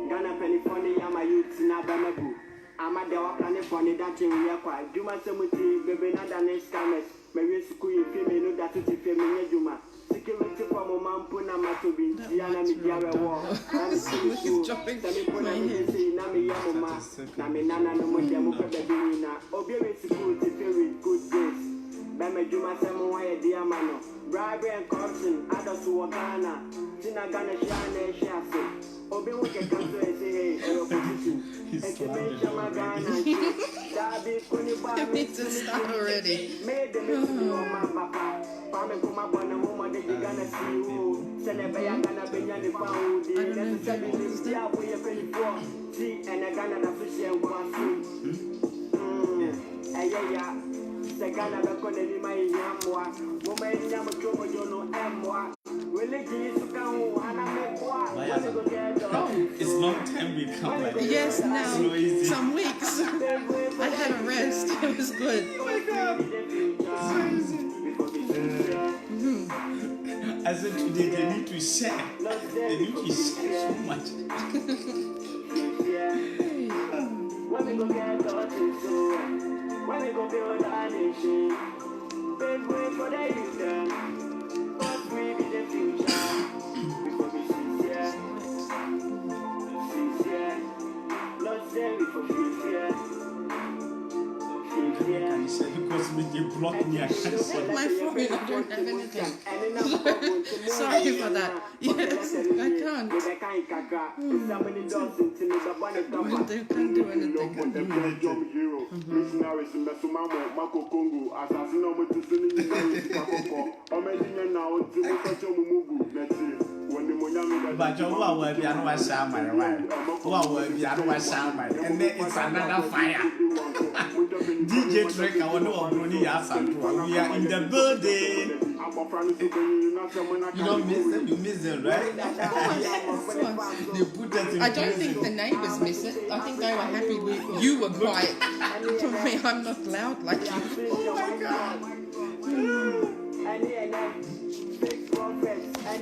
Ghana penny funny, I'm a youth in Abanabu. I'm at the Wakane funny that in Yakwa. Juma Semuti, baby, not an scammers. Maybe school, you feel me, no, that it's a family Juma. Security from a man, Puna Matubi, Diana Midiara War. I'm jumping. Nami Yamama, Nami Nana, no more Democrat, Obey security, very good days. Bama Juma Samoa, Diamano, bribery and corruption, others who are Ghana, Tina Ghana, Shana, Shafi. Obey what can come to say, hey, opposition. He's slamming need to stop already. Made the message on my papa. Farming for my one and woman, they gonna see you. Send a bayan gonna be on the pound. The necessary things they are where you're paying for. See, and I gonna appreciate what I see. Yeah. The Ghana record in my yamwa. Woman, Yamu Chomo, you know, Amwa. Religion is to come, and I make what? It's long time we come like this. Yes, now. So easy. Some weeks. I had a rest. It was good. Oh my God. So easy. I said today they need to share. They need to share so much. When we go get when we go build our nation, big way for the youth, but we be the future. Before we sincere, Lord say we for future. Because we block me, I can't say. My phone, I don't have anything. Sorry for that. Yes, I can't. They can't do anything. But you will be another shaman, right? What will be another shaman? And then it's another fire. DJ Trek, I want to know Bruni Yasantua. We are in the building. You don't miss it, you miss it, right? They put us in I don't think the neighbors miss it. I think they were happy you were quiet. For me, I'm not loud like you. Oh my God.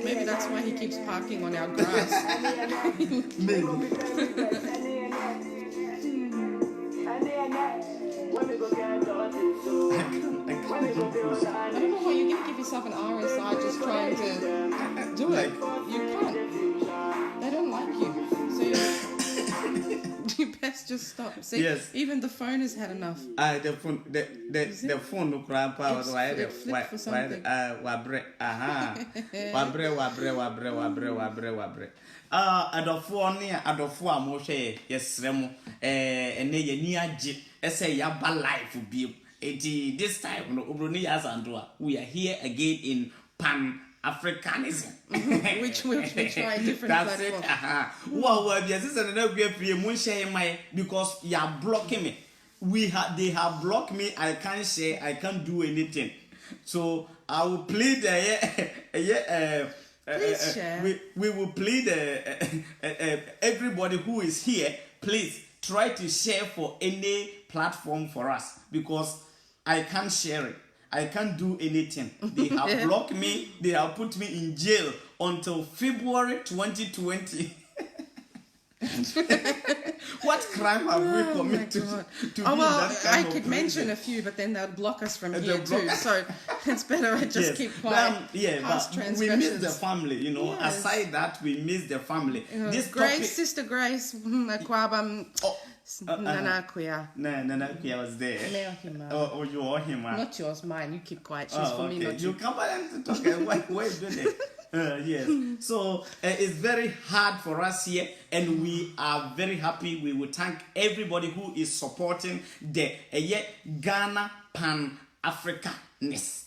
Maybe that's why he keeps parking on our grass. Maybe. I don't know why you're going to give yourself an RSI just trying to do it. You can't. They don't like you. So you best just stop. See, yes. Even the phone has had enough. The phone no crap out. Why for something. Wabre. Aha. Wabre. Adofo near Adofo amoshe yesremo ene ye ni age ese ya ba life bi this time no obroni yazandua we are here again in Pan Africanism, which we try different platforms. Wow, yes, this is another way because you are blocking me. They have blocked me. I can't share. I can't do anything. So I will plead. Please share. We will plead everybody who is here. Please try to share for any platform for us because I can't share it. I can't do anything. They have blocked me. They have put me in jail until February 2020. What crime have we committed to well, that kind I of could mention a few, but then they'll block us from here block too. So it's better I just keep quiet. But we miss the family, you know. Yes. Aside that, we miss the family. This Grace, topic, Sister Grace, Nana Kuya was there. Oh, you are him. Not yours, mine. You keep quiet. She's for me, not you. You come back and talk. Why is doing it? Yes. So it's very hard for us here, and we are very happy. We will thank everybody who is supporting the Ghana Pan Africaness.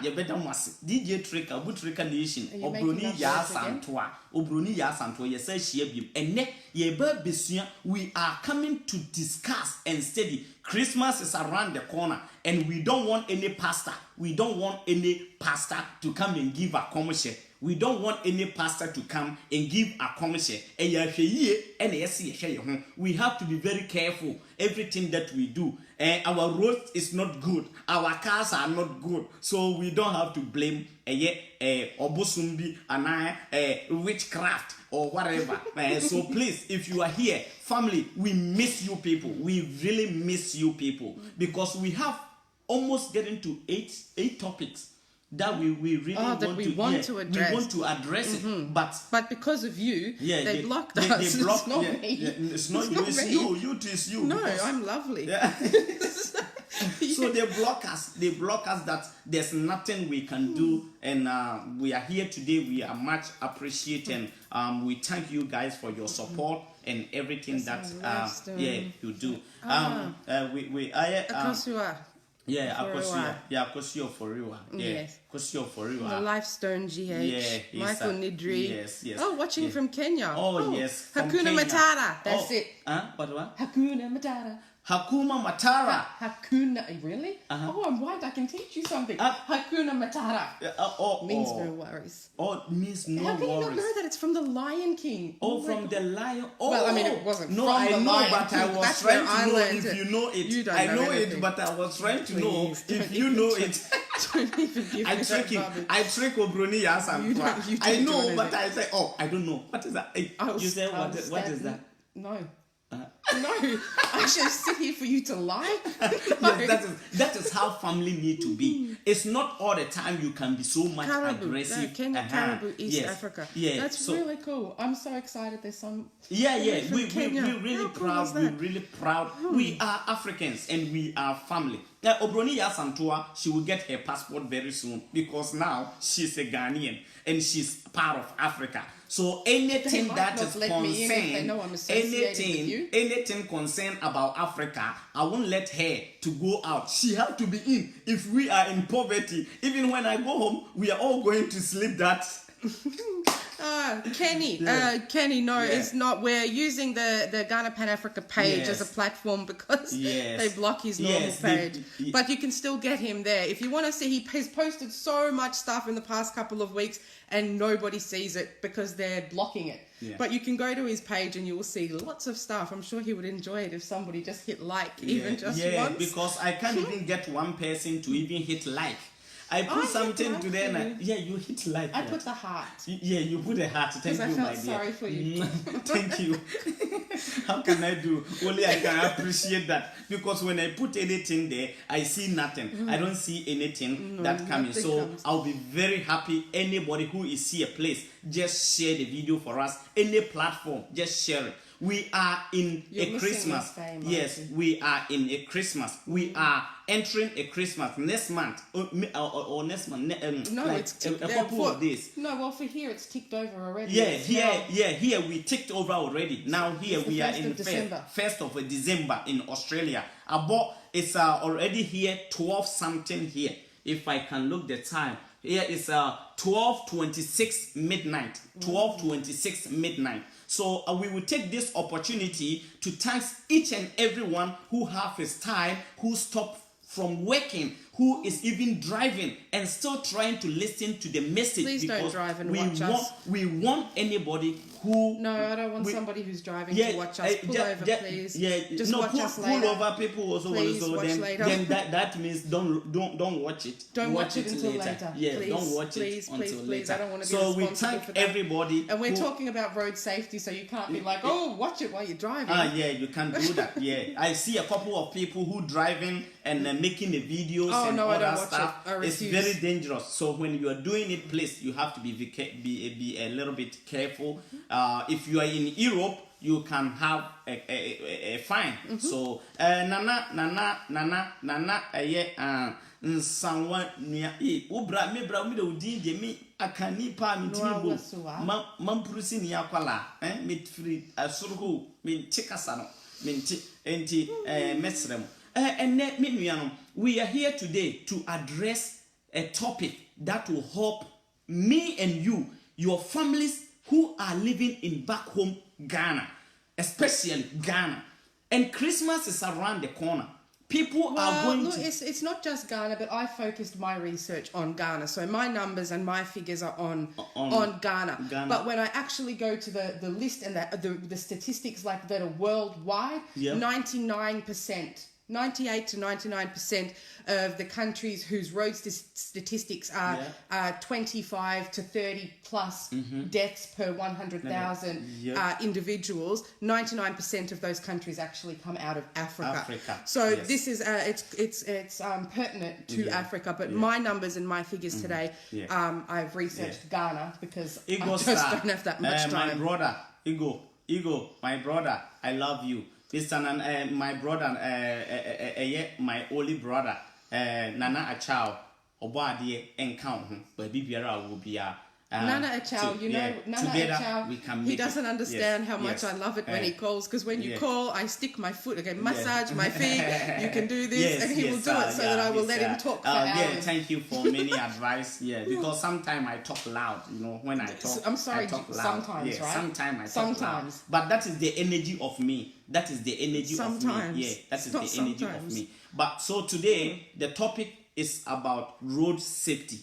You better must DJ Trick, Abu Trika Nation, Obroni Ya Santua, yes, Shebim, and neck ye Berbisia. We are coming to discuss and study. Christmas is around the corner, and we don't want any pastor. We don't want any pastor to come and give a commercial. We don't want any pastor to come and give a commercial. We have to be very careful everything that we do. our road is not good, our cars are not good, so we don't have to blame obosumbi and witchcraft or whatever. So please, if you are here, family, we miss you people. We really miss you people because we have almost getting to eight topics that we really want to address. We want to address it, but because of you, they blocked us. They blocked, it's not me. It's not you. It's you. You it is you. No, because, I'm lovely. Yeah. So they block us. They block us that there's nothing we can do, and we are here today. We are much appreciated, and we thank you guys for your support and everything that you do. Kosio Foriwa. Yes. Kosio Foriwa. The Lifestone GH. Michael Nidri. Yes. Oh, watching from Kenya. Oh, yes. Hakuna Matata. That's it. What? Hakuna Matata. Hakuma Matara. Hakuna, really? Oh, I'm right. I can teach you something. Hakuna Matata means no worries. Oh, it means no worries. How can you not know that? It's from the Lion King. From the Lion. Oh, well, I mean, it wasn't. No, from I the know, Lion but King. I was That's trying to know learned if you know it. You don't I know it, but I was trying to know if you know it. Don't even give I me trick that him. garbage. I trick Obroni Yasan. I know, but I say, I don't know. What is that? You say what is that? No. No, I should sit here for you to lie. No. Yes, that is how family need to be. It's not all the time you can be so much aggressive. No, Kenya, Caribou, East Africa. Yeah, that's really cool. I'm so excited. There's some. We're really proud. We're really proud. We are Africans and we are family. Now, Obroni Yasantua, she will get her passport very soon because now she's a Ghanaian and she's part of Africa. So anything that is concerned, anything concerned about Africa, I won't let her to go out. She have to be in. If we are in poverty, even when I go home, we are all going to sleep that. Kenny, no, it's not. We're using the Ghana Pan Africa page as a platform because they block his normal page. But you can still get him there. If you want to see, he's posted so much stuff in the past couple of weeks and nobody sees it because they're blocking it. Yeah. But you can go to his page and you will see lots of stuff. I'm sure he would enjoy it if somebody just hit like, even just once. Because I can't even get one person to even hit like. I put something to them. You hit like. I put the heart. You put a heart. Thank you, I felt my dear. sorry for you. Thank you. How can I do? Only I can appreciate that because when I put anything there, I see nothing. I don't see anything that coming. So I'll be very happy. Anybody who is here, please just share the video for us. Any platform, just share it. We are in a Christmas. Yes, we are in a Christmas. We are entering a Christmas next month or next month. No, like it's a couple of days. No, well, for here it's ticked over already. Here we ticked over already. Now here we are in December. 1st of December in Australia. About it's already here 12 something here. If I can look the time. Here is 12:26 midnight. 12:26 midnight. So we will take this opportunity to thank each and everyone who have his time, who stopped from working, who is even driving and still trying to listen to the message. Please don't drive and watch us. We want anybody who... No, I don't want somebody who's driving to watch us. Pull over, please. Just watch us later. Pull over, people also please want to. Watch later. Then that means don't watch it. Don't watch it until later. Yeah, please, don't watch it until later. I don't want to be so we responsible thank for that. everybody. And we're talking about road safety, so you can't be like, watch it while you're driving. You can't do that. I see a couple of people who driving and making the videos and all that stuff. It's very dangerous. So when you are doing it, please, you have to be a little bit careful. If you are in Europe, you can have a fine. So nsanwa nia ubra me bra me de odin de me akani pa me tinibo mampurusi ni akwala me free asuru me tikasa no me enti mesrem enne me nuanom. We are here today to address a topic that will help me and you, your families who are living in back home Ghana, especially Ghana. And Christmas is around the corner. People are going to... It's not just Ghana, but I focused my research on Ghana. So my numbers and my figures are on Ghana. But when I actually go to the list and the statistics like that are worldwide, 99% 98 to 99% of the countries whose road statistics are 25 to 30 plus deaths per 100,000 individuals, 99% of those countries actually come out of Africa. So this is it's pertinent to Africa, but my numbers and my figures today, I've researched Ghana because I just don't have that much time. My brother, Igo, my brother, I love you. Listen, my brother, my only brother, Nana Achao, Obadie, Encounter, baby Biara will be Nana Achao, Nana Achao, he doesn't understand how much I love it when he calls, because when you call, I stick my foot, massage my feet, you can do this, and he will do it so that I will let him talk for hours. Yeah, thank you for many advice, because sometimes I talk loud, when I talk. I'm sorry, I talk loud. Sometimes, right? Sometimes I talk loud. But that is the energy of me. That is the energy of me. Yeah, that is the energy of me. But so today, the topic is about road safety,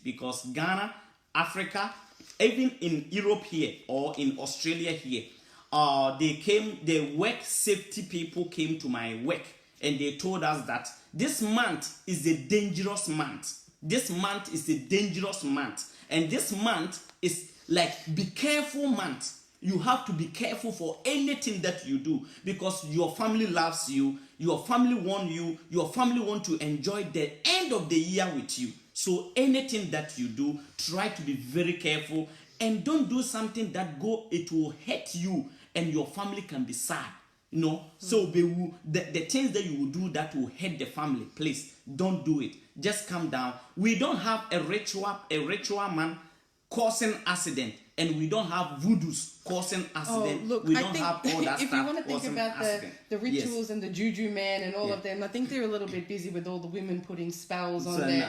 because Ghana, Africa, even in Europe here or in Australia here, the work safety people came to my work and they told us that this month is a dangerous month. This month is a dangerous month, and this month is like be careful month. You have to be careful for anything that you do, because your family loves you, your family want you, your family want to enjoy the end of the year with you. So anything that you do, try to be very careful and don't do something that it will hurt you and your family can be sad. So the things that you will do that will hurt the family, please don't do it. Just calm down. We don't have a ritual man causing accident, and we don't have voodoos causing accident. We don't have all that stuff. If you want to think about the rituals and the juju man and all of them, I think they're a little bit busy with all the women putting spells on the men,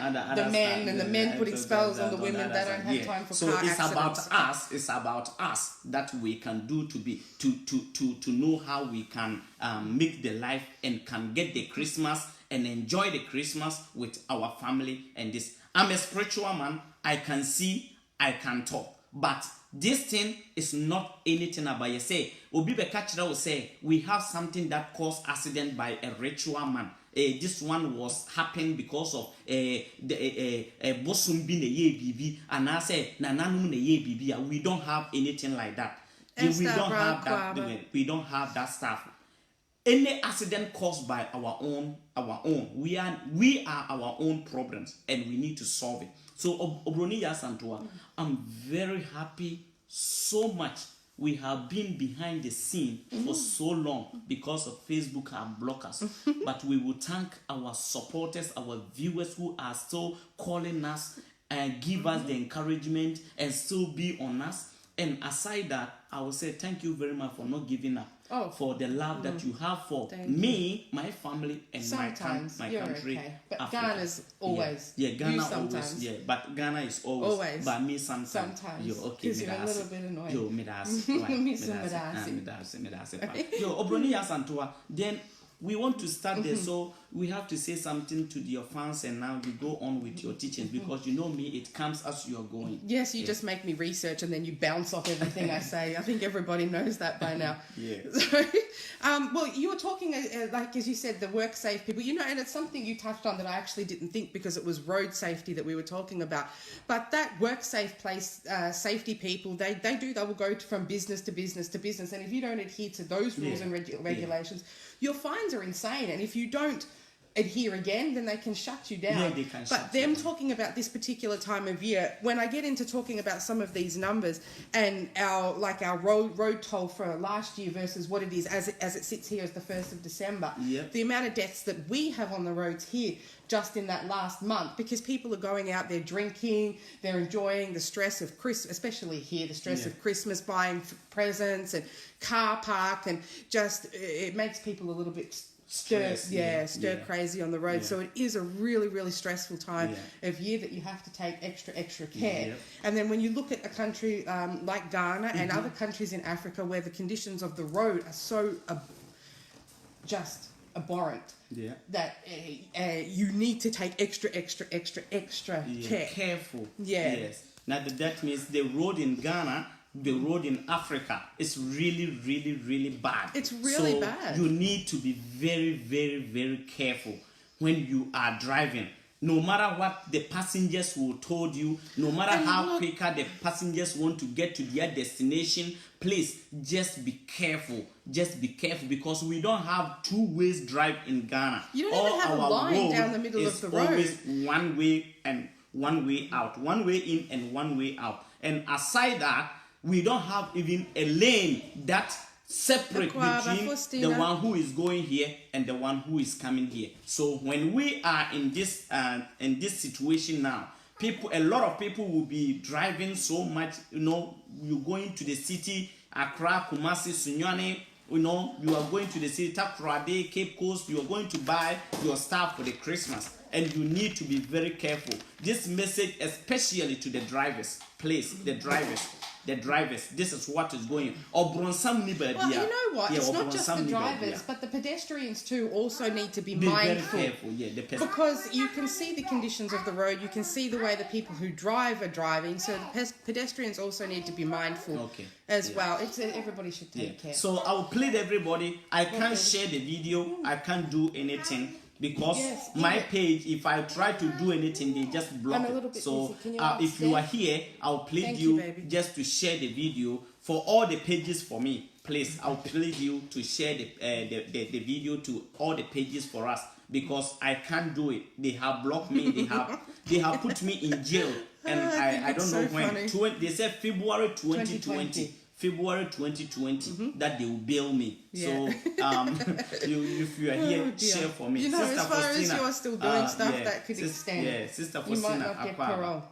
and the men putting spells on the women that don't have time for car accidents. So it's about us that we can do to know how we can make the life and can get the Christmas and enjoy the Christmas with our family and this. I'm a spiritual man. I can see, I can talk. But this thing is not anything about you. Say, Obi Bekachira will say, we have something that caused accident by a ritual man. This one was happened because of bosum bin a ye bibi, and I say nananum ne ye bibi. We don't have anything like that. We don't have that. We don't have that stuff. Any accident caused by our own. We are our own problems, and we need to solve it. So Obroni Yasantua, I'm very happy so much. We have been behind the scene for so long because of Facebook have blocked us. But we will thank our supporters, our viewers who are still calling us and give us the encouragement and still be on us. And aside that, I will say thank you very much for not giving up. For the love that you have for me, my family, and my country. Okay. But Africa. Ghana's always. Ghana always. But Ghana is always. But me sometimes. Because you're a little bit annoying. Yo, Obroni Yasantua. Then we want to start there, so we have to say something to your fans, and now you go on with your teachings, because you know me, it comes as you're going. Yes, you just make me research and then you bounce off everything I say. I think everybody knows that by now. So, well, you were talking, like as you said, the work safe people, and it's something you touched on that I actually didn't think, because it was road safety that we were talking about. But that work safe place, safety people, they will go from business to business to business. And if you don't adhere to those rules and regulations, your fines are insane. And if you don't adhere again, then they can shut you down. They can but them talking about this particular time of year, when I get into talking about some of these numbers and our road toll for last year versus what it is as it sits here as the 1st of December, the amount of deaths that we have on the roads here just in that last month, because people are going out there drinking, they're enjoying the stress of Christmas, especially here, the stress of Christmas, buying presents and car park, and just it makes people a little bit stir crazy on the road. So it is a really, really stressful time of year that you have to take extra care. And then when you look at a country like Ghana and other countries in Africa where the conditions of the road are so just abhorrent, that you need to take extra care. Careful. Yes. Now that means the road in Ghana the road in Africa is really, really, really bad. It's really so bad. You need to be very, very, very careful when you are driving. No matter what the passengers will told you, no matter how quicker the passengers want to get to their destination, please just be careful. Just be careful, because we don't have two ways drive in Ghana. You don't even have a line down the middle of the road. Always one way and one way out, one way in and one way out. And aside that, we don't have even a lane that separate between the one who is going here and the one who is coming here. So when we are in this situation now, a lot of people will be driving so much. You're going to the city, Accra, Kumasi, Sunyani. You are going to the city, Takoradi, Cape Coast. You are going to buy your stuff for the Christmas, and you need to be very careful. This message, especially to the drivers, please, the drivers, this is what is going on. Well, you know what? It's not just the drivers, but the pedestrians too also need to be mindful. Very careful, because you can see the conditions of the road, you can see the way the people who drive are driving, so the pedestrians also need to be mindful as well. Everybody should take care. So I will plead everybody, I can't share the video, I can't do anything. Because my page, if I try to do anything, they just block it. So if you are here, I'll plead you just to share the video for all the pages for me. Please, I'll plead you to share the video to all the pages for us, because I can't do it. They have blocked me. They have put me in jail, and I don't know when. They said February 2020. February 2020 that they will bail me. So if you are here, share for me. Sister as far Faustina, as you're still doing stuff that could extend, Sister you might not get parole.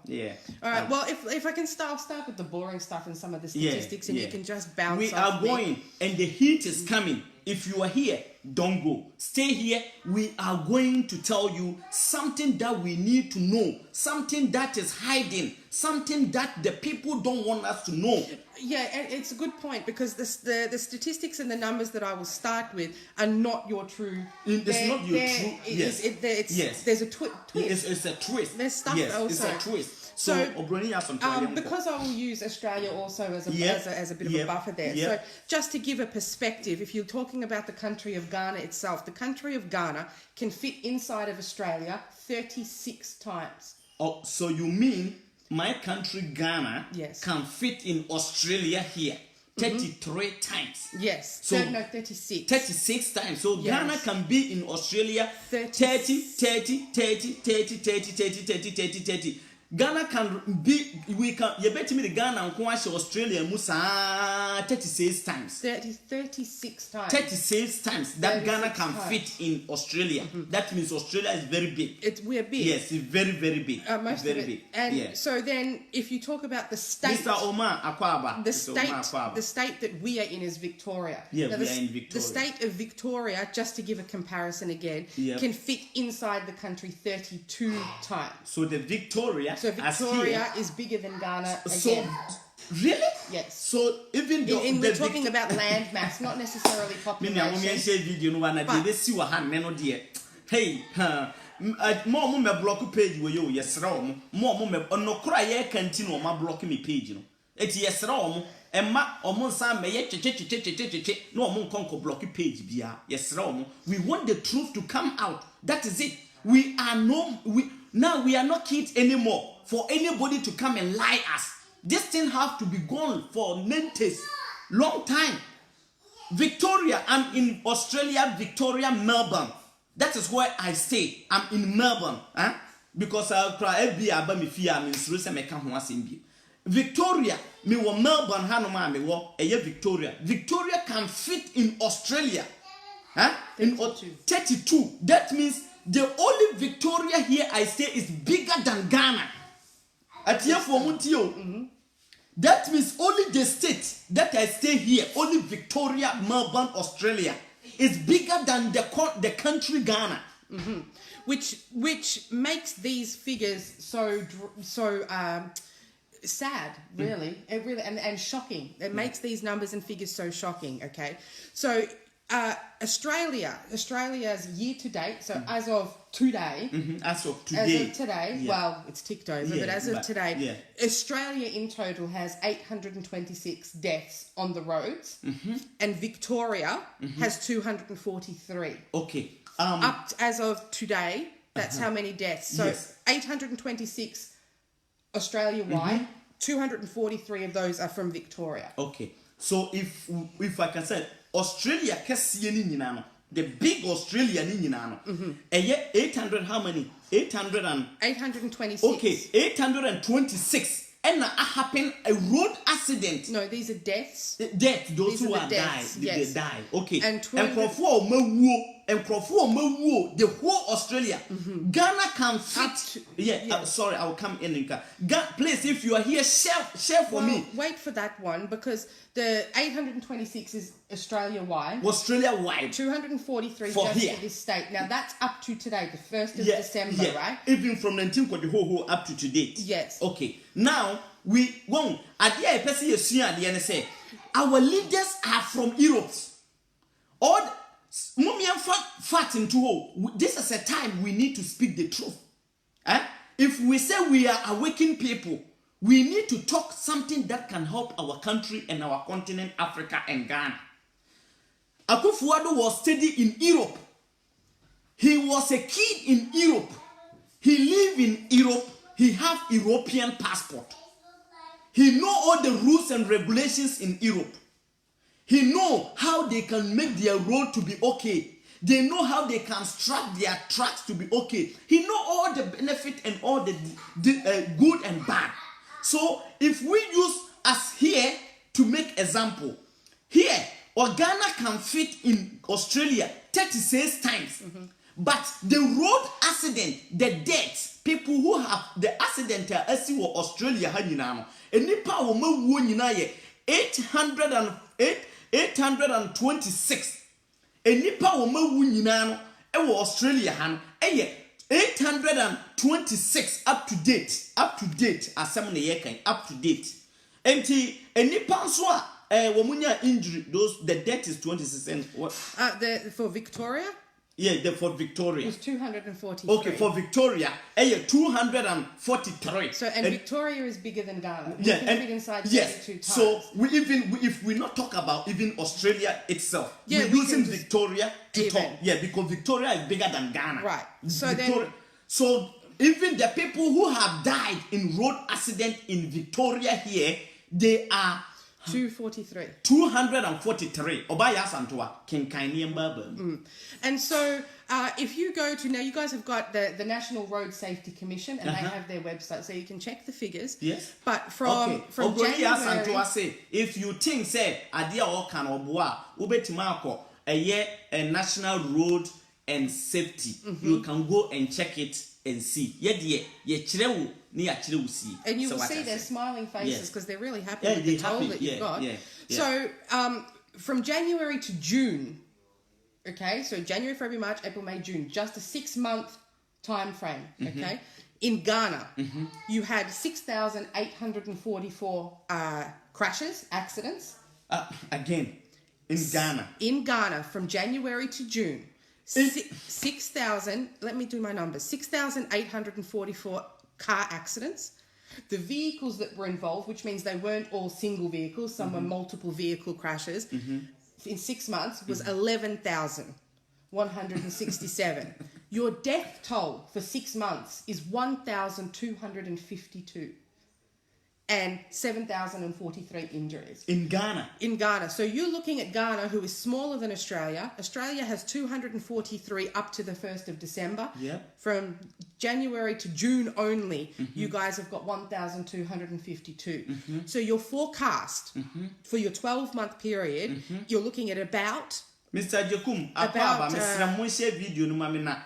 All right. Well, if I can start with the boring stuff and some of the statistics, and you can just bounce. We are going, and the heat is coming. If you are here, don't go. Stay here. We are going to tell you something that we need to know, something that is hiding, something that the people don't want us to know. Yeah, it's a good point, because the statistics and the numbers that I will start with are not your true. It's not your true. Yes. There's a twist. It's a twist. There's stuff also. It's a twist. So because I will use Australia also as a bit of a buffer there. So just to give a perspective, if you're talking about the country of Ghana itself, the country of Ghana can fit inside of Australia 36 times. Oh, so you mean my country Ghana can fit in Australia here 33 times? Yes. So 36. 36 times. So Ghana can be in Australia 30. Ghana can be, you bet me the Ghana and Australia Musa 36 times. 36 times. 36 times that Ghana can fit in Australia. That means Australia is very big. We're big. Yes, it's very, very big. Most very of it. Big. And so then, if you talk about the state, Mr. Omar Akwaba, the state that we are in is Victoria. Yeah, we are in Victoria. The state of Victoria, just to give a comparison again, can fit inside the country 32 times. So the Victoria. So Victoria is bigger than Ghana again. So, really? Yes. So even though we're talking about land mass, not necessarily population. Hey, more me block page we you yesra omo more me onokora ye kanti no ma block me page no eti yesra omo emma omo nsan me ye cheche no omo nkonko block page bia yesra omo. We want the truth to come out. That is it. Now we are not kids anymore for anybody to come and lie us. This thing have to be gone for Nantes. Long time. Victoria, I'm in Australia, Victoria, Melbourne. That is where I stay. I'm in Melbourne. Because Victoria, me wo Melbourne hanoma me wo Victoria. Victoria can fit in Australia. In 32. That means the only Victoria here I stay is bigger than Ghana. That means only the state that I stay here, only Victoria, Melbourne, Australia, is bigger than the country Ghana. Which makes these figures so sad, really. It really and shocking. It makes these numbers and figures so shocking. Okay, so Australia's year to date, so as of today, As of today, well, it's ticked over, but as of today, yeah. Australia in total has 826 deaths on the roads, and Victoria has 243. Okay. Up as of today, that's how many deaths. So Yes. 826 Australia-wide, 243 of those are from Victoria. Okay. So if I can say Australia kesiye ni nyina no, the big Australia ni nyina no. 800 how many? 826. Okay, 826. And happen a road accident. No, these are deaths. Death, those These who are are the died, deaths, they yes. die. Okay. And And the whole Australia. Ghana can fit. Sorry, I'll come in. Please, if you are here, share for me. Wait for that one, because the 826 is Australia-wide. Australia-wide. 243 For just here. for this state. Now that's up to today, the 1st of December, right? Even from 1944 up to today. Yes. Okay. Now we won't. Our leaders are from Europe. All this is a time we need to speak the truth. If we say we are awakened people, we need to talk something that can help our country and our continent, Africa and Ghana. Akufo-Addo was studying in Europe. He was a kid in Europe. He lived in Europe. He have European passport. He know all the rules and regulations in Europe. He know how they can make their road to be okay. They know how they can strap their tracks to be okay. He know all the benefit and all the good and bad. So if we use us here to make example, here, or Ghana can fit in Australia 36 times. But the road accident, the deaths, people who have the accident as in Australia, and nipa wo mawo nyina ye 826. And nipa wo mawo nyina no e wo Australia han e 826 up to date asem ne ye kan up to date. Enti nipa so a wo munya injury, those the death is 26 and what For Victoria? Yeah, for Victoria. It was 243. Okay, for Victoria, 243. So, and Victoria is bigger than Ghana. Yeah, you can fit inside 32 times. So if we not talk about even Australia itself, yeah, we're using Victoria to even talk. Yeah, because Victoria is bigger than Ghana. Right. So so even the people who have died in road accident in Victoria here, they are 243. 243. Obaya Santua, Kenkaini and Baba. And so if you go to, now you guys have got the National Road Safety Commission, and they have their website, so you can check the figures. Yes. But from January... Santua say, if you think, say, Adia or can obua, Ubetimako, a National Road and Safety, you can go and check it and see. And you will see their smiling faces because they're really happy with the toll that you've got. So from January to June, okay, so January, February, March, April, May, June, just a 6-month time frame, okay? In Ghana, you had 6,844 crashes, accidents. Again, in Ghana. In Ghana, from January to June. 6,000, let me do my numbers, 6,844 car accidents. The vehicles that were involved, which means they weren't all single vehicles, some were multiple vehicle crashes, in 6 months was 11,167. Your death toll for 6 months is 1,252. And 7,043 injuries. In Ghana? In Ghana. So you're looking at Ghana, who is smaller than Australia. Australia has 243 up to the 1st of December. Yep. From January to June only, you guys have got 1,252. So your forecast for your 12-month period, you're looking at about... Mr. Jakum, about Mr. video no mamina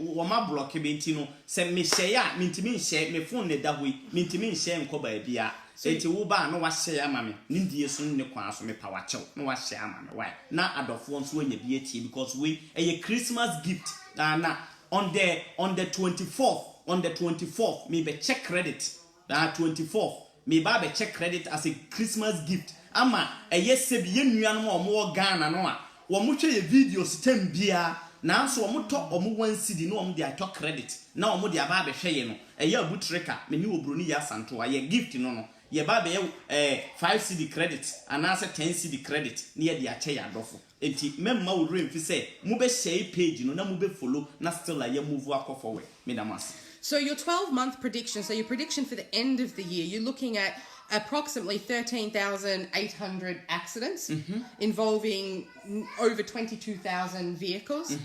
wama block bentino se me share mintimi share me phone that way mintimi share nkoba bia eti wo ba no wa share amame ndie so ne kwa so me power chew no wa share amame why na adofo nso anya bi etie because we a Christmas gift na on the 24th me be check credit 24th me ba be check credit as a Christmas gift ama eye se bi ye nuanom o mo Ghana no a wɔn hwɛ yɛ videos tem bia nanso wɔn tɔ wɔn 1 cedi na wɔn de atɔ credit na wɔn de aba abɛhwɛ yɛ no ɛyɛ abutreka me ni obroni yɛ asanto ayɛ gift no yɛ ba bɛyɛ 5 cedi credit anaasɛ 10 cedi credit ne yɛ de akyɛ yɛ adɔfo enti memma wo rem fi sɛ mo bɛ share page no na mo bɛ follow na still ayɛ move akɔ forward me da mas. So your 12-month prediction, so your prediction for the end of the year, you're looking at approximately 13,800 accidents involving over 22,000 vehicles.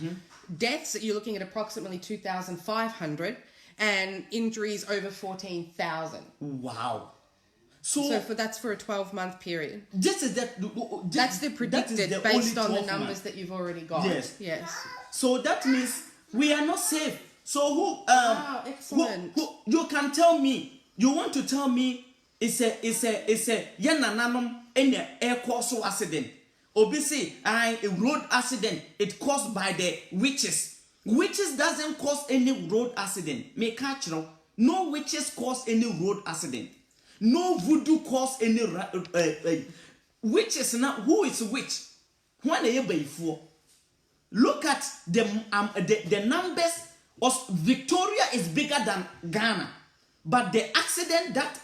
Deaths, you're looking at approximately 2,500 and injuries over 14,000. Wow. So that's for a 12-month period. This is that. That's the predicted the based on the months. numbers that you've already got. Yes. So that means we are not safe. So who? Excellent. Who you can tell me? You want to tell me? It's a yanananum in a air course accident. Obviously, a road accident. It caused by the witches. Witches doesn't cause any road accident. Me catch no. No witches cause any road accident. No voodoo cause any witches. Now who is witch? When are you before? Look at the numbers. Victoria is bigger than Ghana, but the accident that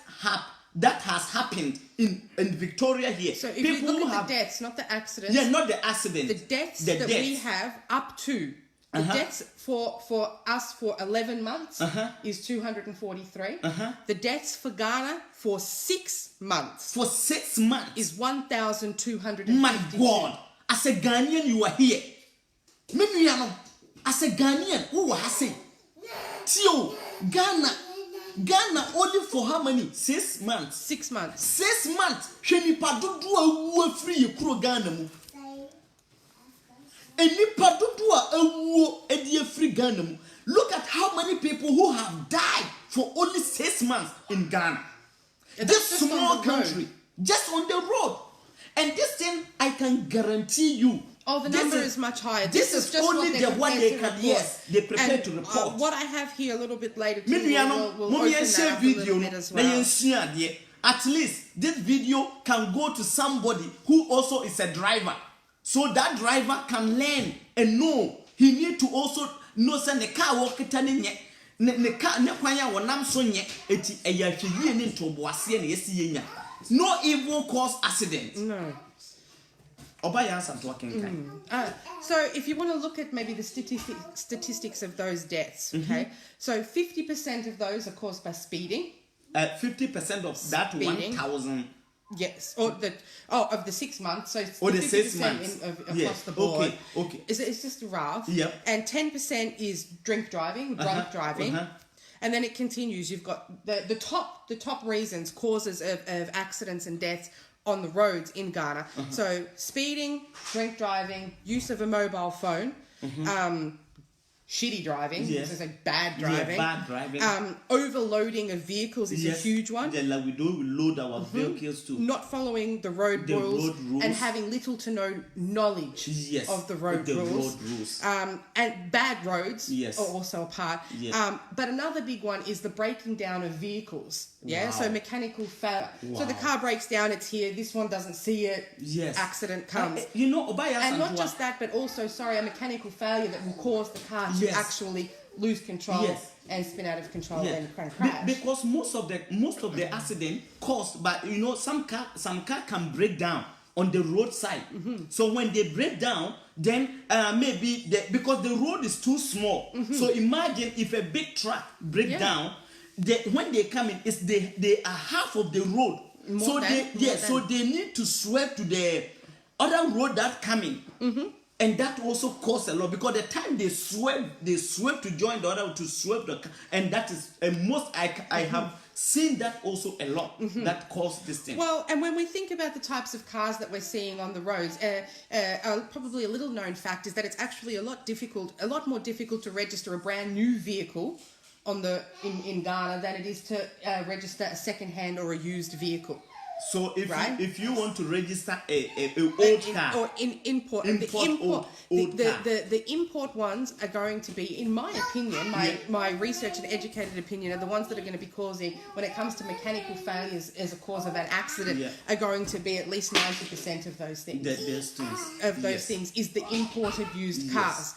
has happened in Victoria here. So if you look at the deaths, not the accidents. Yeah, not the accident. The deaths we have up to the deaths for us for 11 months is 243. The deaths for Ghana for 6 months. For 6 months is 1,252. My God, as a Ghanaian, you are here. As a Ghanaian, who has say, Tio, Ghana only for how many? 6 months. 6 months. 6 months. Sheni padudu a free kuro Ghana mu. Eni padudu a free Ghana mu. Look at how many people who have died for only 6 months in Ghana. This small country, just on the road, and this thing I can guarantee you. Oh, the number is much higher. This is just only the one they can. Yes, they prepare to report. What I have here a little bit later, we'll open that up a little bit as well. At least this video can go to somebody who also is a driver, so that driver can learn and know. He need to also know say the car walk it ne car ne kwanya wonam so nye eti eyahwe ne ntoboase na yesi yenya. No evil cause accident. No. So if you want to look at maybe the statistics of those deaths, okay? So 50% of those are caused by speeding. 50% of that speeding. 1,000. Yes, of the 6 months. So the 6 months across the board. Okay. It's just rough. Yep. And 10% is drunk driving. And then it continues. You've got the top reasons, causes of accidents and deaths on the roads in Ghana. So speeding, drink driving, use of a mobile phone, shitty driving, so bad driving. Yeah, bad driving. Overloading of vehicles is a huge one. Yeah, like we load our vehicles too. Not following the road rules and having little to no knowledge of the road rules. And bad roads are also a part. Yes. But another big one is the breaking down of vehicles. Yeah, so mechanical failure. So the car breaks down, it's here, this one doesn't see it, accident comes. And not just that, but also, a mechanical failure that will cause the car to actually lose control and spin out of control and crash. Because most of the accident caused by some car can break down on the roadside. So when they break down, then maybe because the road is too small. So imagine if a big truck break down. When they come in, they are half of the road. So they need to swerve to the other road that coming. And that also costs a lot because the time they swerve to join the other to swerve the car, and that is I have seen that also a lot that cause this thing. Well, and when we think about the types of cars that we're seeing on the roads, probably a little known fact is that it's actually a lot more difficult to register a brand new vehicle in Ghana than it is to register a second-hand or a used vehicle. So Right. if you want to register a old car, or import the import ones are going to be, in my opinion, my research and educated opinion, are the ones that are going to be causing, when it comes to mechanical failures as a cause of an accident, are going to be at least 90% of those things. Those things is the imported used cars.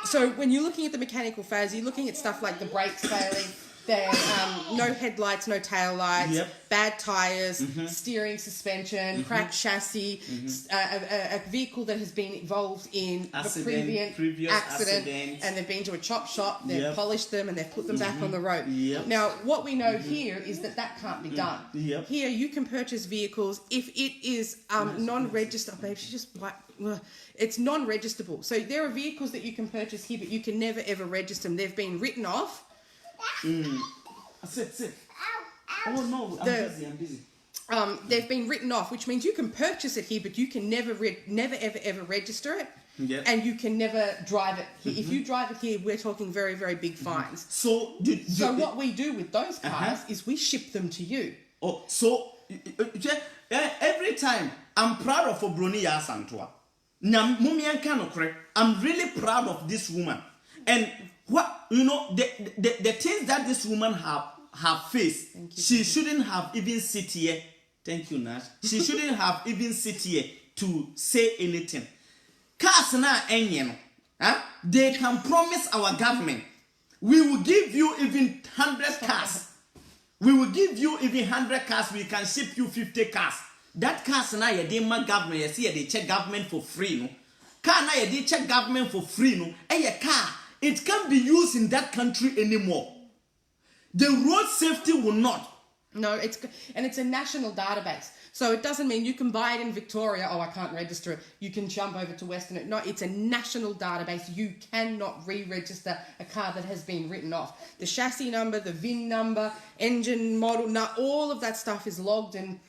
So when you're looking at the mechanical failures, you're looking at stuff like the brakes failing. No headlights, no tail lights, bad tires, steering suspension, cracked chassis, a vehicle that has been involved in the previous accident, and they've been to a chop shop, they've polished them and they've put them back on the road. Now, what we know here is that can't be done. Here, you can purchase vehicles if it is non-registered. Babe, she just it's non-registerable. So there are vehicles that you can purchase here, but you can never ever register them. They've been written off. Sit. Oh no, I'm busy. They've been written off, which means you can purchase it here, but you can never ever register it, and you can never drive it here. If you drive it here, we're talking very, very big fines. So what we do with those cars is we ship them to you. Oh, so every time I'm proud of Obroni Yasantua. I'm really proud of this woman, and what the things that this woman have faced, she shouldn't have even sit here. Thank you, Nash. She shouldn't have even sit here to say anything. Cars na enyen, they can promise our government, we will give you even 100 cars. We will give you even 100 cars. We can ship you 50 cars. That cars na ye dey ma government. You see, they check government for free, no. Car na ye dey check government for free, no. Car. It can't be used in that country anymore. The road safety will not. No, it's a national database. So it doesn't mean you can buy it in Victoria. Oh, I can't register it. You can jump over to Western. No, it's a national database. You cannot re-register a car that has been written off. The chassis number, the VIN number, engine model, all of that stuff is logged and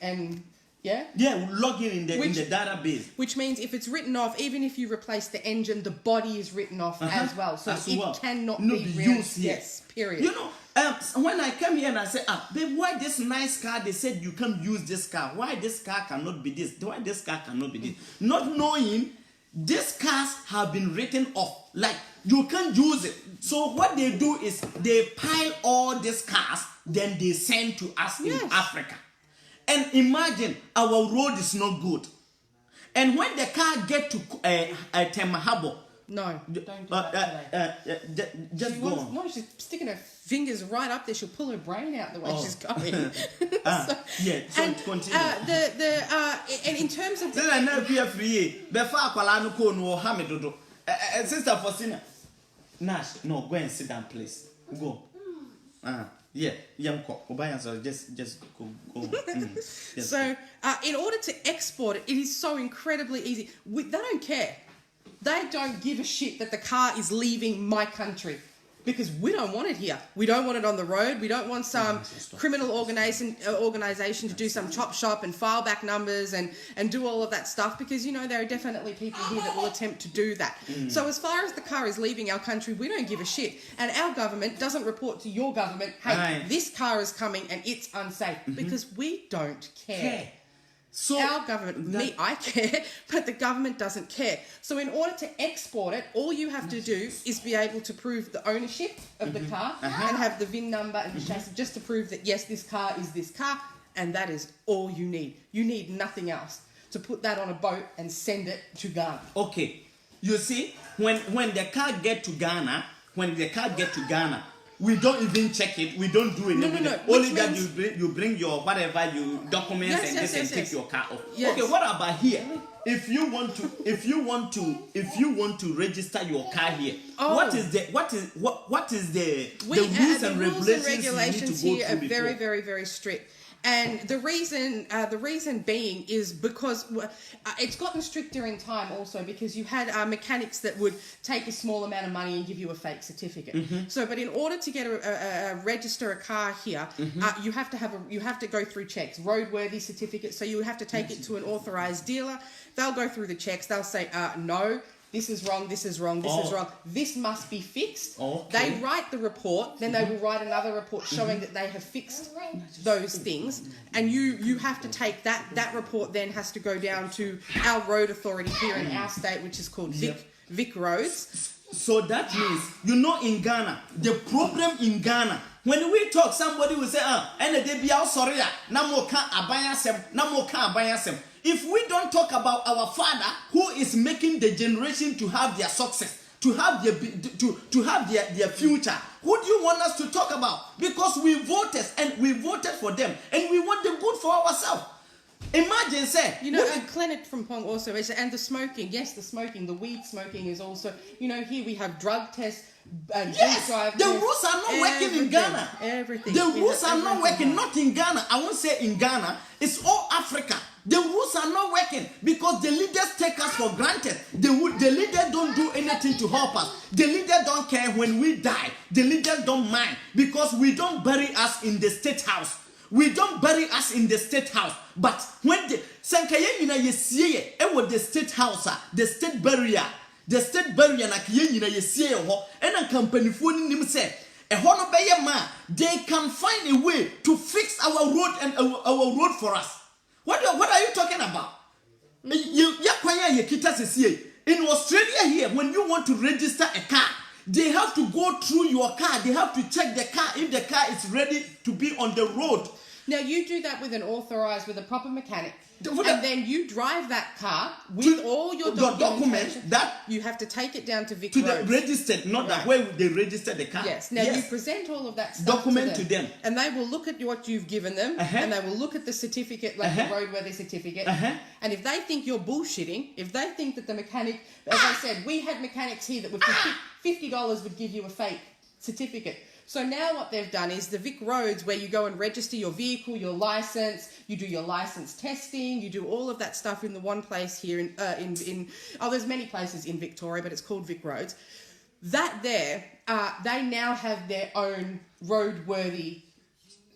we'll log in the database. Which means if it's written off, even if you replace the engine, the body is written off as well. So it cannot be used here. Yes, period. When I come here and I say, babe, why this nice car? They said you can't use this car. Why this car cannot be this? Why this car cannot be this? Not knowing these cars have been written off. Like, you can't use it. So what they do is they pile all these cars, then they send to us in Africa. And imagine our road is not good. And when the car get to Temahabo, no, don't do that. Just go on. No, she's sticking her fingers right up there. She'll pull her brain out the way she's going. Continue. And in terms of Sister Faustina, Nash, no, go and sit down, please. Go. Just go. So, in order to export it, it is so incredibly easy. They don't care. They don't give a shit that the car is leaving my country because we don't want it here. We don't want it on the road. We don't want some criminal organization to do some chop shop and file back numbers and do all of that stuff because, there are definitely people here that will attempt to do that. So as far as the car is leaving our country, we don't give a shit. And our government doesn't report to your government, hey, this car is coming and it's unsafe because we don't care. So our government, I care, but the government doesn't care. So in order to export it, all you have to do is be able to prove the ownership of the car and have the VIN number and the chassis just to prove that, yes, this car is this car, and that is all you need. You need nothing else to put that on a boat and send it to Ghana. Okay. You see, when the car get to Ghana, we don't even check it. We don't do anything. No. Only that you bring your whatever you documents and take your car off. Yes. Okay, what about here? If you want to register your car here, what is the rules and regulations here are very, very, very strict. And the reason being is because it's gotten stricter in time also because you had mechanics that would take a small amount of money and give you a fake certificate. So, but in order to get register a car here, you have to go through checks, roadworthy certificates. So you have to take it to an authorized dealer. They'll go through the checks. They'll say no. this is wrong, this is wrong, this is wrong. This must be fixed. Okay. They write the report, then they will write another report showing that they have fixed those things. And you have to take that report then has to go down to our road authority here in our state, which is called Vic Roads. So that means, in Ghana, the problem in Ghana, when we talk, somebody will say, and they be out sorry, if we don't talk about our father who is making the generation to have their success, to have their future, who do you want us to talk about? Because we voted for them and we want the good for ourselves. Imagine, say, Clement from Pong also is, and the smoking. Yes, the weed smoking is also. Here we have drug tests. Yes, the rules are not working in Ghana. Everything. The rules are not working. Not in Ghana. I won't say in Ghana. It's all Africa. The rules are not working because the leaders take us for granted. The leaders don't do anything to help us. The leaders don't care when we die. The leaders don't mind because we don't bury us in the state house. We don't bury us in the state house. But when the the state house, the state burial na kiye yesie ho ena company phone nim say no beye ma, they can find a way to fix our road and our road for us. What are you talking about? In Australia here, when you want to register a car, they have to go through your car. They have to check the car if the car is ready to be on the road. Now you do that with a proper mechanic. And then you drive that car with all your documentation. That you have to take it down to Vic to Roads. the registered, not that where they register the car. Yes. Now you present all of that stuff document to them, and they will look at what you've given them, and they will look at the certificate, like the roadworthy certificate. And if they think you're bullshitting, if they think that the mechanic, as I said, we had mechanics here that would $50 would give you a fake certificate. So now what they've done is the Vic Roads, where you go and register your vehicle, your license, you do your license testing, you do all of that stuff in the one place here there's many places in Victoria, but it's called Vic Roads. That there, they now have their own roadworthy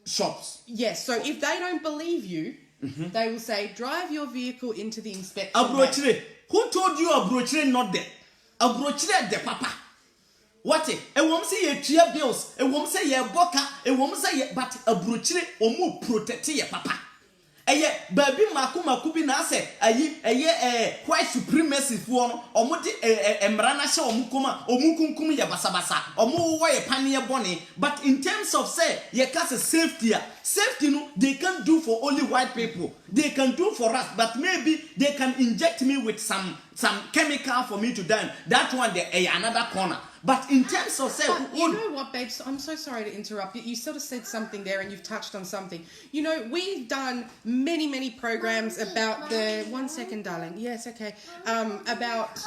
shops. Yes, so if they don't believe you, they will say, drive your vehicle into the inspection. Abrochire. Who told you Abrochire not there? Abrochire de papa. What? A woman say ye tia bills, a woman say ye boka, a woman say but Abrochire or more protect ye papa. Baby Makubi na say white supremacy for or moti emrana sha omukuma omukunkum ya basabasa omu wa ye panie boni. But in terms of say ye case safety no, they can't do for only white people. They can do for us, but maybe they can inject me with some chemical for me to die. That one they another corner. But in terms of say, you know what, babes? I'm so sorry to interrupt you. You sort of said something there, and you've touched on something. We've done many programs about the 1 second, darling. Yes, okay. About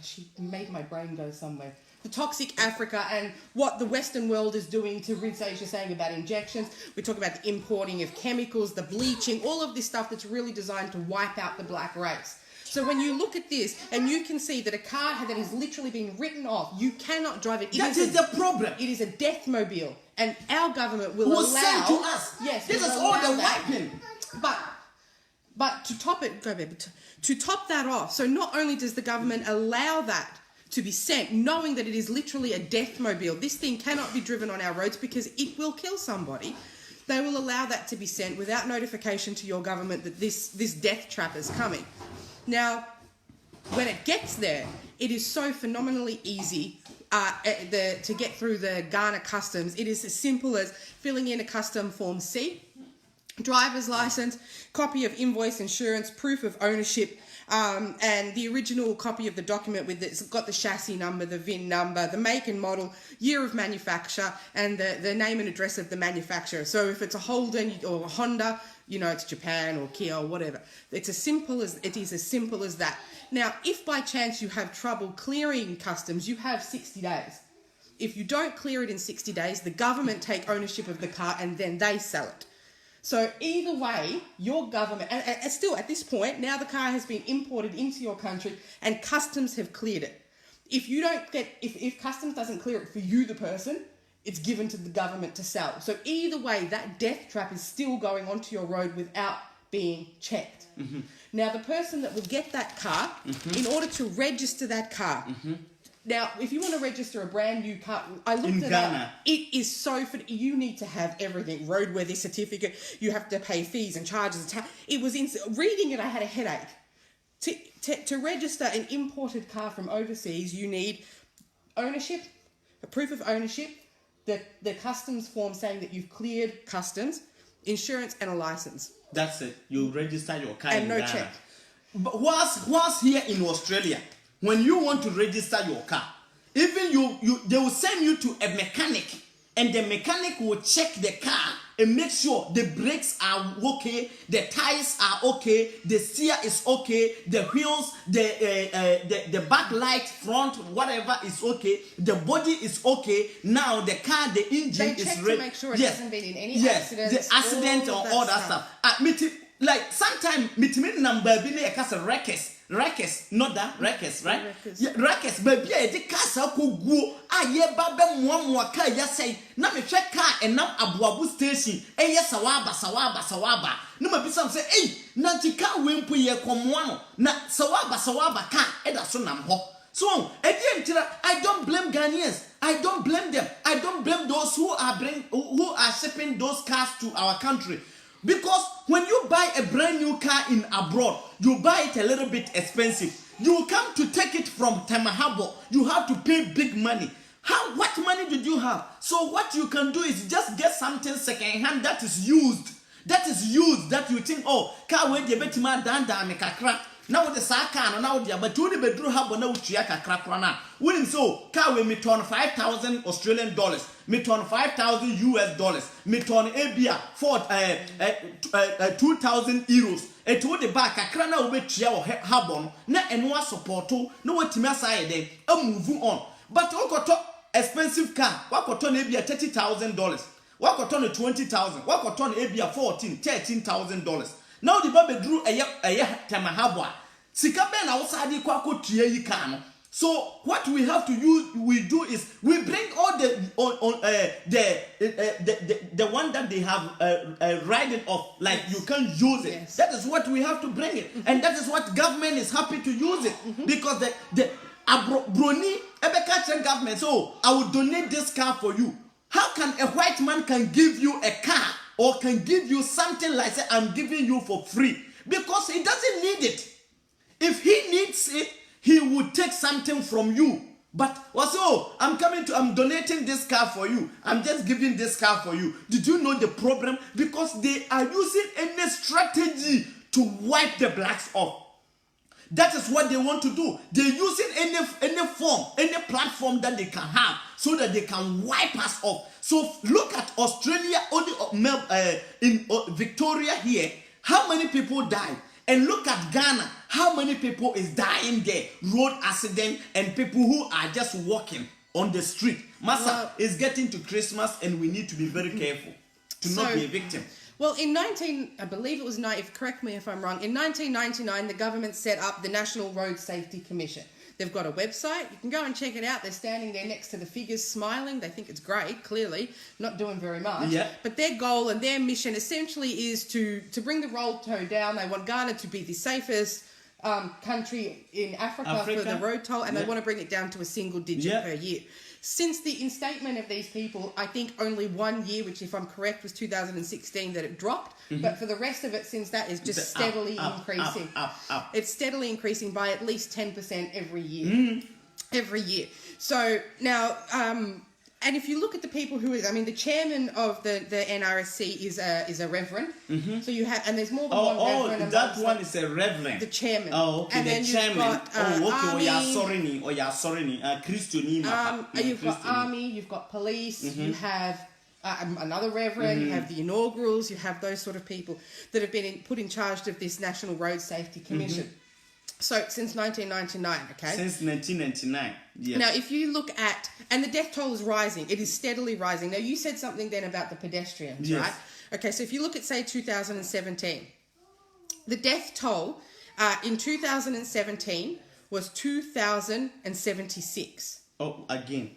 she made my brain go somewhere. The toxic Africa and what the Western world is doing to rid, as you're saying, about injections. We talk about the importing of chemicals, the bleaching, all of this stuff that's really designed to wipe out the black race. So when you look at this and you can see that a car that has literally been written off, you cannot drive it. That is the problem. It is a death mobile, and our government will allow. Sent to us. Yes, this is all the wiping. But to top it, go baby. To top that off, so not only does the government allow that to be sent, knowing that it is literally a death mobile, this thing cannot be driven on our roads because it will kill somebody. They will allow that to be sent without notification to your government that this death trap is coming. Now, when it gets there, it is so phenomenally easy to get through the Ghana customs. It is as simple as filling in a custom form C, driver's license, copy of invoice, insurance, proof of ownership, and the original copy of the document it's got the chassis number, the VIN number, the make and model, year of manufacture, and the name and address of the manufacturer. So if it's a Holden or a Honda, it's Japan or Kia or whatever. It is as simple as that. Now, if by chance you have trouble clearing customs, you have 60 days. If you don't clear it in 60 days, the government take ownership of the car and then they sell it. So either way, your government, and still at this point, now the car has been imported into your country and customs have cleared it. If customs doesn't clear it for you, the person, it's given to the government to sell. So either way, that death trap is still going onto your road without being checked. Now, the person that will get that car, in order to register that car, now, if you want to register a brand new car, I looked In it Ghana. up. It is so you need to have everything, roadworthy certificate. You have to pay fees and charges. It was reading it. I had a headache. To register an imported car from overseas, you need ownership, a proof of ownership, the customs form saying that you've cleared customs, insurance, and a license. That's it. You register your car And in no Ghana. check. But whilst here in Australia, when you want to register your car, even they will send you to a mechanic, and the mechanic will check the car and make sure the brakes are okay, the tires are okay, the steer is okay, the wheels, the back light, front, whatever is okay, the body is okay. Now the car, the engine They is check ready. to make sure it hasn't been in any accidents. the accident or all that stuff. Like sometimes meeting number be a case Records, not that records, right? Records. Yeah, records. Baby, the casa could go. Ye baba mwa ka ya say. Na me check car and now abuabu station. Yes, sawaba. No me bisa say, hey, na tika wempu ye komwano. Na sawaba car. Eda so nam ho. So, again, I don't blame Ghanaians. I don't blame them. I don't blame those who are shipping those cars to our country. Because when you buy a brand new car in abroad, you buy it a little bit expensive. You come to take it from Temahabo, you have to pay big money. What money did you have? So what you can do is just get something second hand that is used. That you think, oh, car when you bet man down me kakra. Now the saka now the but you bedroom habo na uchiya kakra krana. When so car when me turn 5,000 Australian dollars. Me turn 5,000 US dollars. Me turn Abia for 2,000 euros. Et to the back kakra na ubechiya o habo na enwa supporto no wetimi aside then move on. But okoto expensive car, wakoto na Abia $30,000. Wakoto 20,000. Wakoto na Abia $13,000. Now the baby drew a Temahabwa. Sikabe na usadi kwa kotie yi kano. So what we have to do is we bring all the one that they have riding off, like you can use it. Yes. That is what we have to bring it, and that is what government is happy to use it because the Broni Ebeka government. So I will donate this car for you. How can a white man can give you a car or can give you something like say I'm giving you for free? Because he doesn't need it. If he needs it, he would take something from you. But I'm donating this car for you. I'm just giving this car for you. Did you know the problem? Because they are using any strategy to wipe the blacks off. That is what they want to do. They're using any form, any platform that they can have so that they can wipe us off. So look at Australia, only in Victoria here, how many people died? And look at Ghana, how many people is dying there? Road accident and people who are just walking on the street. Massa is getting to Christmas and we need to be very careful to not be a victim. Well, correct me if I'm wrong, in 1999, the government set up the National Road Safety Commission. They've got a website. You can go and check it out. They're standing there next to the figures smiling. They think it's great, clearly. Not doing very much. Yeah. But their goal and their mission essentially is to bring the road toll down. They want Ghana to be the safest country in Africa for the road toll, and they want to bring it down to a single digit per year. Since the instatement of these people, I think only 1 year, which if I'm correct was 2016, that it dropped. But for the rest of it, since that is just steadily increasing. Up. It's steadily increasing by at least 10% every year. Every year. So now, and if you look at the people the chairman of the NRSC is a reverend. So you have, and there's more than one reverend. Oh, that one is a reverend. The chairman. Oh, okay, and the then chairman. You've got, Army, you've got army, you've got police, you have another reverend, you have the inaugurals, you have those sort of people that have been put in charge of this National Road Safety Commission. So since 1999, okay? Since 1999, yes. Now, if you look at, and the death toll is rising, it is steadily rising. Now, you said something then about the pedestrians, right? Okay, so if you look at, say, 2017, the death toll in 2017 was 2,076. Oh, again.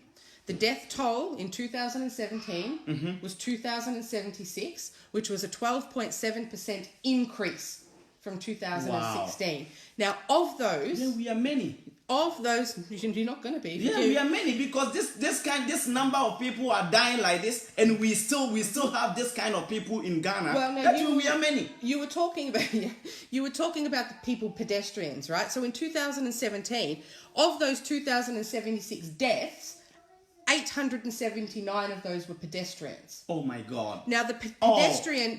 The death toll in 2017 was 2,076, which was a 12.7% increase from 2016. Wow. Now, of those, Yeah, we are many. You're not going to be. Yeah, we are many because this number of people are dying like this, and we still have this kind of people in Ghana. Well, no, we are many. You were talking about the people pedestrians, right? So in 2017, of those 2,076 deaths, 879 of those were pedestrians. Oh my God! Now the pedestrian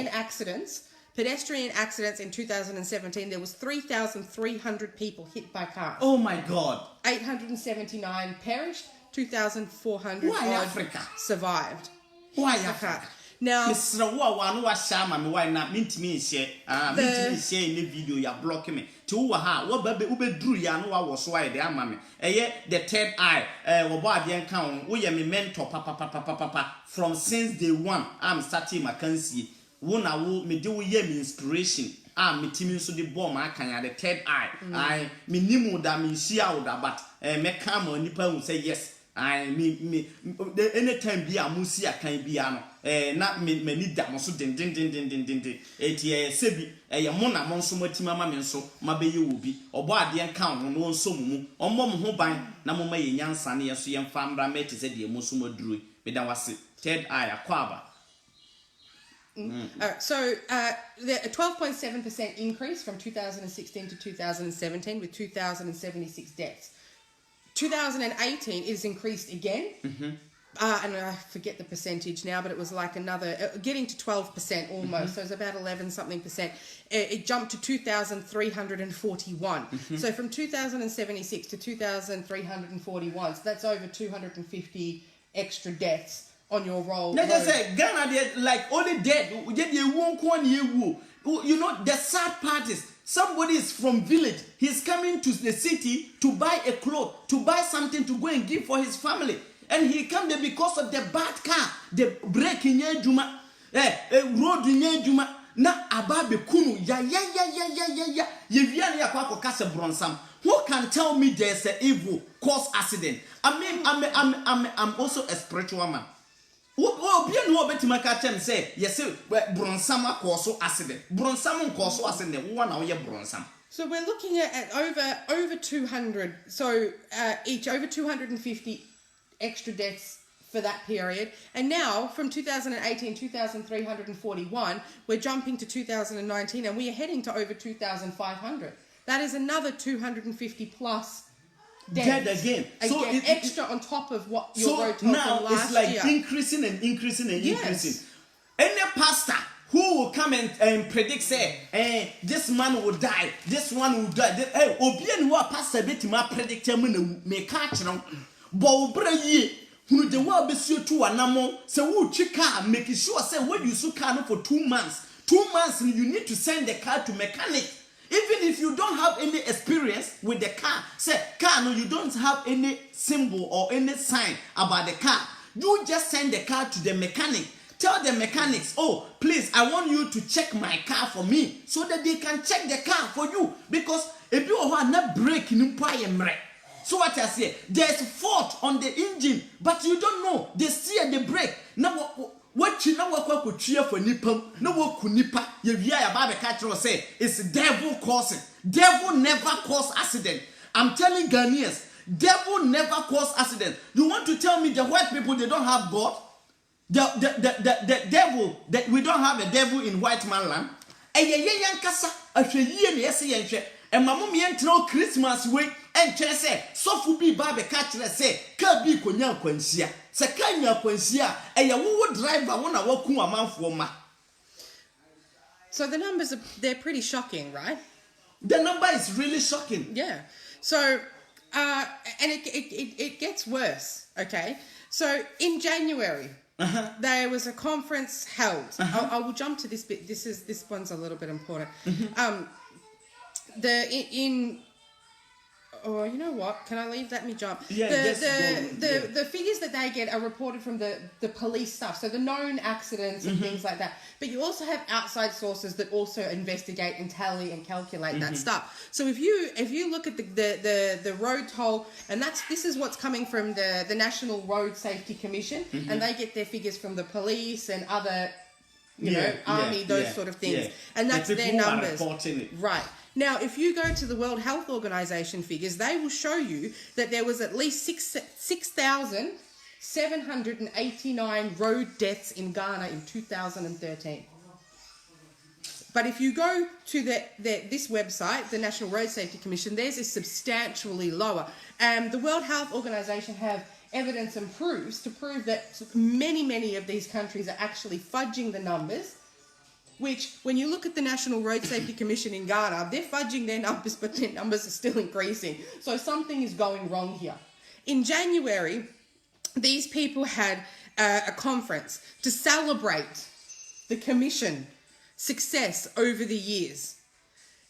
accidents in 2017, there was 3,300 people hit by cars. Oh my God! 879 perished, 2,400 Why Africa? survived. Why Africa? Now, Mr. Wa no wa shama me why na mintimi share in the video ya block me to wa ha wo ba be ubeduru ya no wa wo so aye de ama me the third eye wo ba ade nka wo ye me mentor papa from since day one I'm starting makansi wo na wo me de wo ye me inspiration me timi so de bomb akan ya the third eye I me nimu da me shia wo da but me come on nipa who say yes me anytime bi amusi akan bi ano na me ni da mo so den eti sebi ye mo na mo nso matima ma me nso mabeyi wo bi obo ade nka ho no nso mu ommo mo ho ban na mo ma ye nyansa ne yeso ye mfa mbra meti se de mo so maduru me da wase third eye akwaba. So the 12.7% increase from 2016 to 2017 with 2,076 deaths. 2018 is increased again, and I forget the percentage now, but it was like another, getting to 12% almost, so it's about 11 something percent. It jumped to 2,341. So from 2,076 to 2,341, so that's over 250 extra deaths on your roll. Like I said, Ghana, they're like only dead. You know, the sad part is somebody is from village. He's coming to the city to buy a cloth, to buy something to go and give for his family. And he come there because of the bad car, the brake in Juma, road in Juma. Na ababe kunu ya. Yeviani ya kwako kase bronsam. Who can tell me there's an evil cause accident? I'm also a spiritual man. Bien no betima ka chem say yes bronsam akoso accident bronsam nkoso accident wo na wo ye bronsam. So we're looking at over 200, so each over 250 extra deaths for that period. And now from 2018 2,341 we're jumping to 2019 and we are heading to over 2,500. That is another 250 plus dead again. So extra on top of what your road total now from last it's like year. increasing and increasing. Yes. Any pastor who will come and predict say this man will die, this one will die, obian who pastor betima predict me catch no but bra ye who the world be so to anamo say who chika make sure say when you so car for 2 months you need to send the car to mechanic. Even if you don't have any experience with the car, say car no, you don't have any symbol or any sign about the car. You just send the car to the mechanic. Tell the mechanics, oh, please, I want you to check my car for me, so that they can check the car for you. Because if you are not braking, so what I say, there's fault on the engine, but you don't know. They steer the brake. Now what you know what cheer for nipam no wo kunipa ye wia ya ba be catch say it's devil causing. Devil never cause accident. I'm telling Ghanaians, devil never cause accident. You want to tell me the white people they don't have God? The devil, that we don't have a devil in white man land? Yankasa ahwe ne yesi yenhwe emamu me entro Christmas way enche say sofu bi ba be catch say ka bi konya kwansia se kanya kwansia wo driver wona waku amanfo ma. So the numbers they're pretty shocking, right? The number is really shocking. Yeah. So and it gets worse, okay? So in January there was a conference held. I will jump to this bit. This one's a little bit important. or you know what? Can I leave? Let me jump. Yeah, the figures that they get are reported from the police stuff, so the known accidents and things like that. But you also have outside sources that also investigate and tally and calculate that stuff. So if you look at the road toll, and this is what's coming from the National Road Safety Commission, and they get their figures from the police and other, army, those sort of things, and that's their numbers. Right. Now, if you go to the World Health Organization figures, they will show you that there was at least 6,789 road deaths in Ghana in 2013. But if you go to this website, the National Road Safety Commission, theirs is substantially lower. The World Health Organization have evidence and proofs to prove that many of these countries are actually fudging the numbers, which, when you look at the National Road Safety Commission in Ghana, they're fudging their numbers, but their numbers are still increasing. So something is going wrong here. In January, these people had a conference to celebrate the Commission success over the years.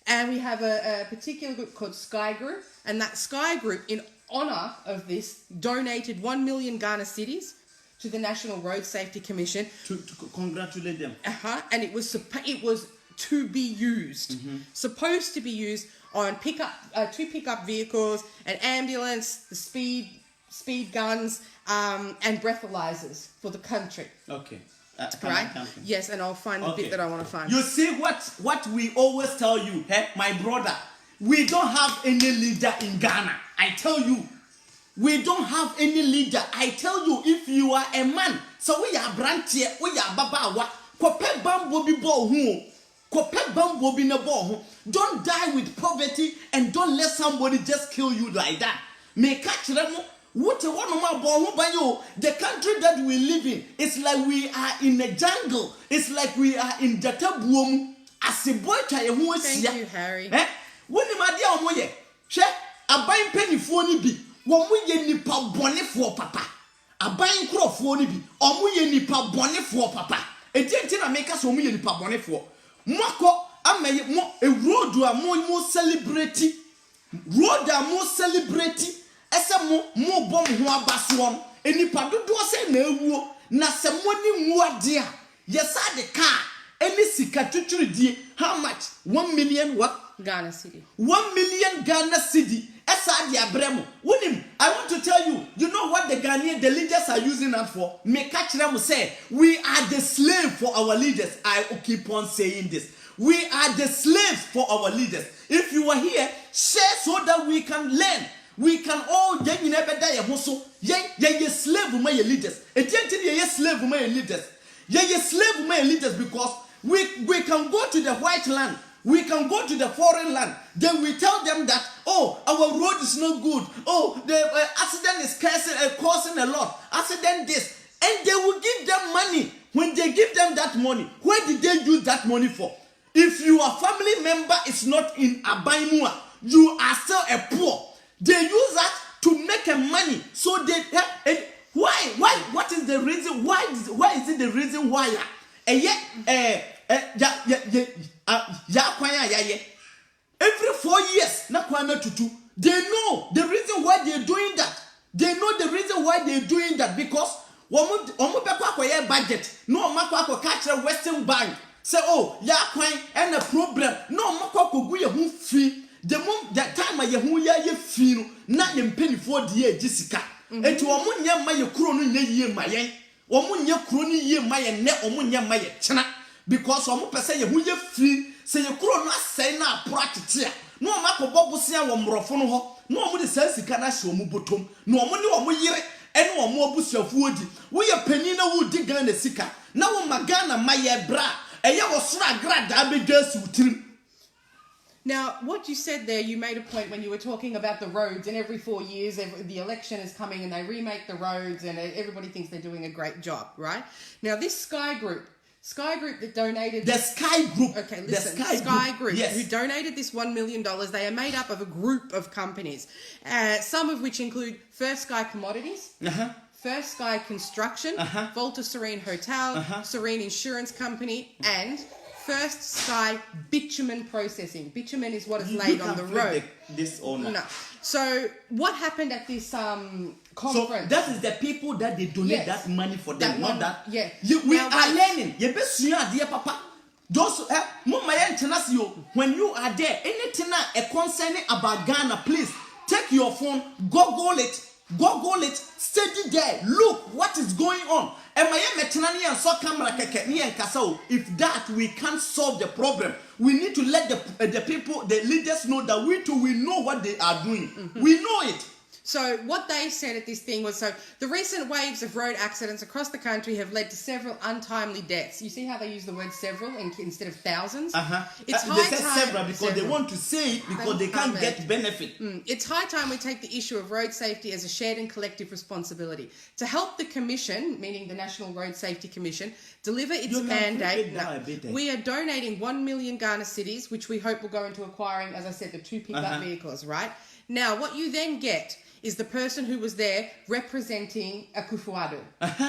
And we have a particular group called Sky Group, and that Sky Group, in honour of this, donated 1 million Ghana cedis to the National Road Safety Commission to congratulate them. And it was to be used, supposed to be used on two pickup vehicles, an ambulance, the speed guns, and breathalyzers for the country. Okay. Right? Yes, and I'll find the bit that I want to find. You see what we always tell you, my brother. We don't have any leader in Ghana. I tell you. We don't have any leader. I tell you, if you are a man, so we are brantier, we are babawa, kope bambo bi bo hu, kope bambo bi na bo hu. Don't die with poverty and don't let somebody just kill you like that. Me catch them. What one more bo hu ba yo. The country that we live in, it's like we are in a jungle. It's like we are in Databuom. Thank you, Harry. When you my dear moye, she abayin pennyfo ni bi. Womu ye nipa bɔnefoɔ papa. Aban nkurɔfoɔ ni bi. Omu ye nipa bɔnefoɔ papa. Enti na meka so omu ye nipa bɔnefoɔ. Moko amaye mo a road a mo celebrate. Road a mo celebrate. Ese mo bom ho abasoɔ. Enipa dodo se na ewuo. Na se mo ni muade a. Yesa de car. Any sika tuturidie. How much? 1 million what? Ghana cedi. 1 million Ghana cedi. I want to tell you, you know what the leaders are using that for? Me catch them say, we are the slave for our leaders. I keep on saying this. We are the slaves for our leaders. If you are here, share so that we can learn. We can all slave my leaders. Slave my leaders. Slave my leaders because we can go to the white land. We can go to the foreign land. Then we tell them that, oh, our road is not good. Oh, the accident is causing a lot. Accident this. And they will give them money. When they give them that money, where did they use that money for? If your family member is not in Abainua, you are still a poor. They use that to make a money. So they why? What is the reason? Why is it the reason why? Every 4 years, they know the reason why they're doing that. They know the reason why they're doing that because budget. No, catch a Western Bank. Say, oh, and a problem. No, fee. The time I feel not in penny for the year, Jessica. And to my crony year, my yen. Crony year, my net, my chana. Because say you free, say you crow not say na practice. No mako bobo sia wo mrofono ho. No mo de sense kana hye omu botom. No mo ne omo yire ene omo abusuafu odi. Wo ye pani na wo di Ghana sika. Na wo magana maye bra. Eye wo soro agrada abedwa si utirim. Now, what you said there, you made a point when you were talking about the roads, and every 4 years, the election is coming and they remake the roads and everybody thinks they're doing a great job, right? Now, this Sky Group that donated... The Sky Group. Okay, listen. The Sky Group, yes, who donated this $1 million, they are made up of a group of companies, some of which include First Sky Commodities, First Sky Construction, Volta Serene Hotel, Serene Insurance Company, and First Sky bitumen processing. Bitumen is what is laid on the road. This owner. No. So what happened at this So conference? that is the people that they donate Yes. that money for them, That not one, that. yeah. We Now, are wait. learning. You best dear papa. Those when you are there, anything concerning about Ghana, please take your phone, Google it, study there, look what is going on. If that we can't solve the problem, we need to let the people, the leaders know that we know what they are doing. Mm-hmm. We know it. So what they said at this thing was, so the recent waves of road accidents across the country have led to several untimely deaths. You see how they use the word several instead of thousands? It's They high said time, several because they want to say it because they can't get benefit. It's high time we take the issue of road safety as a shared and collective responsibility. To help the Commission, meaning the National Road Safety Commission, deliver its mandate, we are donating 1 million Ghana cedis, which we hope will go into acquiring, as I said, the 2 pickup vehicles, right? Now, what you then get is the person who was there representing Akufo-Addo,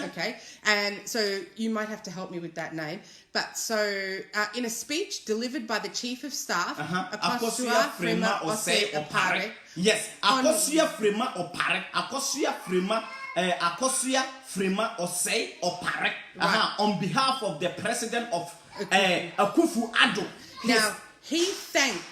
okay? And so you might have to help me with that name. But so in a speech delivered by the Chief of Staff, Akosua Frema Osei Opare. Yes, Akosua Frema Opare. Akosua Frema Osei Opare. On behalf of the President of Akufo-Addo. Now, he thanked...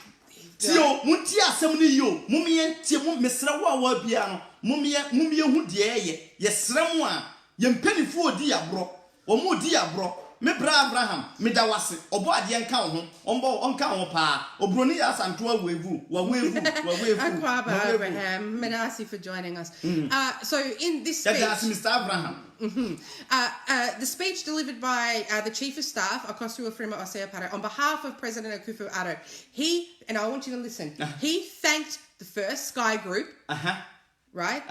Tio, munti asem ni yo, mumien tie mu mesra wa bia no, mumie hu de ye srem a ye mpanifo odi abro, omo odi abro, me bra Abraham, me da wase, obo ade nka ho, onka ho pa, obroni ya santo awevu. Abraham, Menasi for joining us. So in this speech, that's Mr. Abraham. The speech delivered by the Chief of Staff, Akosua Frema Osei Opare, on behalf of President Akufo-Addo, and I want you to listen, he thanked the First Sky Group, right?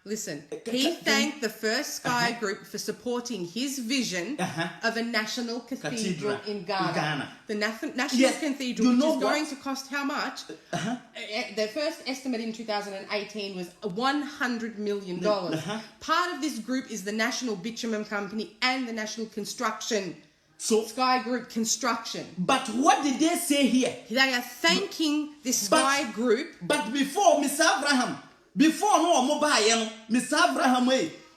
Listen, he thanked the First Sky Group for supporting his vision of a national cathedral in Ghana. The national cathedral, which is going to cost how much? The first estimate in 2018 was $100 million. Part of this group is the National Bitumen Company and the National Construction. So Sky Group Construction. But what did they say here? They are thanking the Sky Group. But before Mr. Abraham, before no omo baye no, Mr. Abraham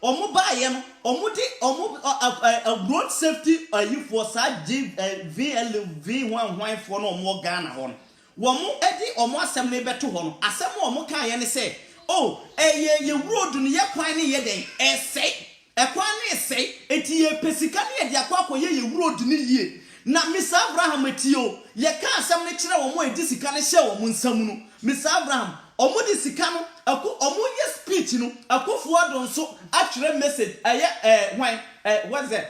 omo baye no, road safety you for VLV11 for no more Ghana hon. Womo edi omo asem ne beto hon. Asem omo kan ye ne say, oh, ye road no ye kwan ne ye den, say. Ekwan ne say, eti ye pesika ne ye akwa ye road ne ye. Na Mr. Abraham etio, ye ka asem ne kire omo edi sika ne hye omo nsam no. Mr. Abraham omo di sika no omo ye speech no Akufo-Addo nso atwere message what's that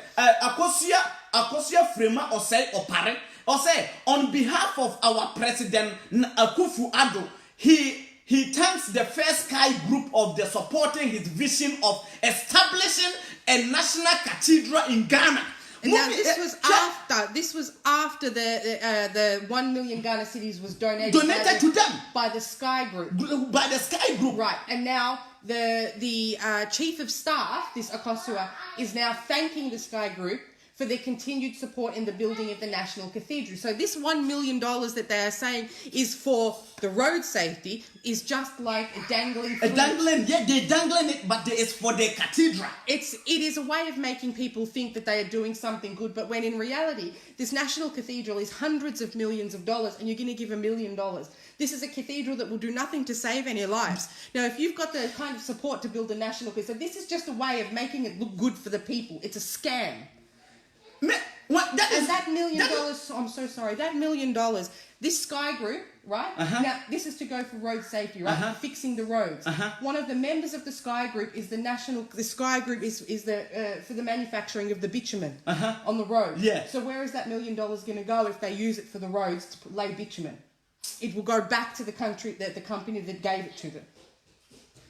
Akosua Frema Osei Opare say on behalf of our president Akufo-Addo, he thanks the First Sky Group of the supporting his vision of establishing a national cathedral in Ghana. Now this was after the 1 million Ghana cedis was donated to them by the Sky Group. By the Sky Group, right? And now the Chief of Staff, this Akosua, is now thanking the Sky Group for their continued support in the building of the National Cathedral. So this $1 million that they are saying is for the road safety is just like a dangling fruit. Yeah, they're dangling it, but it's for the cathedral. It is a way of making people think that they are doing something good, but when in reality, this National Cathedral is hundreds of millions of dollars, and you're going to give $1 million. This is a cathedral that will do nothing to save any lives. Now, if you've got the kind of support to build a national cathedral, this is just a way of making it look good for the people. It's a scam. That $1 million, I'm so sorry, that $1 million, this Sky Group, right? Now, this is to go for road safety, right? Fixing the roads. One of the members of the Sky Group is the Sky Group is for the manufacturing of the bitumen on the road. Yeah. So where is that $1 million going to go if they use it for the roads to lay bitumen? It will go back to the company that gave it to them.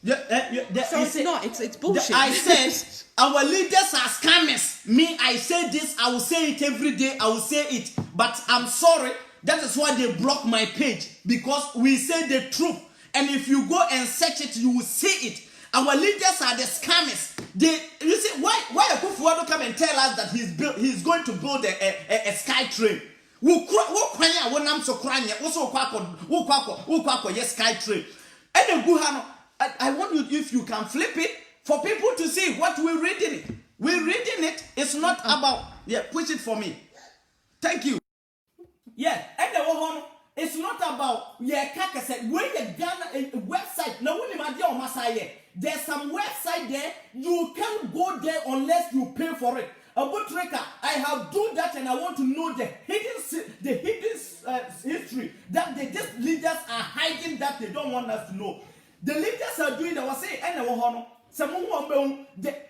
It's bullshit. I said our leaders are scammers. Me, I say this, I will say it every day, I will say it. But I'm sorry, that is why they block my page. Because we say the truth. And if you go and search it, you will see it. Our leaders are the scammers. You see, why Akufo-Addo come and tell us that he's going to build a sky train? wo kwan a wonam so kora nye wo so kwakọ yes sky train and egu ha no I want you, if you can flip it for people to see what we're reading it. We're reading it. It's not about push it for me. Thank you. Yeah, and the one it's not about kaka said when you Ghana a website now when you there's some website there you can't go there unless you pay for it. About Treka, I have done that and I want to know the hidden history that these leaders are hiding that they don't want us to know. The leaders are doing that. Was saying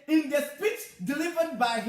in the speech delivered by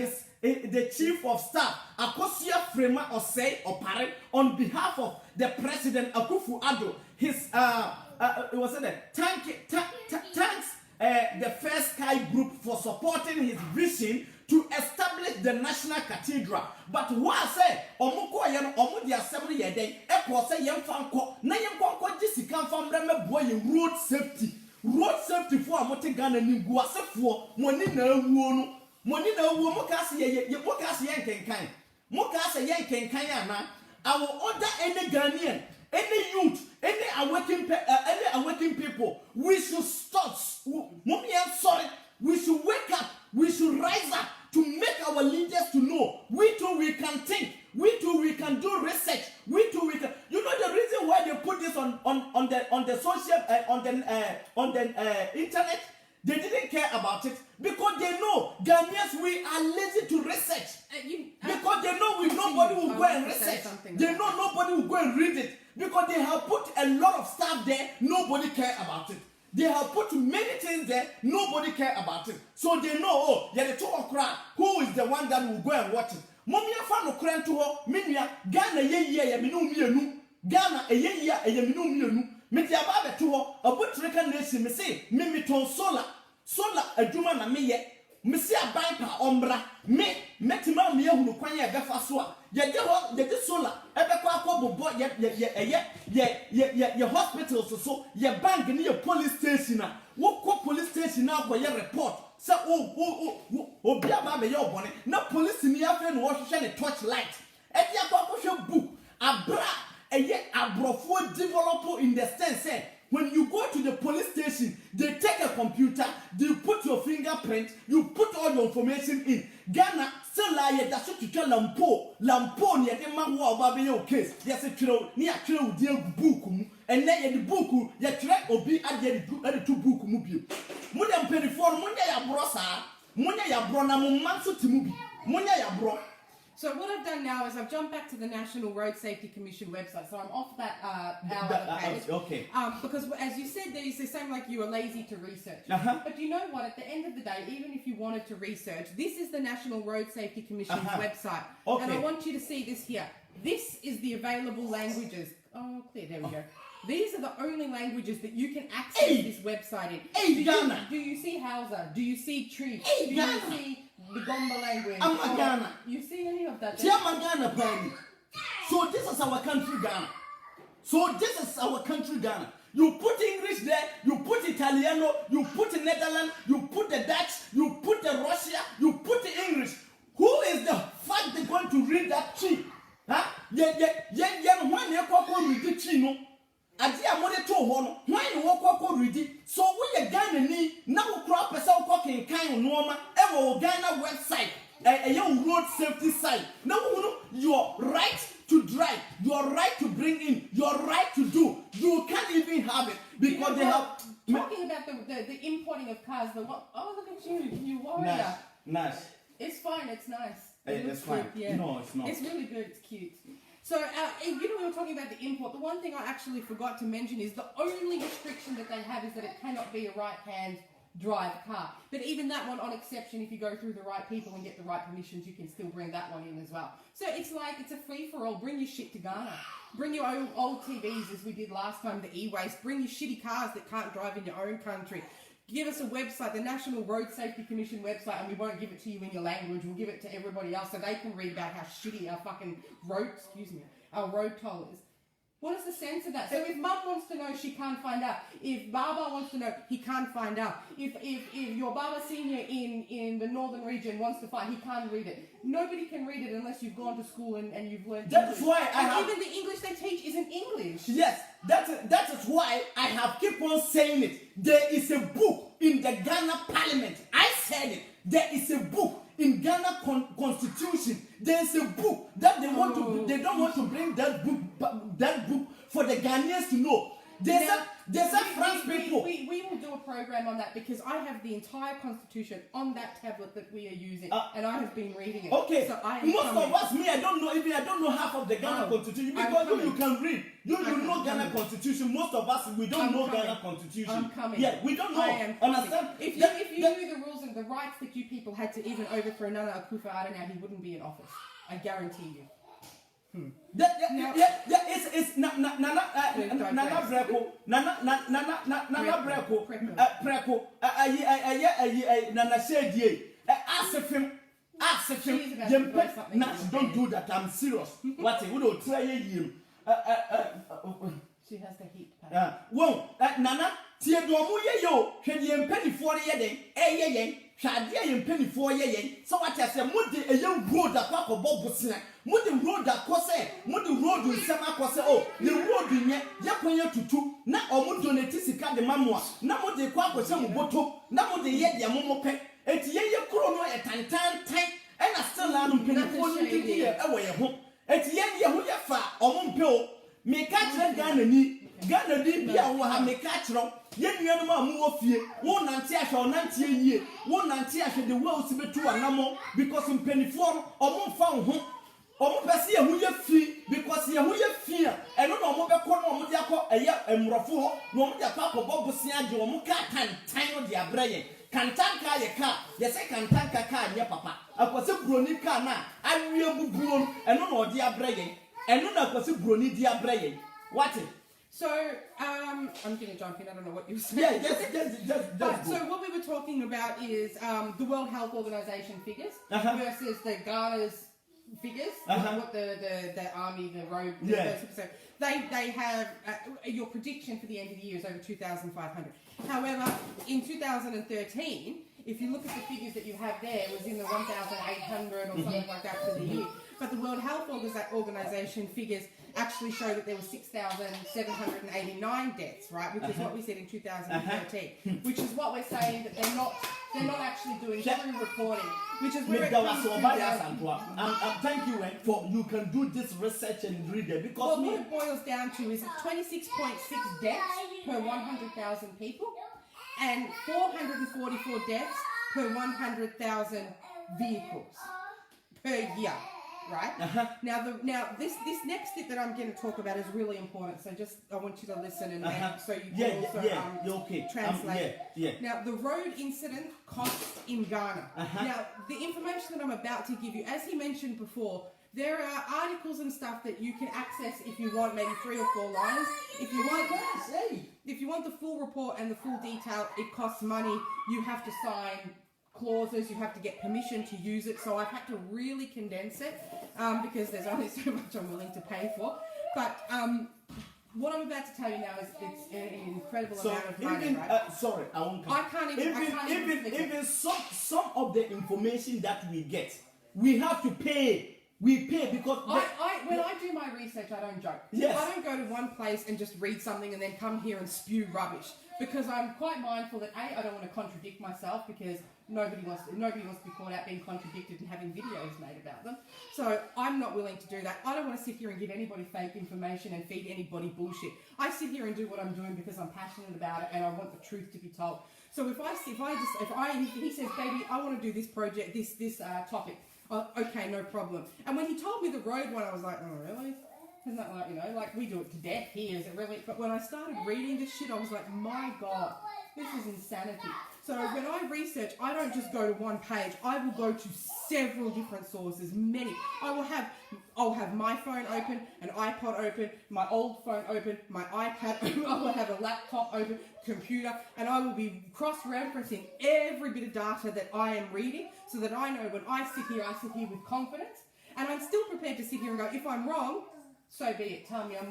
the chief of staff, Akosia Frema Osei Opare, on behalf of the president Akufo-Addo, his it was thanks the First Sky Group for supporting his vision to establish the National Cathedral. But what I say, Omuko Yan Omu the Assembly Yede, Echo say Yan Fanko, Nayanko Jessica from Reme Boy road safety. Road safety for Motigana Ninguasa for Monina Wono. Monina Womokasi Yankan. Mokasa Yankan Kayana. I will order any Ghanaian, any youth, any awakening people. We should stop. Mommy, I'm sorry. We should wake up. We should rise up to make our leaders to know. We too we can think. We too we can do research. We too we can. You know the reason why they put this on the social on the internet. They didn't care about it because they know Ghanaians we are lazy to research. Because they know nobody will go and research. They know nobody will go and read it because they have put a lot of stuff there. Nobody care about it. They have put many things there. Nobody care about it. So they know the two okra who is the one that will go and watch it. Momia fan okra to her. Minya Ghana ye minu mienu. Ghana ye minu mienu. Media babe to her. A boot reckon nation me say mimiton solar adwuma na meye me see a bank ombra me metima me ehunu kwan ya befa so a ye solar ebekwa akobobo ye hospitals so ye bank ni ye police station na wo police station na ko ye report say obi aba be ye obone na police ni afa no wo hwehwe ne torch light e dia ko hwehwe book abra eye abrofo develop in the sense say when you go to the police station, they take a computer, they put your fingerprint, you put all your information in. Ghana, still lie that should tell Lampo near the man who are your case. Yes, a true near true dear book, and then the book, you try or be at the two book movie. Mudam Perifor, Munya Brosa, Munya Brona Mumansu Timubi, Munya Bro. So what I've done now is I've jumped back to the National Road Safety Commission website. So I'm off that our page. Okay. Because as you said, they sound like you are lazy to research. But you know what? At the end of the day, even if you wanted to research, this is the National Road Safety Commission's website. Okay. And I want you to see this here. This is the available languages. Oh, clear. There we go. These are the only languages that you can access this website in. Do you see Hausa? Do you see Tree? Do you see the Gomba language? Ghana. You see any of that? Ghana. So this is our country, Ghana. You put English there, you put Italiano, you put the Netherlands, you put the Dutch, you put the Russia, you put the English. Who is the fuck they going to read that tree? Huh? When you go read the tree, no? Adi amode to ho no hwan ne wokoko ready so we ye Ghana ni na wo kra pesa wo kan kan no ma e wo Ghana website road safety site na wo your right to drive, your right to bring in, your right to do, you can't even have it because they have talking about the importing of cars. Look at you warrior. Nice. It's fine. It's nice. It's fine. Good, yeah. No, it's not. It's really good. It's cute. So, we were talking about the import. The one thing I actually forgot to mention is the only restriction that they have is that it cannot be a right-hand drive car. But even that one, on exception, if you go through the right people and get the right permissions, you can still bring that one in as well. So it's like, it's a free-for-all. Bring your shit to Ghana. Bring your old TVs, as we did last time, the e-waste. Bring your shitty cars that can't drive in your own country. Give us a website, the National Road Safety Commission website, and we won't give it to you in your language. We'll give it to everybody else so they can read about how shitty our fucking road toll is. What is the sense of that? So if Mum wants to know, she can't find out. If Baba wants to know, he can't find out. If your Baba Senior in the northern region wants to find, he can't read it. Nobody can read it unless you've gone to school and you've learned That's English. why even the English they teach isn't English. Yes, that is why I have keep on saying it. There is a book in the Ghana Parliament. I said it. There is a book in Ghana Constitution. There is a book that they want to. They don't want to bring that book for the Ghanaians to know. There's a France people. We will do a program on that because I have the entire Constitution on that tablet that we are using, and I have been reading it. Okay, so most of us, I don't know. Even I don't know half of the Ghana Constitution because you can read. You know Ghana Constitution. Most of us we don't know Ghana Constitution. I'm coming. Yeah, we don't know. I am Understand? If you knew the rules and the rights that you people had to even overthrow Nana Akufo-Addo, he wouldn't be in office. I guarantee you. It's Nana Breko, Preko, Nana Shedie, ask him, don't do that, I'm serious. What would you try you? She has the heat pad. Whoa, Nana, Tiadomu yo, Shady penny for ye, Shady penny for ye. So what I said, Moody, a young road that Papa Bob was snack. Moody road that Cose, Moody road with Sama Cose, oh, the road in ye, Yapoya to two, not or Mudonetisika the Mamma, not what the Quack was some bottle, not what the yet Yamomo pet, et ye chrono a tan, and I still am penny for you away home. Et ye Yahuya or Mumpel, make catch Ghana ni Bia will have me catch wrong. Yet you are more fear, 1 or 90 years, 1 the world to be 2 and no more because in penny form or more found home. Or more see who you feel because you who you fear and no more corner of Modiaco a year and Rafo, no more papa Bob Siajo or Muka can time of their brain. Can tank a car, yes, I can tank a car, yeah, papa. I was a brony car now. I will grown and no more dear brain. And no, I was a brony dear brain. What? So, I'm going to jump in. I don't know what you said. Yeah, just so what we were talking about is the World Health Organization figures versus the Ghana's figures. What the army, the road, so they have your prediction for the end of the year is over 2,500. However, in 2013, if you look at the figures that you have there, it was in the 1,800 or something like that for the year. But the World Health Organization figures actually show that there were 6,789 deaths, right? Which is what we said in 2013. Which is what we're saying that they're not actually doing true reporting. Which is where it comes to thank you for you can do this research and read it because what it boils down to is 26.6 deaths per 100,000 people and 444 deaths per 100,000 vehicles per year. Right? Now this next bit that I'm going to talk about is really important. So I want you to listen and so you can also translate. Now the road incident costs in Ghana. Now the information that I'm about to give you, as he mentioned before, there are articles and stuff that you can access if you want, maybe 3 or 4 lines. If you want the full report and the full detail, it costs money. You have to sign clauses, you have to get permission to use it, so I've had to really condense it because there's only so much I'm willing to pay for. But what I'm about to tell you now is it's an incredible amount of money, right? Sorry, I won't. I can't even some of the information that we get, we have to pay. We pay because when I do my research, I don't joke. Yes. I don't go to one place and just read something and then come here and spew rubbish because I'm quite mindful that I don't want to contradict myself because nobody wants to be caught out being contradicted and having videos made about them. So I'm not willing to do that. I don't want to sit here and give anybody fake information and feed anybody bullshit. I sit here and do what I'm doing because I'm passionate about it and I want the truth to be told. So if he says, baby, I want to do this project, this topic. Oh, okay, no problem. And when he told me the road one, I was like, oh, really? Isn't that like, we do it to death here, is it really? But when I started reading this shit, I was like, my God, this is insanity. So when I research, I don't just go to one page. I will go to several different sources, many. I'll have my phone open, an iPod open, my old phone open, my iPad open, I will have a laptop open, computer, and I will be cross-referencing every bit of data that I am reading so that I know when I sit here with confidence, and I'm still prepared to sit here and go, if I'm wrong, so be it. Tell me, I'm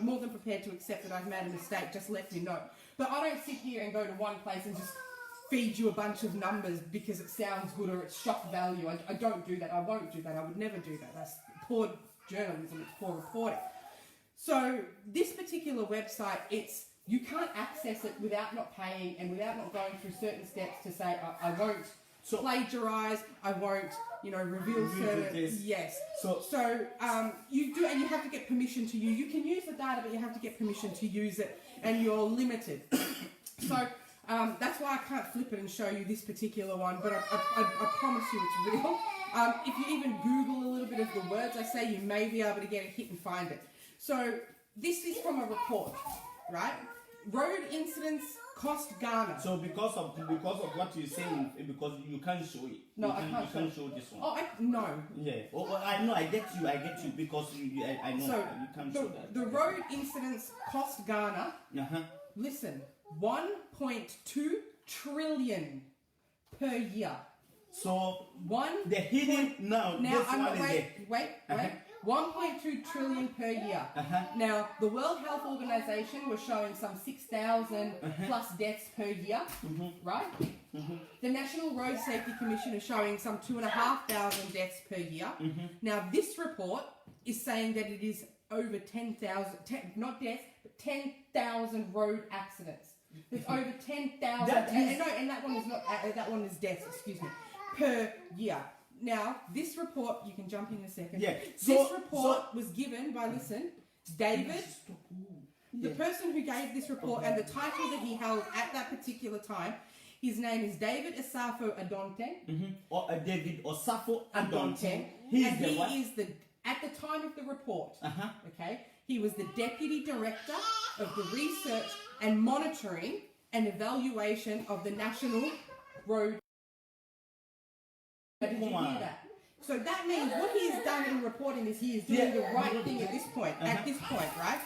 more than prepared to accept that I've made a mistake. Just let me know. But I don't sit here and go to one place and just feed you a bunch of numbers because it sounds good or it's shock value. I don't do that. I won't do that. I would never do that. That's poor journalism. It's poor reporting. So this particular website, you can't access it without not paying and without not going through certain steps to say I won't plagiarize. I won't, reveal certain. Yes. So you do, and you have to get permission to use. You can use the data, but you have to get permission to use it, and you're limited. So. That's why I can't flip it and show you this particular one, but I promise you it's real. If you even Google a little bit of the words I say, you may be able to get a hit and find it. So this is from a report, right? Road incidents cost Ghana. So because of what you're saying, because you can't show it. No, I can't show this one. Oh, no. Yeah. Oh, I know. I get you because I know So you can't show that. The road incidents cost Ghana. Listen. 1.2 trillion per year. So the hidden now this I'm one is wait. 1.2 trillion per year. Now the World Health Organization was showing some 6,000 plus deaths per year, right? The National Road Safety Commission is showing some 2,500 deaths per year. Now this report is saying that it is over 10,000, not deaths, but 10,000 road accidents. There's over 10,000, and that one is not. That one is deaths. Excuse me, per year. Now, this report, you can jump in a second. Yeah. This report was given by David, the person who gave this report, and the title that he held at that particular time. His name is David Asafo Adonten. Or David Asafo Adonten. He is at the time of the report. Okay. He was the Deputy Director of the Research and Monitoring and Evaluation of the National Road. Did you hear that? So that means what he has done in reporting is he is doing the right thing at this point. At this point, right?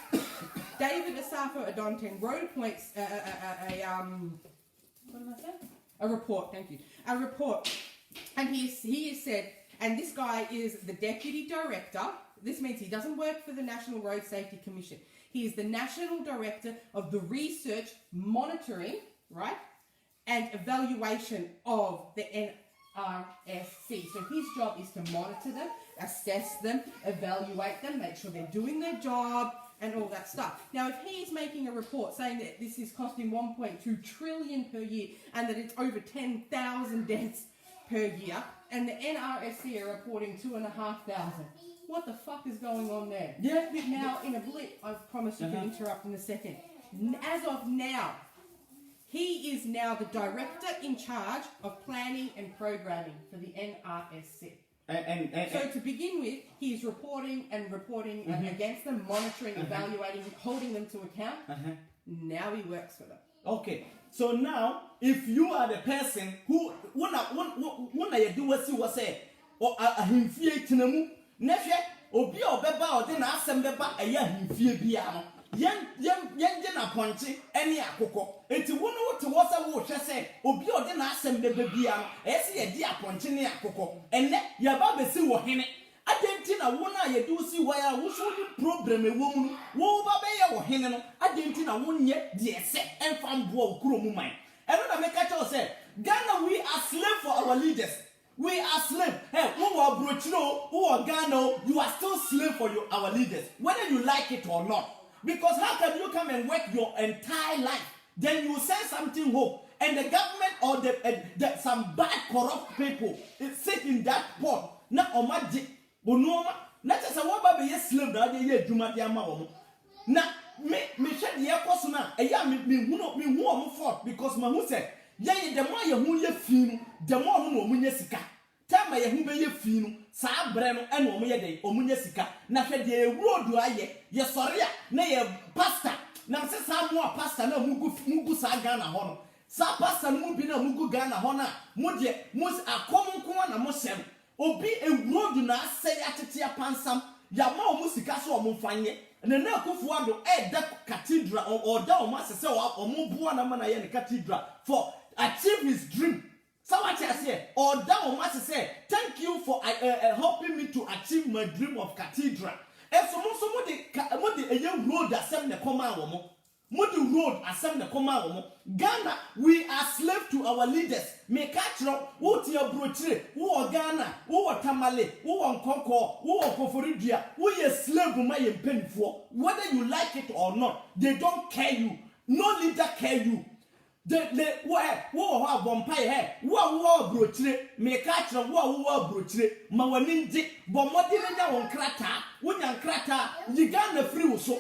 David Asafo Adonten wrote a report. Thank you. A report, and he has said, and this guy is the Deputy Director. This means he doesn't work for the National Road Safety Commission. He is the National Director of the Research, Monitoring, right, and Evaluation of the NRSC. So his job is to monitor them, assess them, evaluate them, make sure they're doing their job, and all that stuff. Now, if he is making a report saying that this is costing 1.2 trillion per year and that it's over 10,000 deaths per year, and the NRSC are reporting 2,500. What the fuck is going on there? Yeah. Now, in a blip, I promise you can interrupt in a second. As of now, he is now the Director in charge of planning and programming for the NRSC. So to begin with, he is reporting against them, monitoring, evaluating, holding them to account. Now he works for them. Okay. So now, if you are the person who when I do what say or ahimfie tinemu nehwe obi obeba ode na asem beba aya ahimfie bia no yen je na ponche ene akoko enti wono wote wo se wo hwe se obi ode na asem beba bia no ese ye di aponche ne akoko enne ya ba besi wo hene adenti na wo na ye do si wo ya wo so ni problem ewo mu wo ba be ye wo hene no adenti na wo nye de ese emfa mbo okuro mu man eno na make tell say Ghana, we are slave for our leaders. We are slave. Hey, who are Burkina, who are Ghana, you are still slave for our leaders, whether you like it or not. Because how can you come and work your entire life, then you say something home, and the government or some bad corrupt people is sit in that pot. Na omaji, bonoma. Na just a waba be slave that ye juma di ama. Na me shed the airport na. Eya me who am fault because my who said. Ye the more you ye finu, the more munye sika. Tell me ye be ye finu, sa breno and omuye de omunye sika. Na fe de road aye, ye sorry na ye pastor. Na se sa mo pastor na mugu sa Ghana hono. Sa pastor no bi na mugu Ghana hono. Mo de mo akomunko na mo sem. Obi e road na asay atetia pansam. Ya ma omu sika so omu fanye. Na Akufo Addo da cathedral or da omu asese omu bua na mana ye cathedral for achieve his dream. So what I say, or that one must say, thank you for helping me to achieve my dream of cathedral. so mo de eye road asem ne koma wo mo. Mo de road asem ne koma wo mo. Ghana, we are slave to our leaders. Me catch no, wo ti abrochire, wo Ghana, wo Tamale, wo Nkonko, wo Koforidua, wo ye slave ma ye mpenfo. Whether you like it or not, they don't care you. No leader care you. Wo ha bompae he wo abrochire me catch no wo abrochire ma wani nje bomodi nya won krata wo nya krata yi Ghana free wo so.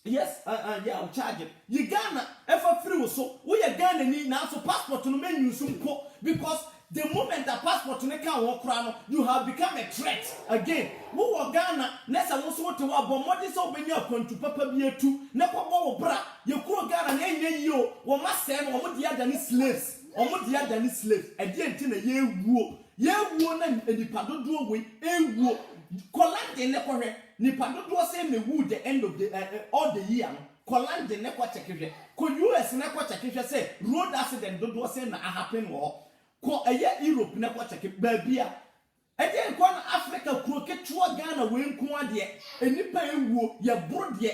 Yes, yeah, I'll charge it. You Ghana, ever free so, we are Ghana need now so passport to menu simple because the moment that passport to can walk around, you have become a threat again. Who are Ghana, Nessa was what to our bomb so when you are going to Papa Beer too, Nepo Bra, you call Ghana and you, or must say, or what the other slaves, or what the other slaves, and yet in a year war, and the Pado do away, a war. Colande nekore nipa dodo say me wood the end of the all the year Colande nekwa chekehwe ko US nekwa chekehwe say road accident dodo say na happen wo ko eye Europe nekwa cheke ba bia e dey ko na Africa kuro ketua Ghana we nko ade enipa ewuo ye bro de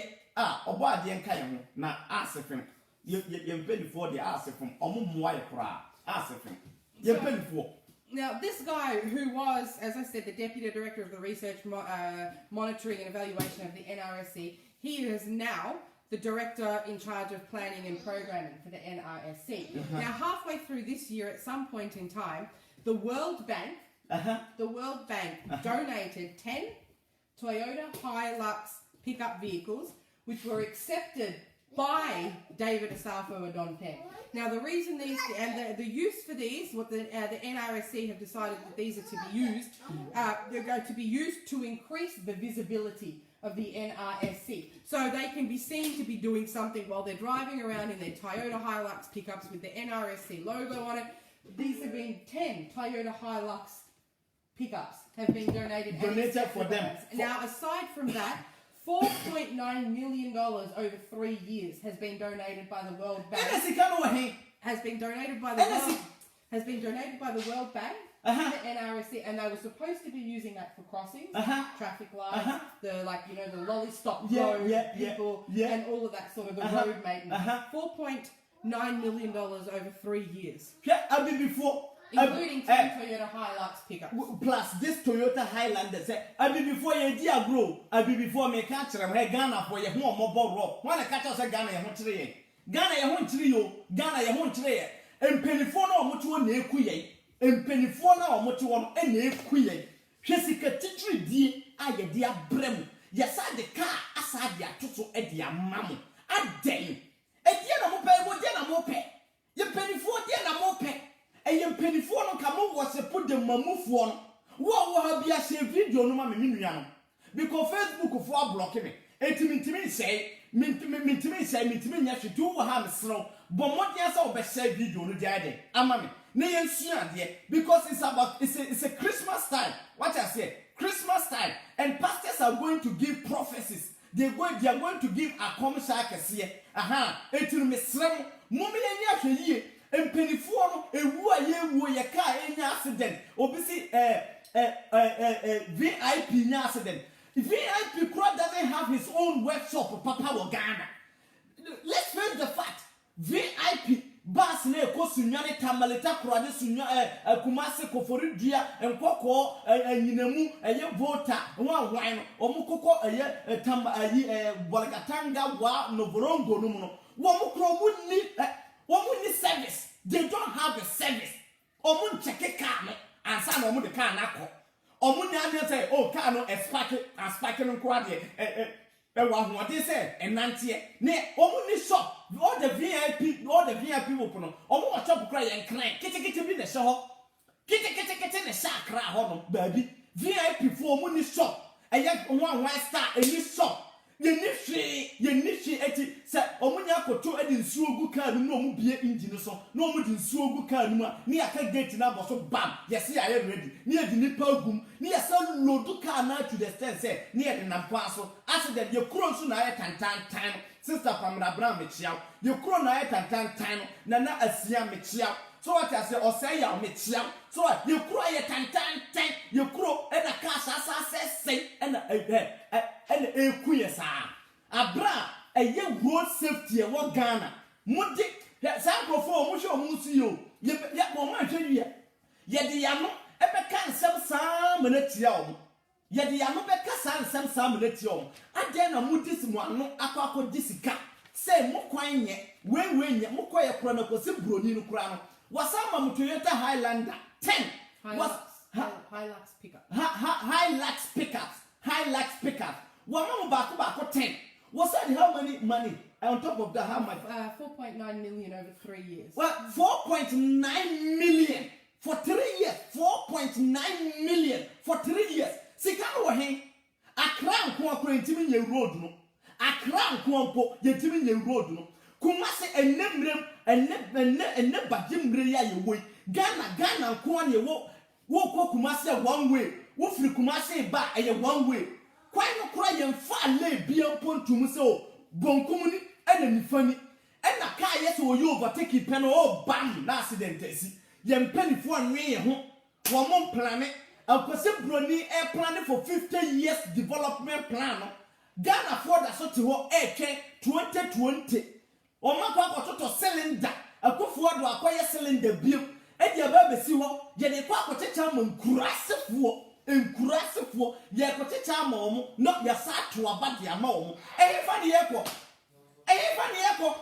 obo ade nka ye ho na asefem ye mpelifo de asefem omumwa ye kura asefem ye mpelifo. Now, this guy who was, as I said, the Deputy Director of the Research, Monitoring and Evaluation of the NRSC, he is now the Director in charge of Planning and Programming for the NRSC. Now, halfway through this year, at some point in time, the World Bank, donated 10 Toyota Hilux pickup vehicles, which were accepted by David Asafo Adonpeng. Now, the reason these and the use for these, what the NRSC have decided that these are to be used, they're going to be used to increase the visibility of the NRSC, so they can be seen to be doing something while they're driving around in their Toyota Hilux pickups with the NRSC logo on it. These have been 10 Toyota Hilux pickups have been donated for them. Now, aside from that, $4.9 million over 3 years has been donated by the World Bank. Has been donated by the World Bank to the NRSC, and they were supposed to be using that for crossings, traffic lights, the the lolly stop road people, and all of that sort of the road maintenance. $4.9 million over 3 years. Yeah, I mean before. Including 10 Toyota Hilux pickups. Plus this Toyota Highlander say, I be before you dear grow, I be before me catch them, Ghana for your home mobile rock. When I catch us a Ghana, you want to Ghana, you want to Ghana, you want to and Penifona or Mutuan Equie, and Penifona or Mutuan and Equie. Jessica Titri D, I a dear Brem. Yes, I the car, aside ya tutu edia mamu. I dang. Ediana mope, what diana mope. You Penifo diana mope. And you penny for no come was a put the mammoth one. What will be a share video no mammy because Facebook for blocking me. Intimate say, me say, yes, you do have a slow, but what yes, I'll be say video no daddy. Amami, nay, dear, because it's a Christmas time. What I say, Christmas time, and pastors are going to give prophecies. They are going to give a commissaire here. It will be slam, mommy and ye. And pennyphone, a woo ye car in accident, obviously, VIP accident. VIP crowd doesn't have his own workshop for Papa or Ghana. Let's face the fact, VIP bus near Kosunyani Tamaleta Crowd, Kumasi Koforidua, and Koko, and Yinemu, a year voter, one wine, or Mukoko, a year Bolakatanga, Novorongo, Numuno. Wamukro wouldn't need. Need service. They don't have a service. Omun check a car and some of the car nako. Omun say, oh, car no a sparking on quadri. What they say, and Nancy, nay, Omun shop, all the VIP open. Omun shop cry and cry. Get in the shop. Get in the shack cry, baby. VIP for Omun shop. A young one star, a new shop. Ye nishi eti se omunya koto edi nsuo gu car no mu bie engine so no mu di nsuo gu car no ni aka gate na bo so bam yes ya ready ni edi nipa gum ni yesa load car na to the stand say ni edi na kwa so accident ye kuro so na ye tantan sister Pamela Brown me chia ye kuro na ye tantan na asia me chia so what I say or say ya me chia so ye kuro ye tantan ye kuro e na car sa say and and a queer sa. Abra, a young road safety, a one Ghana. Mudik, sample for Musho Musio. Yet, Mama, yet the Yamo, ever can some minutes yom. Yet the Yamo Becca some minutes yom. I dare not move this one, no, Aqua Jessica. Say, Moquine, when Moquia Chronicles, Brunino Crown. Was some Toyota Highlander 10. Hilux pickup. Hilux pickups. Hilux pickups. One back 10. Was that how many money? On top of that, how much? 4.9 million over 3 years. Well, 4.9 million for 3 years. 4.9 million for 3 years. See, can we hang? A crown ko intimi ye road no. A crown ko intimi ye road no. Kumase enemrem enne bajimre ya ye wo. Ghana ko an ye wo ko Kumase one way. Wo firi Kumase ba eye one way. Kwai no kura ye mfa le bia pontum se o bonkumuni ene nifani. Ena ka ye se wo yo overtake pen o bam na accident asi. Ye mpanifo anwe ye ho. Wo mo plane Alpose Broni air planning for 50 years development plan. Ghana for the sort of air 2020. Or my to cylinder. A good forward to acquire cylinder bill. And your baby see what ye the quack and grassive war. And grassive war. Ye cotica mom, not your sat to a bad your mom. Funny echo. Funny echo.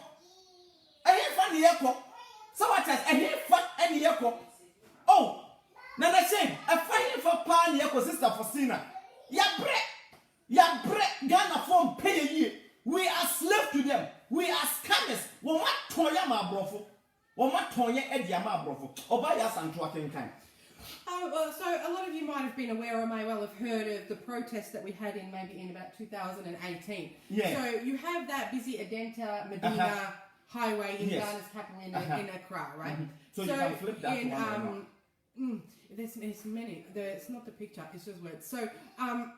Funny echo. So what has any echo? Oh. Now I say, a fighting for pan yako sister Faustina. Ya bre, Ghana form pay a year. We are slave to them. We are scammers. What toya ma brofo? What toya edia ma brofo? Obaya and talking kind. So a lot of you might have been aware or may well have heard of the protests that we had in about 2018. Yeah. So you have that busy Adenta Medina highway in Ghana's capital in Accra, right? So you can flip that one. There's many. It's not the picture. It's just words. So on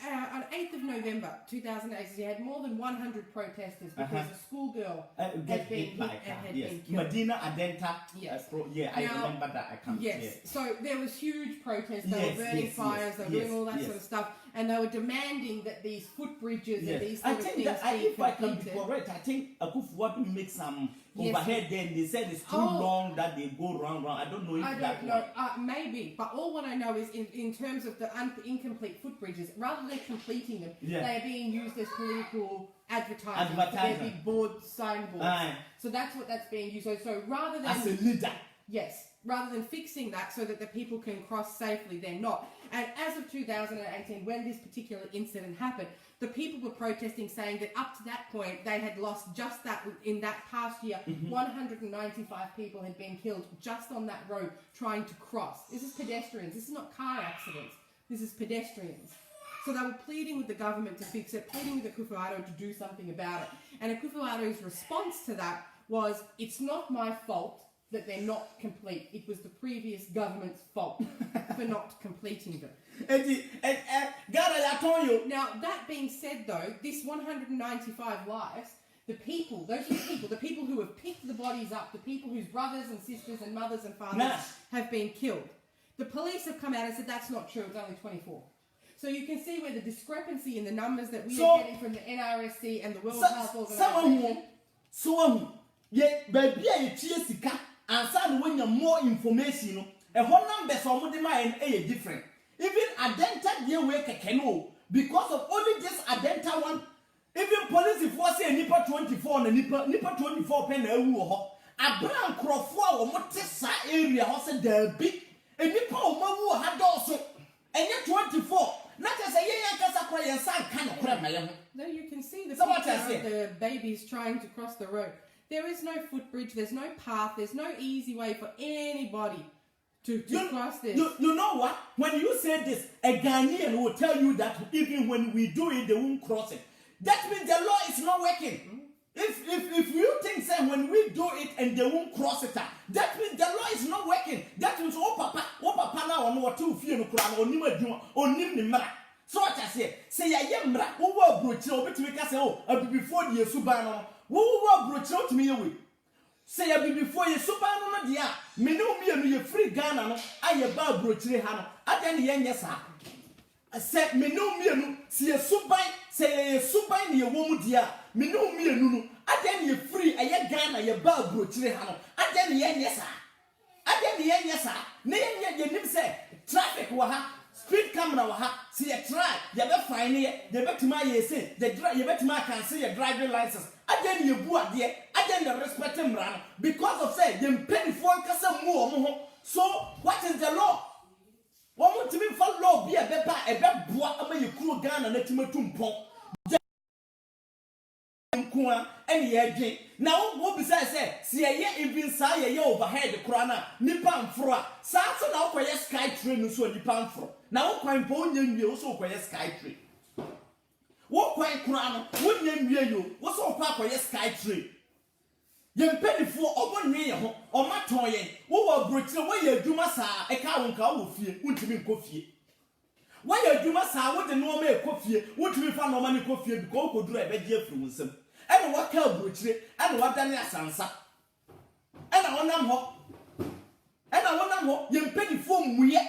8th of November 2008, you had more than 100 protesters because a schoolgirl had been hit and had been killed. Medina Adenta. Yes. I remember that. I can't. Yes. So there was huge protests. They were burning fires. They were doing all that sort of stuff, and they were demanding that these footbridges and these sort of things be completed. If I can be correct, I think Akufo-Addo make some overhead. Then they said it's too long that they go round. I don't know if I don't know. Maybe, but all what I know is in terms of the incomplete footbridges, rather than completing them, they are being used as political advertising. They're big signboards. So that's what that's being used. So rather than as a leader, rather than fixing that so that the people can cross safely, they're not. And as of 2018, when this particular incident happened, the people were protesting, saying that up to that point, they had lost just that, in that past year, 195 people had been killed just on that road trying to cross. This is pedestrians. This is not car accidents. This is pedestrians. So they were pleading with the government to fix it, pleading with Akufo-Addo to do something about it. And Akufo-Addo's response to that was, it's not my fault that they're not complete. It was the previous government's fault for not completing them. Now, that being said, though, this 195 lives, the people who have picked the bodies up, the people whose brothers and sisters and mothers and fathers have been killed, the police have come out and said that's not true, it's only 24. So you can see where the discrepancy in the numbers that we are getting from the NRSC and the World Health Organization. And so when you more information, a whole number of them are different. Even Adenta deal work canoe because of only this Adenta one. Even police force say Nipa 24 and Nipa 24 pen a brown crofwa or Motessa area house there big a Nipa Omawu had also and yet 24. Not as a year son kind of crap. No, you can see the picture of the babies trying to cross the road. There is no footbridge, there's no path, there's no easy way for anybody to cross this. You know what? When you say this, a Ghanaian will tell you that even when we do it, they won't cross it. That means the law is not working. If you think that when we do it and they won't cross it, that means the law is not working. That means papa now on what two fear no crown or nimmer. So what I say I am who were broach over to make us say, before the Subano. Who brought out me away? Say I be before you super no dia. Me no me free Ghana no. I about broach hano. At any young yes. I said me no me see a super dia me no me no adan ye free eye Ghana ye ba brochire ha no adan ye nyesa adan ye nyesa na ye nim say traffic wa ha speed camera wa ha see ye try ye be fine ye be tuma ye say the ye be tuma cancel your driving license adan ye bu ade adan the respect mra no because of say them pay for nkasa mu omo ho so what is the law woman to be follow be a beba e be boa ama ye kuro Ghana na timatu mpon nkoa ene ye dwen na wo bi say ye even sa ye overhead kura na nipa mfro a sa so na wo koye sky train so nipa mfro na wo kwan po nya nwie wo so koye sky train wo kwan kura no wo nya nwie yo wo so koye sky train ye mpelifo obonwe ye ho omaton ye wo wo brochire wo ye adwuma saa e ka wo nka wo fie untimi nkofie wo ye adwuma saa wo de no ma ekofie untimi fa no ma ne kofie bi ko koduru e be je afiri wo nsam e no waka brochire e no wadane asansa e na wonam ho ye mpelifo muye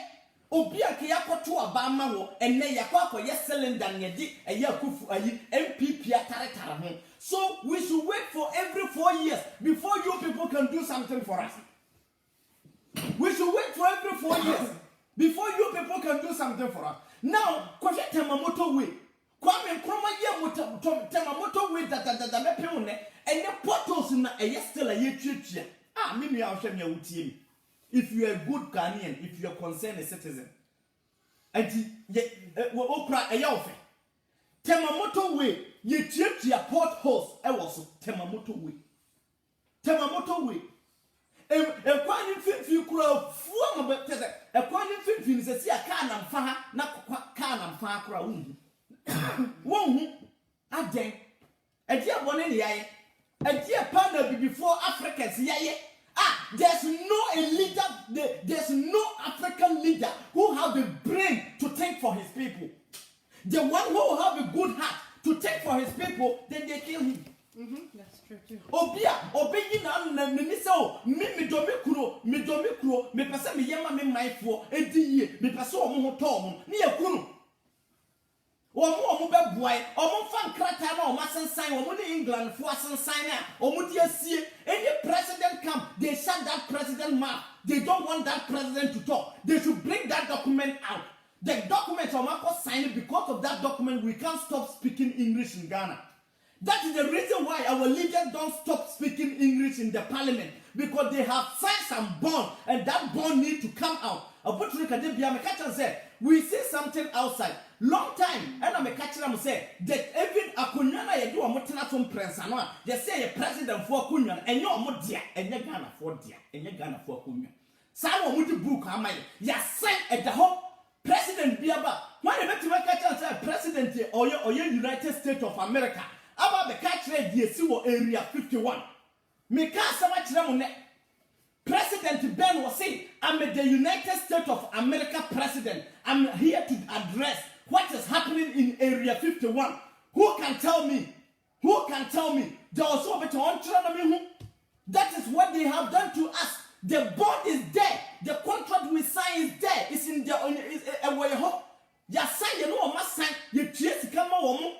obi ake yakoto abama ho enne yakwa ye cylinder ne di eye akofu ayi MPP ataretara ho. So we should wait for every 4 years before you people can do something for us. We should wait for every 4 years before you people can do something for us. Now, kwashe Temamoto way. Kwame Nkrumah ye Temamoto way da mepe one enne portals na eye still eye twetwe. Ah, me nua ahwe me awutie mi. If you are a good Ghanaian, if you are concerned a citizen, and okra eye ofe. Temamoto way, ye chia potholes, was Temamoto way. Temamoto way. A quite infant crowd, form of a quite infant is a canam faha, not canam fa crowd. Won't a day. A dear one in the eye, a dear partner before Africans, yea. Ah, there's no African leader who have the brain to think for his people. The one who have a good heart to take for his people, then they kill him. That's true too. Obi na me so me domi kuro, me pese me yema me maifo ediye, me pese omo ho to omo, ne yakunu. Omo be boy, omo fan krata na omo sensan, omo ne England fo sensan na, omo di asie, any president come, they shut that president mouth. They don't want that president to talk. They should bring that document out. The document Omako signed, because of that document, we can't stop speaking English in Ghana. That is the reason why our leaders don't stop speaking English in the parliament, because they have signed some bond, and that bond need to come out. We see something outside. Long time, and I'm a catcher. I'm say that even a kunyana you do a motena from prince. They say a president for kunyan, and you're more dear, and you're Ghana for dear, and you're Ghana for kunyan. Some of the book, I might, you sent at the home. President Biaba, when you met to make a president or your United States of America, about the country, the area 51. Make us so much money. President Ben was saying, I'm the United States of America president. I'm here to address what is happening in area 51. Who can tell me? There was so much on. That is what they have done to us. The bond is there. The contract we sign is there. It's in the way home. Ya sign you know must sign. You chase come on.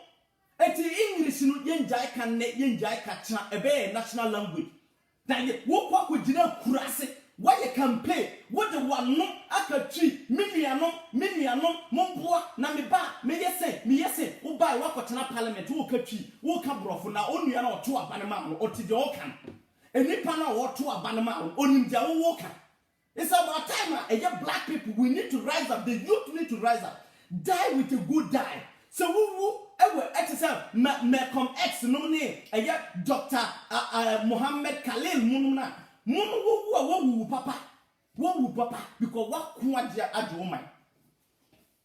And the English no yenjai can yenjai kacha ebe national language. Now you walk with dinner kurase. What you can pay? What the one no aka tree miniano momboa na me ba me yese wo buy work na parliament wo ka twi wo ka brofo na onua na oto abanema no oti de okan. Enipa na oto abanema onim dia wo ka. It's about time black people we need to rise up. The youth need to rise up. Die with a good die. So who exercise Malcolm X no ne Dr. Mohammed Khalil mununa munu papa because what kuadia adwo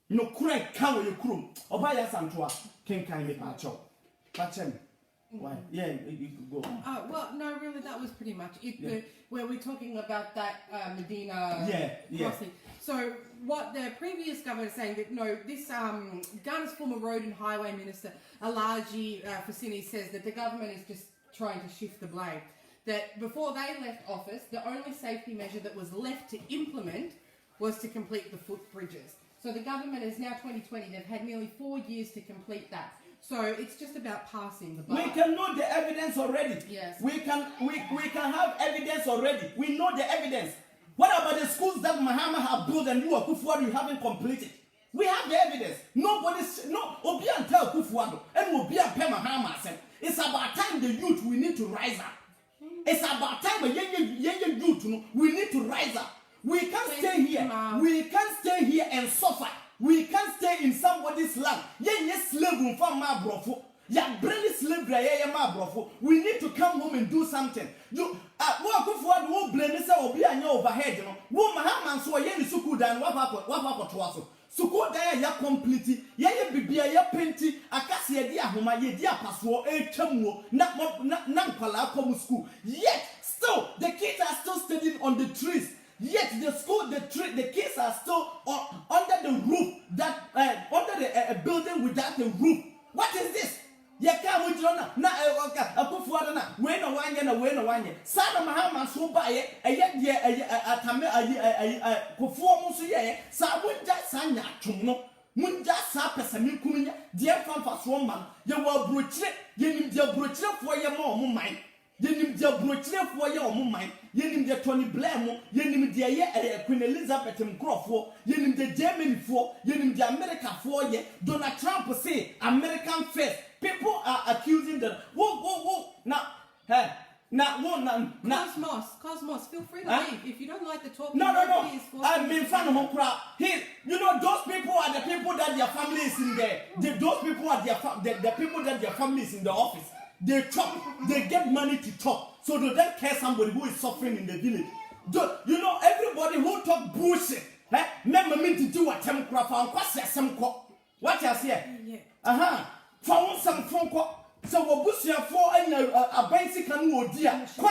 no kura kan we krum oba ya santoa kenkan me pacho pachem. Why? Yeah, you could go on. Well, no, really, that was pretty much it. Where we're talking about that Medina crossing. So, what the previous government is saying that no, this Ghana's former road and highway minister Alaji Fassini says that the government is just trying to shift the blame. That before they left office, the only safety measure that was left to implement was to complete the footbridges. So the government is now 2020. They've had nearly 4 years to complete that. So it's just about passing the bar. We can know the evidence already. Yes. We can have evidence already. We know the evidence. What about the schools that Mahama have built and you Akufo-Addo you haven't completed? We have the evidence. Obi and tell Akufo-Addo and Obi and Pema Mahama said, it's about time the youth we need to rise up. It's about time the young youth we need to rise up. We can't stay here. We can't stay here and suffer. We can't stay in somebody's land. Slave from my brofo. Bring slavery my brofo. We need to come home and do something. You Akufo-Addo will blame me say Obi and your overhead. Wo Mahama so ye ni suku dan wapa to aso. Suku dan ya complete. Ye bibia ya penti akase ye di ahoma ye di apaso etwamuo na nkwala akom school. Yet still the kids are still studying on the trees. Yet the kids are still under the roof under the building without a roof. What is this? Na Akufo-Addo na we no wanye. Sada Mahama so ba ye atame kofo mu so ye sa bunja sanya twom no. Munja sa pesami kumunya de famfa so man ye wa brochire ye nim de brochire fo ye ma omo man. Yenim dia brochirefo ye omo man yenim dia Tony Blair mo yenim dia ye Queen Elizabeth Mkrofo yenim dia Germanyfo yenim dia Americafo ye Donald Trump say American first. People are accusing them. Whoa Cosmos, feel free to leave if you don't like the talk. No. I mean, those people are the people that their family is in there. Those people are the people that their family is in the office. They chop, they get money to chop. So they don't care somebody who is suffering in the village. Everybody who talk bullshit, never mean to do what them crap on what you say? Found some phone call. So what bushia for a basic and no dear. Go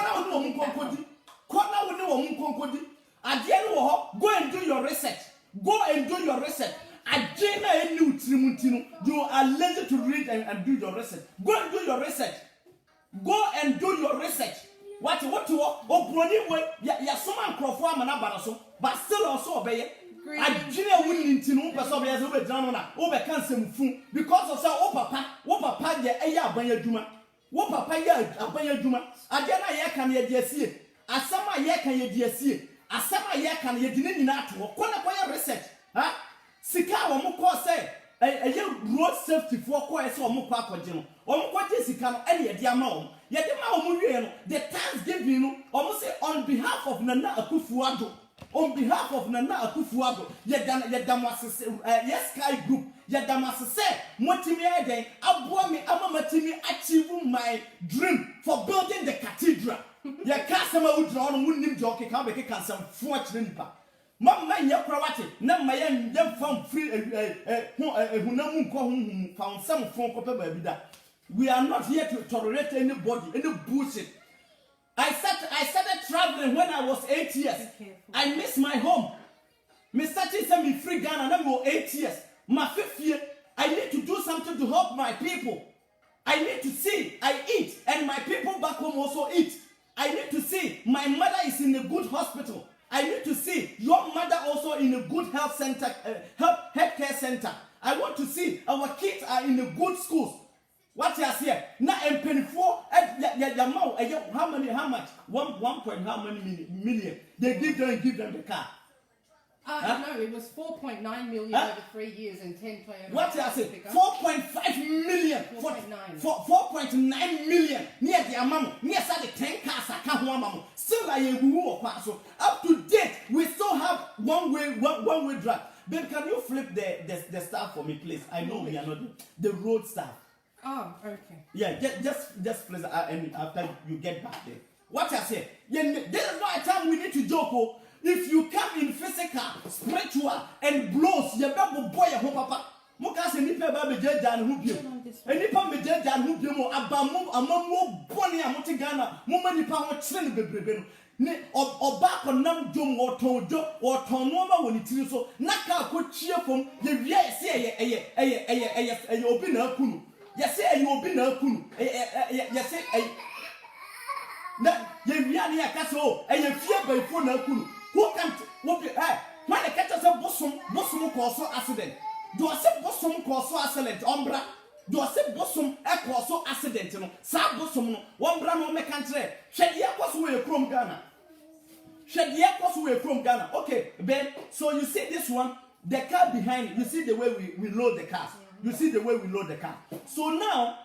and do your research. You are lazy to read and do your research. Go and do your research. What brony way ya someone crofo man abaraso but still also obey. Adwene win ntinu person be say we down na we can sem fun because of say wo papa ye eya aban adwuma. Wo papa ye aban adwuma. Ade na ye kan ye de asie. Asama ye kan ye de asie. Asama ye kan ye de nyina ato. Ko na ko research. Sika wo mo ko say road safety for ko say wo mo ko akogye no. Wo mo ko je sika no ene ye de ama wo. Ye de ma wo mo wie no the Thanksgiving no wo mo say on behalf of Nana Akufo-Addo. On behalf of Nana Akufo-Addo, yes Sky Group, say motimi eden abo me amamatimi achieve my dream for building the cathedral. Ye kasama udro no munnim joke kan be kan sam fu akire nipa. Mama nya krawate na maye ndem fam free hunamu nko hunhum found some phone ko pe ba bi da. We are not here to tolerate anybody, any bullshit. I started traveling when I was 8 years. I miss my home. Me started send me free Ghana and I was 8 years. My 5th year, I need to do something to help my people. I need to see I eat and my people back home also eat. I need to see my mother is in a good hospital. I need to see your mother also in a good health center, healthcare center. I want to see our kids are in a good schools. What you say? Na empenifo how much? 1 point how many million? They give them the car. No, it was 4.9 million over 3 years and 10 Toyota. What you say? 4.5 million. 4.9 million. Near the amount. Near the 10 cars. I can't want still so up to date, we still have one way drive. Ben, can you flip the stuff for me, please? I know we are not the road stuff. Oh, okay. Yeah, just please, after you get back there. What I say? There is not a time we need to joke. If you come in physical, spiritual, and blows, you better boy your papa. Moka se nipa ba be jejan hu biem. Enipa me jejan hu biem o abamu amamu boni amote Ghana. Mo ma nipa ho kire ne bebrebe no. Ne oba konam dwom woton no ma woni tiri so. Naka akochie fom ye wie se eye obi na akunu. Yes, you will be no kun. Yes, ye wiani akaso e ye fie ba ifo na akunu. Who can what be when the catch us bosom cause accident. Do I say bosom cause accident ombra do say bosom e so accident no sa bosom no one bra no make kantre hwede e so we from Ghana hwede e so we from Ghana. Okay, Ben, so you see this one, the car behind, you see the way we load the cars. You see the way we load the car. So now,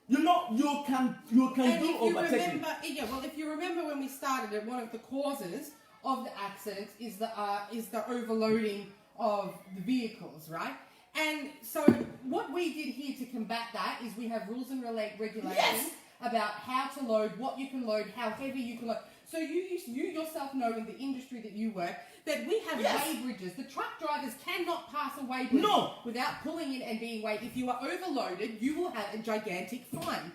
you know, you can and do overtaking. If you remember when we started it, one of the causes of the accidents is the overloading of the vehicles, right? And so what we did here to combat that is we have rules and regulations about how to load, what you can load, how heavy you can load. So you yourself know in the industry that you work that we have weigh bridges. The truck drivers cannot pass a weigh bridge without pulling in and being weighed. If you are overloaded, you will have a gigantic fine.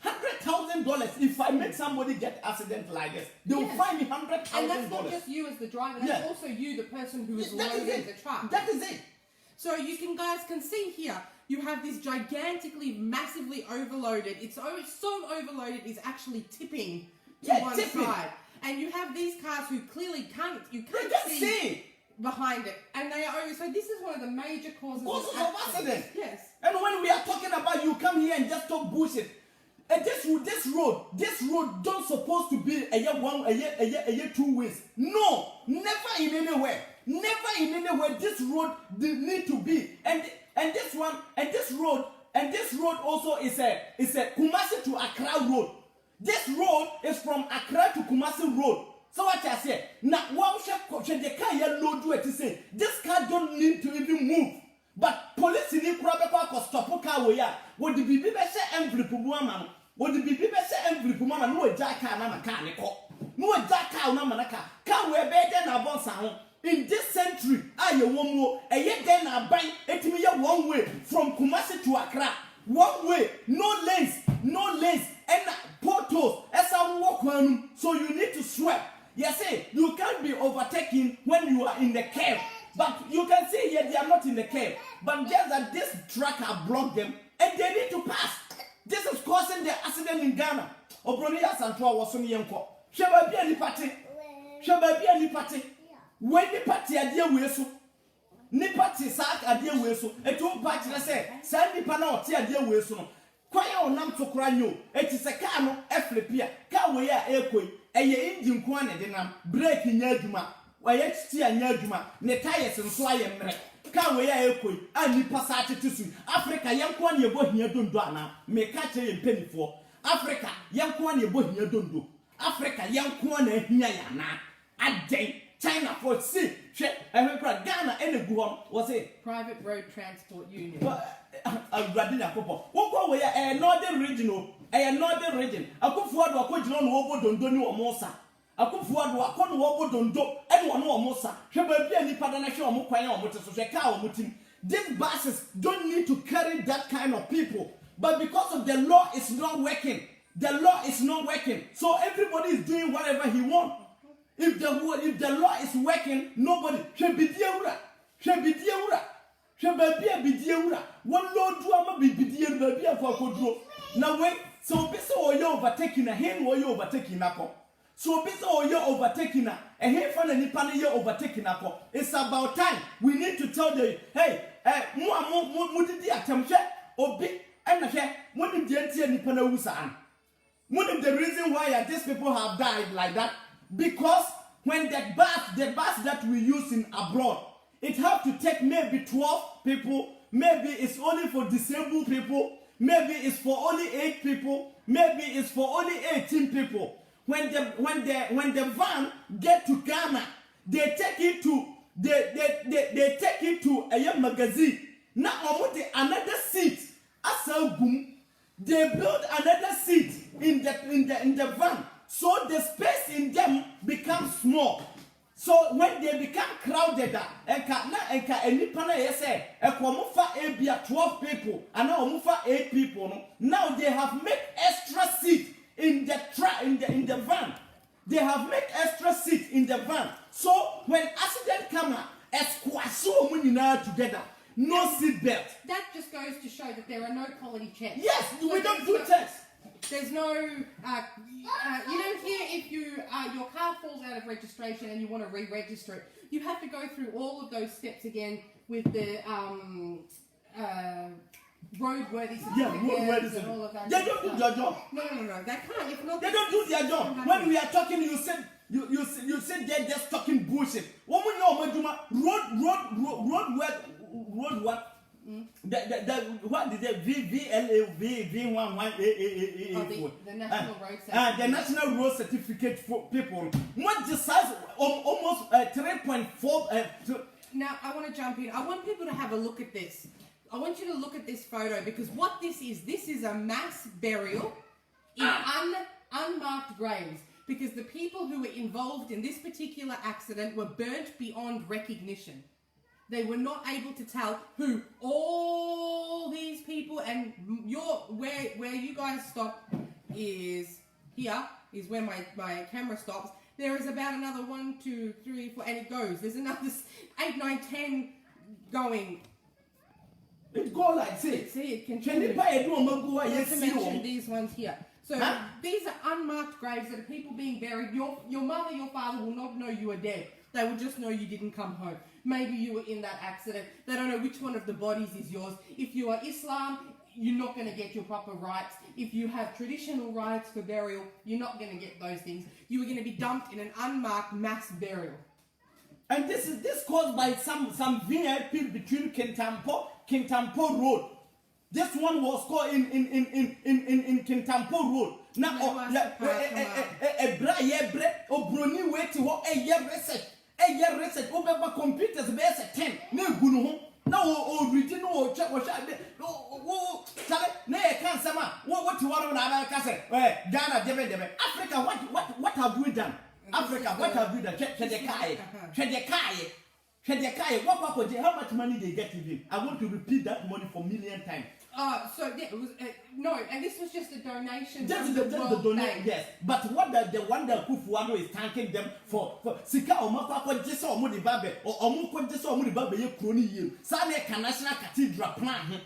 $100,000. If I make somebody get accident like this, they will fine me $100,000. And that's not just you as the driver, that's also you, the person who is loading the truck. That is it. So you guys can see here, you have this gigantically, massively overloaded. It's so overloaded, it's actually tipping to one side. And you have these cars who clearly can't see behind it. And they are over. So this is one of the major causes of accidents. Yes. And when we are talking about you come here and just talk bullshit. And this road don't supposed to be a year 2 ways. No, never in anywhere. Never in anywhere this road need to be. And this road also is a Kumasi to Accra road. This road is from Accra to Kumasi road. So what I say, now the car load you to say this car don't need to even move. But police in the Kurabeka stop car where what the BB say envelope woman. What the BB say envelope woman no jack car na mechanical. No jack car na manaka. Car where better na bon sound. In this century, I one more a year then I buy it me one way from Kumasi to Accra. One way, no lanes, and portals. As I walk on, so you need to sweat. Yes, you can't be overtaken when you are in the cave. But you can see here they are not in the cave. But just that this truck have blocked them and they need to pass. This is causing the accident in Ghana. Obronia Santua was on Yanko. Shall be any party? When the party idea will so. Ni party sak adie we so etu party na say say nipa na oti adie we so no kwaya onam to kra nyo eti se car no e flipia car we ya ekoi eye engine ko na de nam brake nya adwuma waye titi anya adwuma ne tires nso aye mre car we ya ekoi a nipa sa tetesu Africa yanko na ebo hia dondo ana me ka che ye mpanifo Africa yanko na ebo hia dondo Africa yanko na hia ya na aden China for see, Ghana and the was it? Private Road Transport Union. Radina Popo. Woko we a northern regional, a northern region. I could forward what could you know don't do no mosa. I could forward what could wobo don't do anyone no mosa. Shall be any padanation or mokwaya or mutim. These buses don't need to carry that kind of people. But because of the law is not working. So everybody is doing whatever he wants. If the law is working, nobody should be diura. One law do ama be diura for kodro. Now wait, so bisa or you overtaking a hen or you overtaking up. So bisa or you overtaking a hen fan and nipan you overtaking up. It's about time. We need to tell them, hey, mudidi atamche obi and a one the nipana usan. One of the reason why these people have died like that. Because when the bus that we use in abroad, it have to take maybe 12 people, maybe it's only for disabled people, maybe it's for only 8 people, maybe it's for only 18 people. When the van get to Ghana, they take it to a magazine. Now another seat, they build another seat in the van. So the space in them becomes small. So when they become crowded, and 12 people, and now 8 people. Now they have made extra seat in the van. They have made extra seat in the van. So when accident come, together. No seat belt. That just goes to show that there are no quality checks. Yes, we don't do checks. There's no, you know, here if your car falls out of registration and you want to re-register it, you have to go through all of those steps again with the roadworthy Yeah, certificates and all of that. They don't do their job. No. They can't. If not, They don't do their job. When we are talking, you said they're just talking bullshit. Road what? What is it? V11 the National Road Certificate. The National Road Certificate for people. What the size? Almost 3.4. Now I want to jump in. I want people to have a look at this. I want you to look at this photo because what this is a mass burial in unmarked graves because the people who were involved in this particular accident were burnt beyond recognition. They were not able to tell who all these people and where you guys stop is here is where my camera stops. There is about another 1, 2, 3, 4 and it goes. There's another 8, 9, 10 going. It goes like this. See, it continues. Not to mention these ones here. So these are unmarked graves that are people being buried. Your mother, your father will not know you are dead. They will just know you didn't come home. Maybe you were in that accident. They don't know which one of the bodies is yours. If you are Islam, you're not going to get your proper rights. If you have traditional rights for burial, you're not going to get those things. You are going to be dumped in an unmarked mass burial. And this is caused by some VIP between Kintampo Road. This one was called in Kintampo Road. Now, Brony wait to a year research, over computers, base 10. No, Guno. No, reading or check or shot. Oh, nay, can't say, what you want to America? Ghana, Debe. Africa, what have we done? Africa, what have you done? How much money they get to give? I want to repeat that money for million times. So yeah, it was no, and this was just a donation. Just the donation, yes. But what the one that Kufuano is thanking them for Sika Omako just saw Mudi Babe or Omuko just saw Mudi Babe Crony you. Sane National Cathedral plan.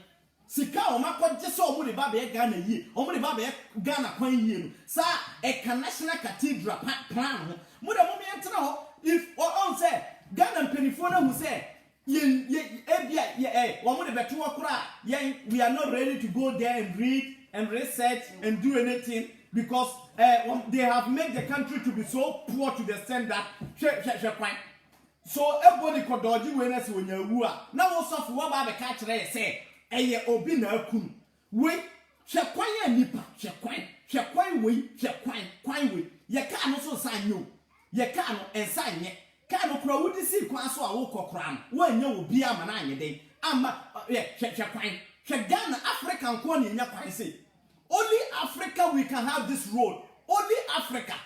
Sika Omako just saw Mudi Babe Ghana ye, or Mudi Babe Ghana Coin you. Sa a National Cathedral plan. Muda Mummy if or on say Ghana Penifona who said we are not ready to go there and read and research and do anything because they have made the country to be so poor to the extent that so everybody could dodge you when you are now also for what the catch say obi na kum we shekwan nipa shekwan we ye ka no so san no ye ka no ensan ye Kano kura wudi si kwa so a wo kokran wanya obi ama na anye den ama hwekwan Ghana Africa nko na nya kwan say only Africa we can have this road only Africa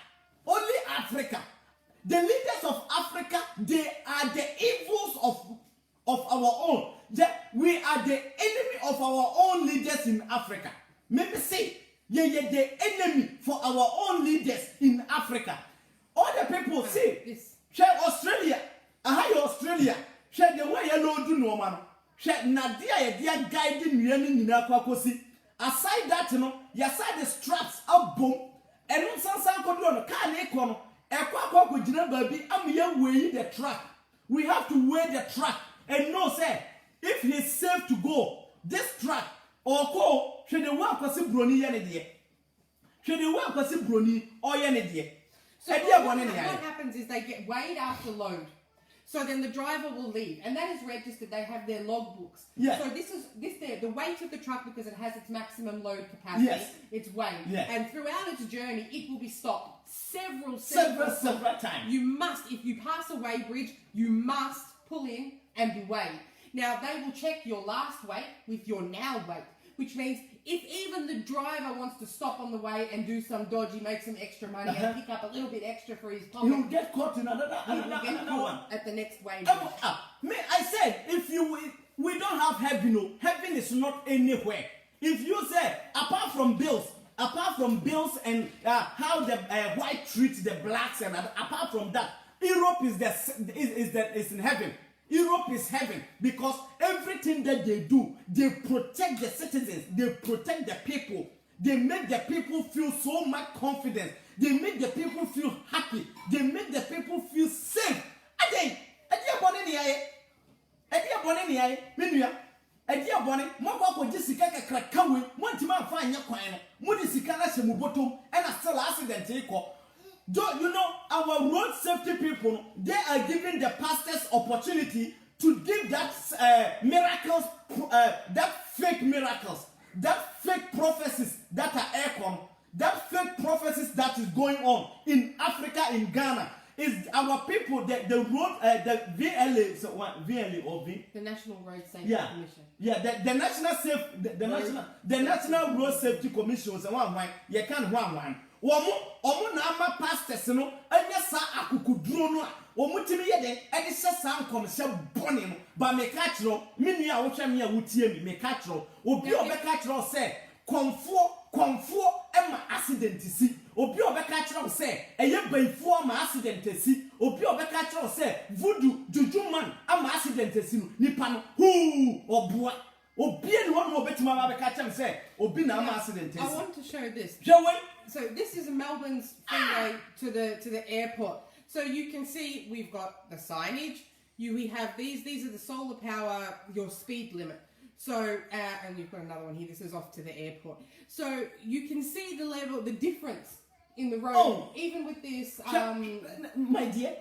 the leaders of Africa they are the evils of our own we are the enemy of our own leaders in Africa maybe say ye the enemy for our own leaders in Africa all the people see share Australia. Australia. Share the way you know do no man. Share Nadia dear guiding you in Aquacosi. Aside that, you side the straps up boom. And when some could run a car econo, a quack with baby, I'm here weighing the truck. We have to weigh the truck and no say if he's safe to go, this truck or go, should the work was Brony Yanady. Should the work was Brony or Yanady. So what happens is they get weighed after load. So then the driver will leave, and that is registered. They have their logbooks. Yes. So this the weight of the truck because it has its maximum load capacity. Yes. It's weighed, yes. And throughout its journey, it will be stopped several times. You must, if you pass a weigh bridge, you must pull in and be weighed. Now they will check your last weight with your now weight, which means if even the driver wants to stop on the way and do some dodgy, make some extra money and pick up a little bit extra for his pocket, he'll get caught in another one at the next way. I said, if we don't have heaven, heaven is not anywhere. If you say, apart from bills and how the white treats the blacks, and apart from that, Europe is in heaven. Europe is heaven because everything that they do, they protect the citizens, they protect the people, they make the people feel so much confidence, they make the people feel happy, they make the people feel safe. edi abone mo kwa gye sika kakra kawe mo ntima afa anya kwan no mo di sika na hye mo botom and still accident iko. You know, our road safety people, they are giving the pastors opportunity to give that miracles, that fake miracles, that fake prophecies that are aircon, that fake prophecies that is going on in Africa, in Ghana. Is our people the road the VLA, so what VLA or V? The National Road Safety Commission. Yeah, the National Road Safety Commission. So one you can't one. Omo na ama pastors no anya sa akukuduro no a omo timi ye den e de sa nkomse bone no ba me ka kiro me nua wo hwe me a wotie me ka kiro obi obeka kiro se konfo e ma accident si obi obeka kiro se eye baifo ma accident si obi obeka kiro se voodoo juju man ama accident si no nipa no hu oboa obi eni won obetima ma beka kiro se obi na ama accident si. I want to show this. So this is Melbourne's freeway to the airport. So you can see we've got the signage. We have these are the solar power, your speed limit. So and you've got another one here. This is off to the airport. So you can see the level, the difference in the road, even with this. My dear,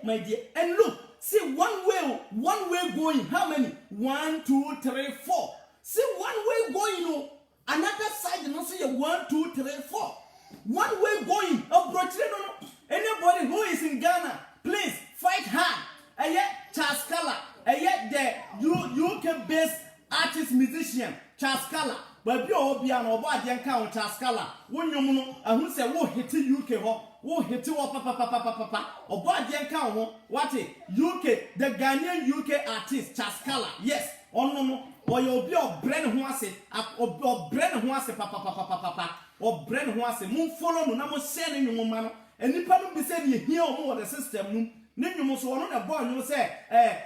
and look, see one way going. How many? 1, 2, 3, 4. See one way going. No, another side. You know, see 1, 2, 3, 4. One way going. Anybody who is in Ghana, please fight hard. Charles Kala, the UK-based artist musician Charles Kala. But you all be an obadian count Charles Kala. When you know, and who say, "Wo hit UK ho, wo hit papa." Obadian count what it UK, the Ghanaian UK artist Charles Kala. Yes, no. Or you'll be a brand who has it, or brand who has it, papa. Or brand who has a moon follow no namo sending no man and the problem be said you hear more the system no you must want a boy you say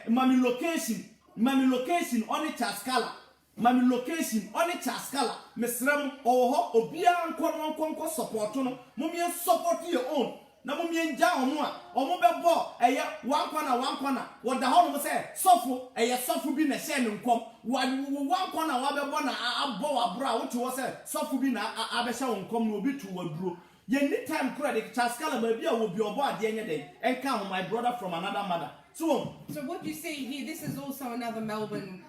mommy location on a taskala mommy location on a taskala Miss Ram or Obia and Conco support no mummy support your own na mummy and down or mobile ball one corner what the whole say suffer being a sending come one corner wabona a bow a brow to was a suffer being a abesha come will be to a brew. You need time credit, Chaskala maybe I will be your body any day and come my brother from another mother. So what you see here, this is also another Melbourne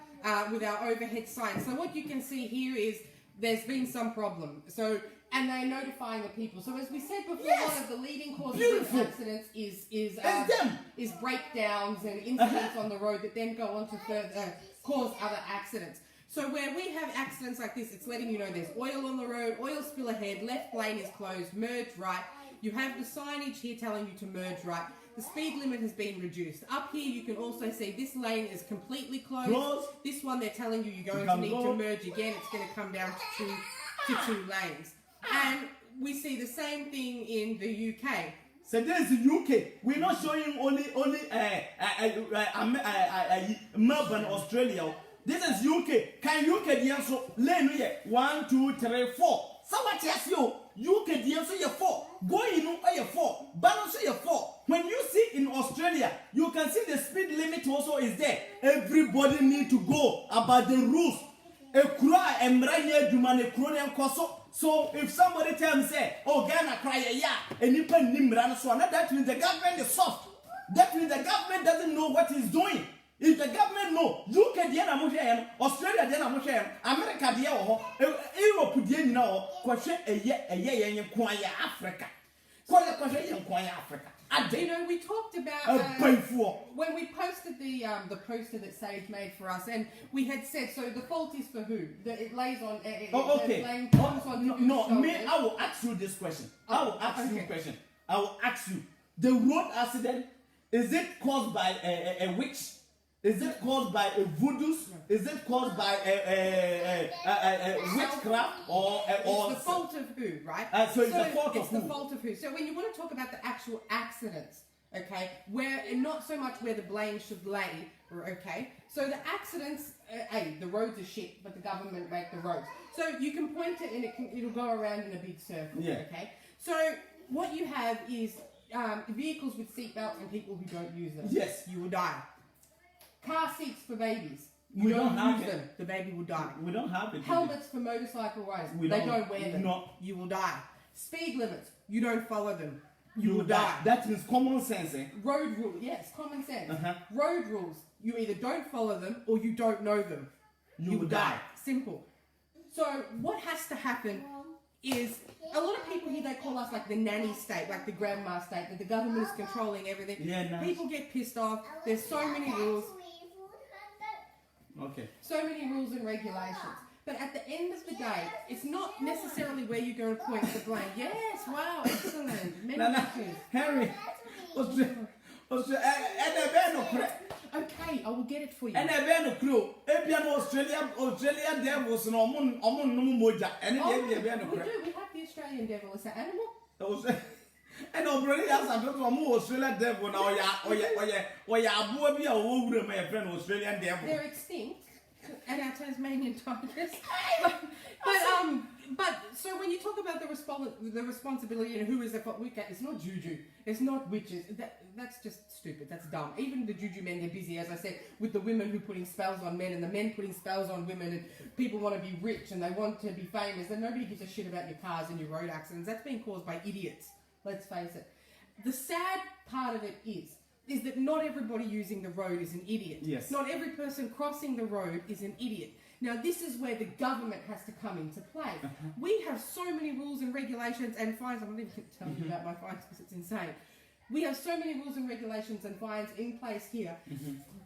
with our overhead sign. So what you can see here is there's been some problem. So and they're notifying the people. So as we said before, one of the leading causes of accidents is breakdowns and incidents on the road that then go on to further cause other accidents. So where we have accidents like this, it's letting you know there's oil on the road, oil spill ahead, left lane is closed, merge right. You have the signage here telling you to merge right. The speed limit has been reduced. Up here you can also see this lane is completely closed. This one they're telling you you're going to need to merge again. It's going to come down to two lanes. And we see the same thing in the UK. So this is the UK. We're not showing only Melbourne, Australia. This is UK. Can UK the answer? Lane here 1, 2, 3, 4. So what yes you? UK the answer 4. Go in 4. Balance 4. When you see in Australia, you can see the speed limit also is there. Everybody need to go about the rules. So if somebody tell me say, oh Ghana cry and you can nimran so that means the government is soft. That means the government doesn't know what it's doing. If the government know, UK diana mo Australia diana mo America dia Europe dia nyina ho kwahwe eye kwanya Africa. Kwanya Africa. You know, we talked about when we posted the poster that Sage made for us, and we had said, so the fault is for who? It lays on. Okay. I will ask you this question. I will ask you. The road accident, is it caused by a witch? Is it caused by a voodoo? Is it caused by a witchcraft it's the fault of who, right? So it's the fault of who? It's the fault of who. So when you want to talk about the actual accidents, okay, where not so much where the blame should lay, okay. So the accidents, the roads are shit, but the government make the roads. So you can point it and it'll go around in a big circle, okay. So what you have is vehicles with seatbelts and people who don't use them. Yes, you will die. Car seats for babies. We don't have use it. them, the baby will die. We don't have it. Helmets for motorcycle riders, We they don't- don't wear them. no. You will die. Speed limits, you don't follow them. You You will die. That means common sense, eh? Road rules, yes, common sense. Uh-huh. Road rules, you either don't follow them or you don't know them. You will die. Simple. So what has to happen is a lot of people here, they call us like the nanny state, like the grandma state, that the government is controlling everything. Yeah, nice. People get pissed off. There's so many rules, Okay. so many rules and regulations. But at the end of the day, it's not necessarily where you're going to point the blame. Yes, wow, excellent. Many Nana, issues. Henry, Okay, I will get it for you. and I been a crew. Ebian Australia devils no mon moja, and Oh, it we be a do. We have the Australian devil. It's an animal. And Australia has a lot of Australian devil now. Ya, Abu be a woman, my friend, Australian devil. They're extinct, and our Tasmanian tigers. But so when you talk about the responsibility and who is at what wicket, it's not juju, it's not witches. That's just stupid. That's dumb. Even the juju men, they're busy, as I said, with the women who putting spells on men and the men putting spells on women, and people want to be rich and they want to be famous, and nobody gives a shit about your cars and your road accidents. That's being caused by idiots. Let's face it. The sad part of it is that not everybody using the road is an idiot. Yes. Not every person crossing the road is an idiot. Now, this is where the government has to come into play. We have so many rules and regulations and fines. I'm not even going to tell you about my fines because it's insane. We have so many rules and regulations and fines in place here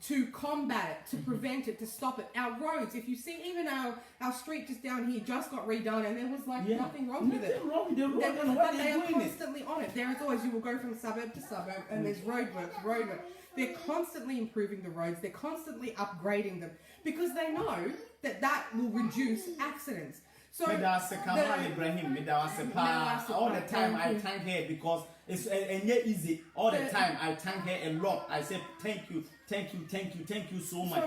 to combat it, to prevent it, to stop it. Our roads, if you see, even our street just down here just got redone and there was nothing wrong with it. Nothing wrong with the road. But What they they are doing it? constantly on it. There is always, you will go from suburb to suburb and there's roadworks. They're constantly improving the roads. They're constantly upgrading them because they know that will reduce accidents. So Medase Kamal Ibrahim, Medase Pa. All the time I thank her because it's easy. All the time I thank her a lot. I say thank you so much.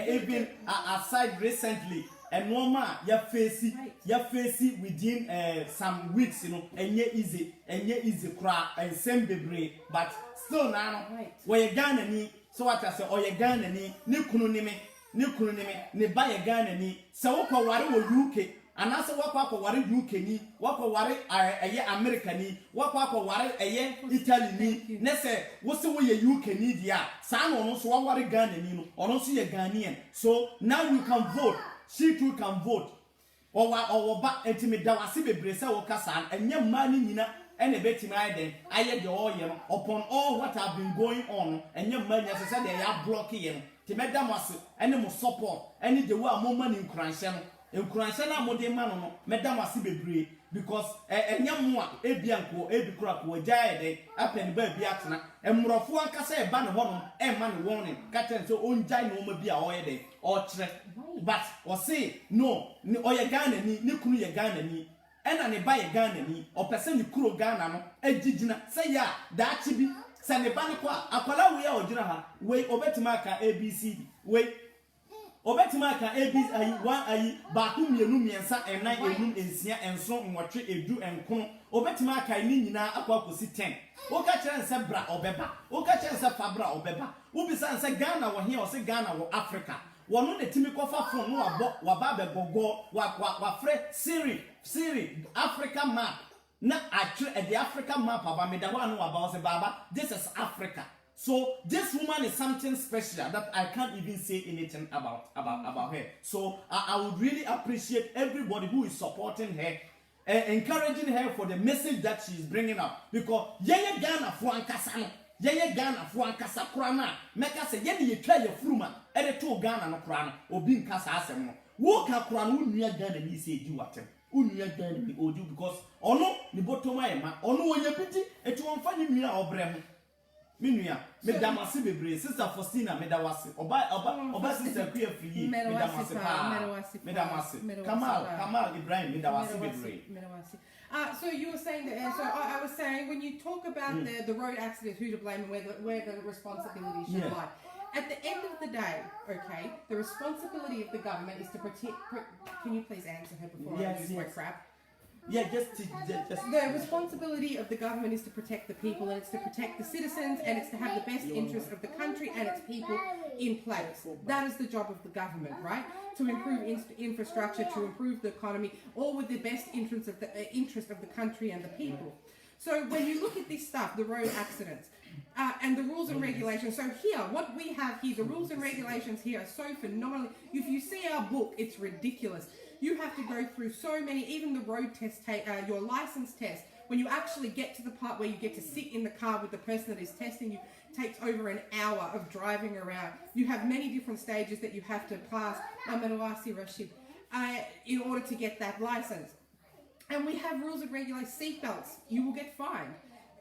Even aside recently, and normal you face it within some weeks, you know, and easy cry and same baby, but still now where you Ghana ni so what I say or you Ghana ni kunu ni ba ye Ghana ni so what ware wo UK and also what ware UK ni what ware America ni what ware Italy ni ne say what say we UK ni dia sa no so ware Ghana ni no ono so ye Ghanaian. So now you can vote. She too can vote. Or ba etimi da wase bebre say wo kasa enye ma ni nyina ene betimi aiden aye de all ye upon all what have been going on enye ma nya say they are blocking ye ti medam wase ene mo support ene de wo amoma ni nkranhye no nkranhye na mo de ma no medam wase bebre because enye mo a ebianko ebikura ko agya de apen ba bi atena emrofo ankasa e ba ne ho no e ma ne won ne ka ten so onjai no ma bi a oye de o kire but o say no oye Ghana ni kunu ye Ghana ni ena ne ba ye Ghana ni o pese ni kuro Ghana no agigina say ya da chi bi se ne ba ne kwa akwala we ya ogina ha we obetima ka ABC we obetima ka ABC ayi one ayi ba ku mienu miensa enan enum ensia enso nwotwe edu enkono obetima ka ni nyina akwa kosi 10 wo ka kire nse bra obeba wo ka kire nse fa bra obeba wo bisa nse Ghana wo here o se Ghana wo Africa wono de timi kofa phone no waba be gogo wa fre Siri Africa map na actually the Africa map aba me da one waba say baba this is Africa. So this woman is something special that I can't even say anything about her. So I would really appreciate everybody who is supporting her, encouraging her for the message that she is bringing up. Because yeye Ghana for ankasa no, yeye Ghana for ankasa kura na, meka se yeye ye twa ye fruma, e de to Ghana no kura no, obi nkasa asem no. Wo ka kura no unua Ghana ni se di watem. Unua Ghana ni odu because ono ni botoma e ma, ono onya piti etu onfa ni nua obre ho. Minuya, medamasi bebre, sister Faustina medawasi. Oba sister Kuya Free, medamasi pa. Kamal Ibrahim medawasi bebre. So you were saying that. So I was saying when you talk about the road accidents, who to blame and where the responsibility should lie. At the end of the day, okay, the responsibility of the government is to protect. Can you please answer her before I use my crap? Yeah, just The responsibility of the government is to protect the people, and it's to protect the citizens, and it's to have the best interest of the country and its people in place. That is the job of the government, right? To improve infrastructure, to improve the economy, all with the best interest of the country and the people. So when you look at this stuff, the road accidents, and the rules and regulations. So here, what we have here, the rules and regulations here are so phenomenal. If you see our book, it's ridiculous. You have to go through so many, even the road test, your license test. When you actually get to the part where you get to sit in the car with the person that is testing you, takes over an hour of driving around. You have many different stages that you have to pass, Rashid, in order to get that license. And we have rules and regulations, seatbelts. You will get fined.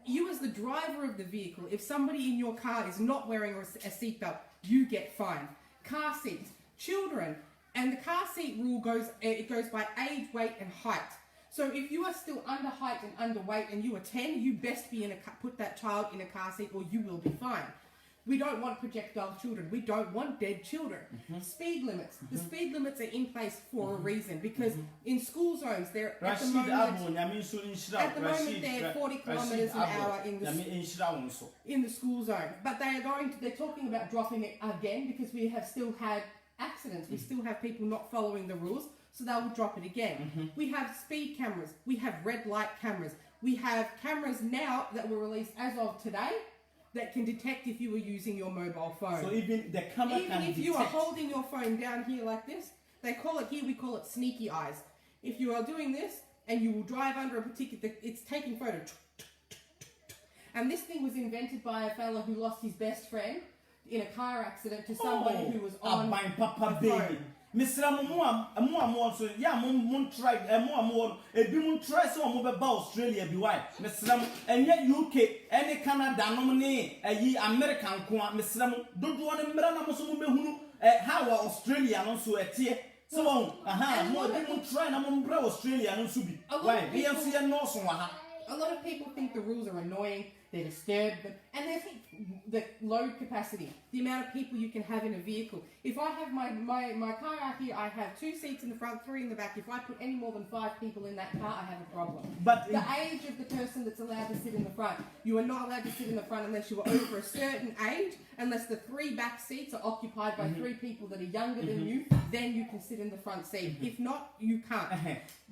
You as the driver of the vehicle, if somebody in your car is not wearing a seatbelt, you get fined. Car seats, children, and the car seat rule goes by age, weight, and height. So if you are still under height and underweight and you are 10, you best be put that child in a car seat or you will be fined. We don't want projectile children. We don't want dead children. Speed limits. The speed limits are in place for a reason, because in school zones, they're at the moment they're 40 kilometers an hour in the school zone. But they're talking about dropping it again, because we have still had accidents. We still have people not following the rules, so they will drop it again. We have speed cameras. We have red light cameras. We have cameras now that were released as of today that can detect if you were using your mobile phone. So even the camera Even can if you are holding your phone down here like this, we call it sneaky eyes. If you are doing this and you will drive under a particular, it's taking photo. And this thing was invented by a fellow who lost his best friend in a car accident to somebody who was on Papa the baby. phone. Mr. Moa, so yeah, Moon tried, and more, a Bimun tries on about Australia, be white, Mr. And yet UK, any Canada, nominee, a ye American, Mr. Don't want to Meramus, how Australia also a tear. So on, more Bimun try, and I'm Australia, and Subi. Why? We are seeing no so. A lot of people think the rules are annoying, they disturb them, and they think the load capacity, the amount of people you can have in a vehicle. If I have my car out here, I have 2 seats in the front, 3 in the back. If I put any more than 5 people in that car, I have a problem. But the age of the person that's allowed to sit in the front, you are not allowed to sit in the front unless you are over a certain age, unless the 3 back seats are occupied by 3 people that are younger than you, then you can sit in the front seat. If not, you can't.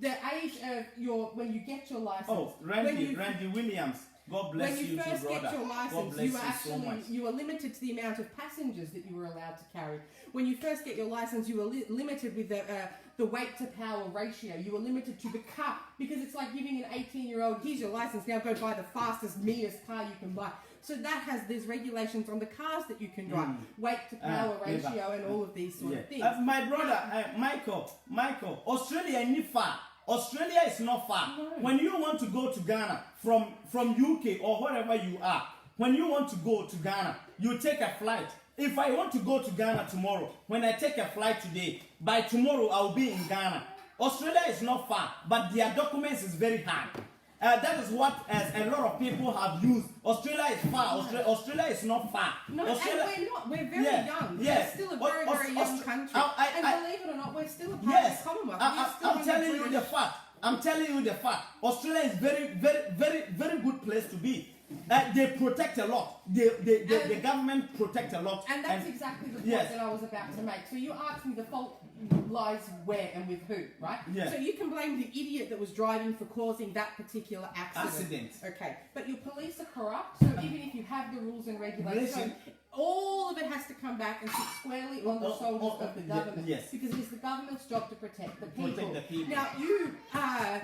The age of when you get your license. Oh, Randy Williams. God bless when you first get your license, you were limited to the amount of passengers that you were allowed to carry. When you first get your license, you were limited with the weight to power ratio. You were limited to the car, because it's like giving an 18-year-old, here's your license, now go buy the fastest, meanest car you can buy. So there's regulations on the cars that you can drive, weight to power ratio, and all of these sort of things. My brother, Michael, Australia is far. Australia is not far. No. When you want to go to Ghana from UK or wherever you are, when you want to go to Ghana, you take a flight. If I want to go to Ghana tomorrow, when I take a flight today, by tomorrow I'll be in Ghana. Australia is not far, but their documents is very hard. That is what a lot of people have used. Australia is far. Australia is not far. No, Australia, and we're not. We're very young. Yes. We're still a very young country. And believe it or not, we're still a part of the Commonwealth. I'm telling you the fact. I'm telling you the fact. Australia is very, very, very, very good place to be. They protect a lot. The government protect a lot. And that's exactly the point that I was about to make. So you asked me the fault lies where and with who, right? Yeah. So you can blame the idiot that was driving for causing that particular accident. Okay. But your police are corrupt, so even if you have the rules and regulations, all of it has to come back and sit squarely on the shoulders of the government. Yes. Because it is the government's job to protect the people. Protect the people. Now,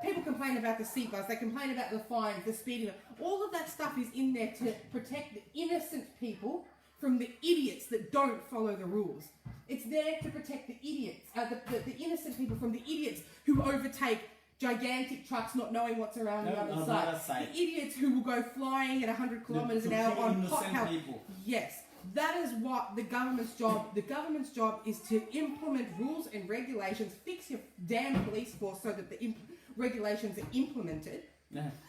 people complain about the seatbelts, they complain about the fines, the speeding. All of that stuff is in there to protect the innocent people from the idiots that don't follow the rules. It's there to protect the idiots, the innocent people from the idiots who overtake gigantic trucks not knowing what's around the other side. The idiots who will go flying at 100 kilometers an hour on hot house. Yes. That is what the government's job is, to implement rules and regulations, fix your damn police force so that the regulations are implemented.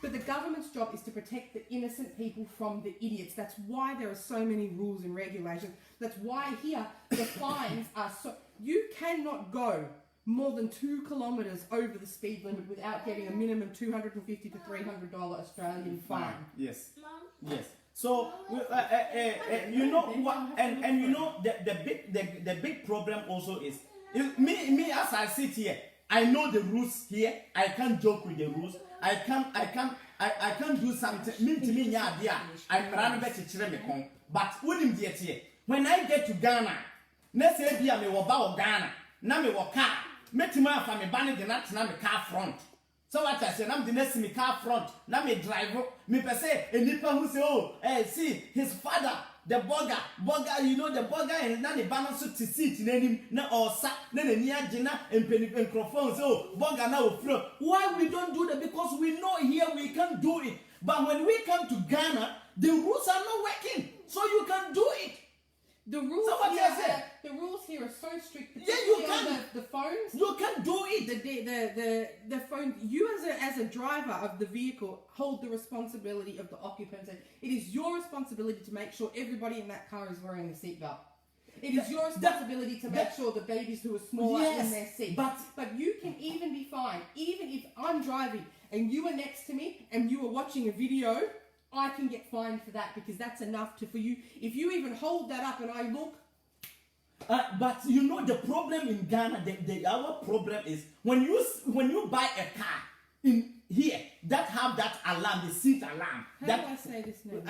But the government's job is to protect the innocent people from the idiots. That's why there are so many rules and regulations. That's why here the fines are so... You cannot go more than 2 kilometres over the speed limit without getting a minimum $250 to $300 Australian fine. Yes. Yes. So you know what, and you know the big problem also is me as I sit here, I know the rules here. I can't joke with the rules. I can't do something. Me I'm running back to but wouldn't get here. When I get to Ghana, let's say me about Ghana, now me walk car, met me for me banning the nuts, now me car front. So what I said, I'm the next me car front, now me driver, me per se, and nipa who say, oh, see, his father, the bugger, you know, the bugger, and now the balance to seat in any, or sat, then a near dinner and penny and microphone, so bugger now flow. Why we don't do that? Because we know here we can't do it. But when we come to Ghana, the rules are not working, so you can do it. The rules, the rules here are so strict. Yeah, you can. The phones. You can do it. The phone. You as a driver of the vehicle hold the responsibility of the occupants. It is your responsibility to make sure everybody in that car is wearing a seatbelt. It is your responsibility to make sure the babies who are smaller are in their seat. But you can even be fined, even if I'm driving and you are next to me and you are watching a video. I can get fined for that because that's enough for you. If you even hold that up and I look. But you know the problem in Ghana, our problem is when you buy a car in here that have that alarm, the seat alarm. How do I say this name?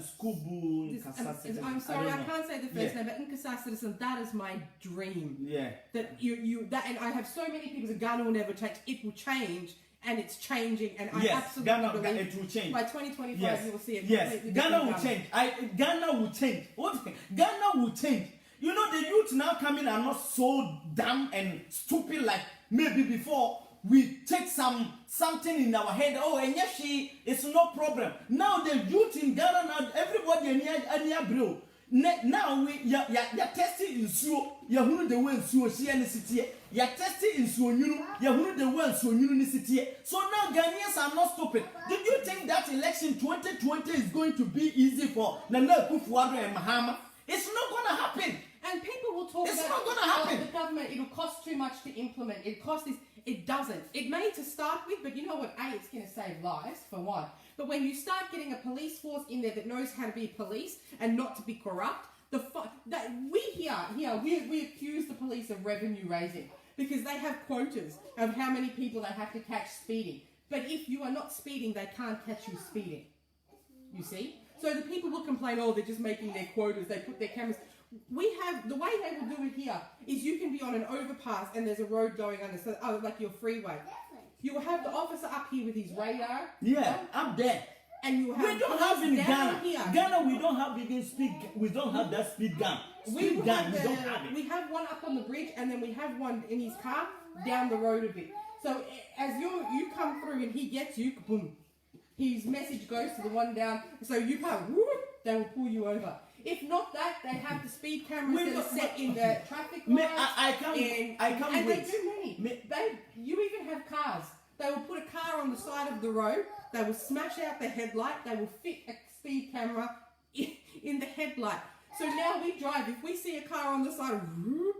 Skubu. I'm sorry, I can't say the first name, but Nkasa Citizen, that is my dream. Yeah. That and I have so many people that Ghana will never change. It will change. And it's changing, and I absolutely believe it will change. By 2025, you will see it. Yes, Ghana will change. Ghana will change. What? Ghana will change. You know, the youth now coming are not so dumb and stupid like maybe before. We take something in our head. Oh, and yes, it's no problem. Now the youth in Ghana, now everybody near bro. Now you're testing in so you're the way so she and city. You're testing in so you're the way so city. So now Ghanaians are not stupid. Did you think that election 2020 is going to be easy for Nana Akufo-Addo and Mahama? It's not going to happen. And people will talk it's about not going to happen. The government, it'll cost too much to implement. It costs this. It doesn't. It may to start with, but you know what? It's going to save lives, for one. But when you start getting a police force in there that knows how to be police and not to be corrupt, we accuse the police of revenue raising because they have quotas of how many people they have to catch speeding. But if you are not speeding, they can't catch you speeding. You see? So the people will complain, oh, they're just making their quotas, they put their cameras. The way they will do it here is you can be on an overpass and there's a road going under, so like your freeway. You will have the officer up here with his radar. Yeah, up there. And you have we don't have in Ghana. Here. Ghana, we don't have even speed. We don't have that speed gun. We don't have it. We have one up on the bridge, and then we have one in his car down the road a bit. So as you come through and he gets you, boom, his message goes to the one down. So you come, whoop, they will pull you over. If not that, they have the speed cameras that are set in the traffic lights. I can't and wait. They do many. You even have cars. They will put a car on the side of the road. They will smash out the headlight. They will fit a speed camera in the headlight. So now we drive. If we see a car on the side,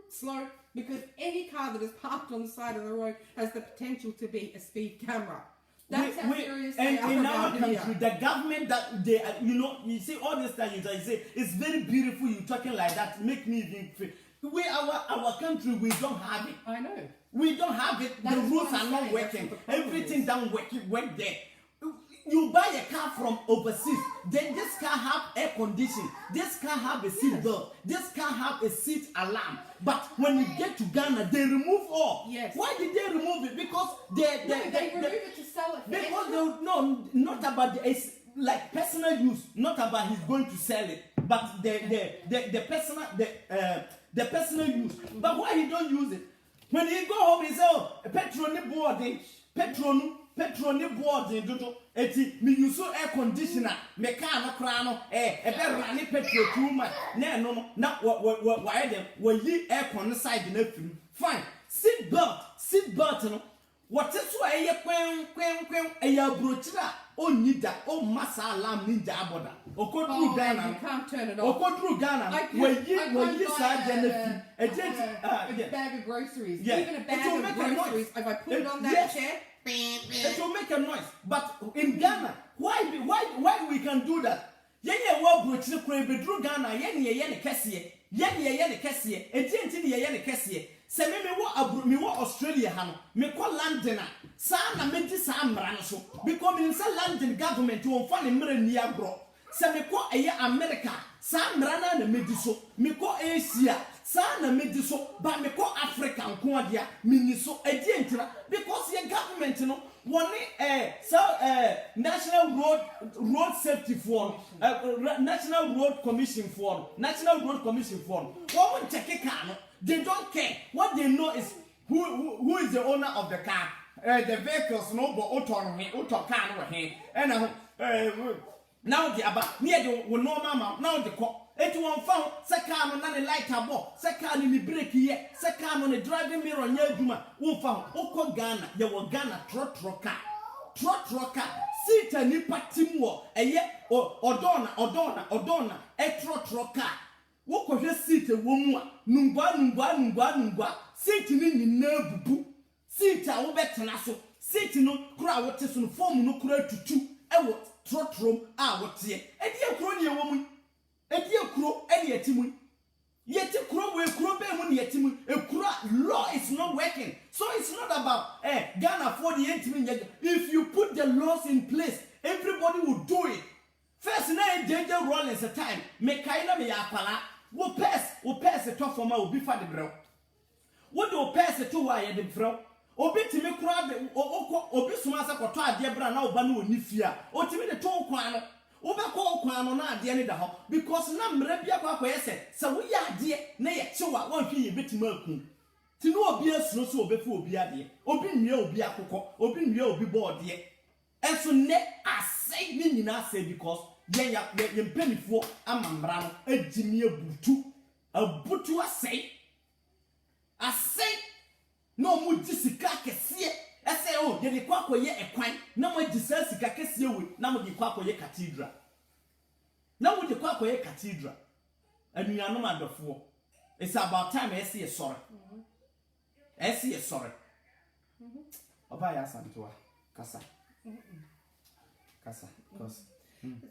slow, because any car that is parked on the side of the road has the potential to be a speed camera. That's how serious they are. And in our country, the government that they, you see all this time you say it's very beautiful. You talking like that make me even feel. Our country, we don't have it. I know. We don't have it. The rules are not working. Everything don't work there. You buy a car from overseas, then this car have air condition, this car have a seat belt, this car have a seat alarm. But when you get to Ghana, they remove all. Yes. Why did they remove it? Because they remove it to sell it. Because not about it's like personal use, not about he's going to sell it, but the personal use. But why he don't use it? When he go home, he say, oh, petrol ni boarding, petrol ni boarding, dodo. Eti me use air conditioner, me car no kra no, ebe run petrol too much. No, why them? We yi air con side na film. Fine. Seat belt no. What is why a quen a yabrochra o nida o masa alarm ninja aboda o ko through You Ghana can't turn it o off. ko through Ghana I when can't you buy start a yeah. bag of groceries. Yeah. Even a It bag will of make a noise. groceries, if I put it on that Yes. chair, It will make a noise. But in Ghana, why we can do that? Yenye wa brochire kura bedru Ghana yenye ne kese yenye ne kese enti ne kese se me wo Australia ha no me ko London a sa na me di sa amra no so because me say London government won fa ne mra ni agro se me ko America sa amra na me di so me ko Asia sa na me di so ba me ko Africa nko adia me ni so edi entra because your government no one national road safety fund national road commission fund what won't check a car no they don't care what they know is who is the owner of the car the vehicles no but auto car no he and now the about near the normal now the cop it won't found second on the light abo second in the brake here second on the driving mirror near Juma won't found Oko Ghana you were Ghana trot car sit a nipa timwo odona trot car woko hwe sit a womu nungwa sit ni nyina bubu sit a wo betena so sit no kura wote so no form no kura tutu e wo trotrom a wote e die kuro ne womu edie kuro ene yetimu yeti kuro we kuro be mu ne yetimu e kuro law is not working so it's not about Ghana for the entity if you put the laws in place everybody will do it first na danger rollins a time me kaina me yapala wo pass to forma obi fa de brew wo do pass to wa ye de brew obi timi kura de obi suma sa kwoto ade bra na oba na oni fia otimi de to kwan no ubeko kwan no na ade ne da ho because na mra bia kwa yese se wo ya ade na ye chewa won hwe ye betima akun ti no obi asuro so obefu obi ade obi nwie obi akokọ obi nwie obi boode enso ne asai ni nyina asai because ye mpanifo amamra no agimi abutu asai no mu disika kese ese o ye de kwa koye ekwan na mo disa sika kese we na mo de kwa koye cathedral na wo de kwa koye cathedral anuanom adofo it's about time ese ye sorry oba ya santoa kasa cause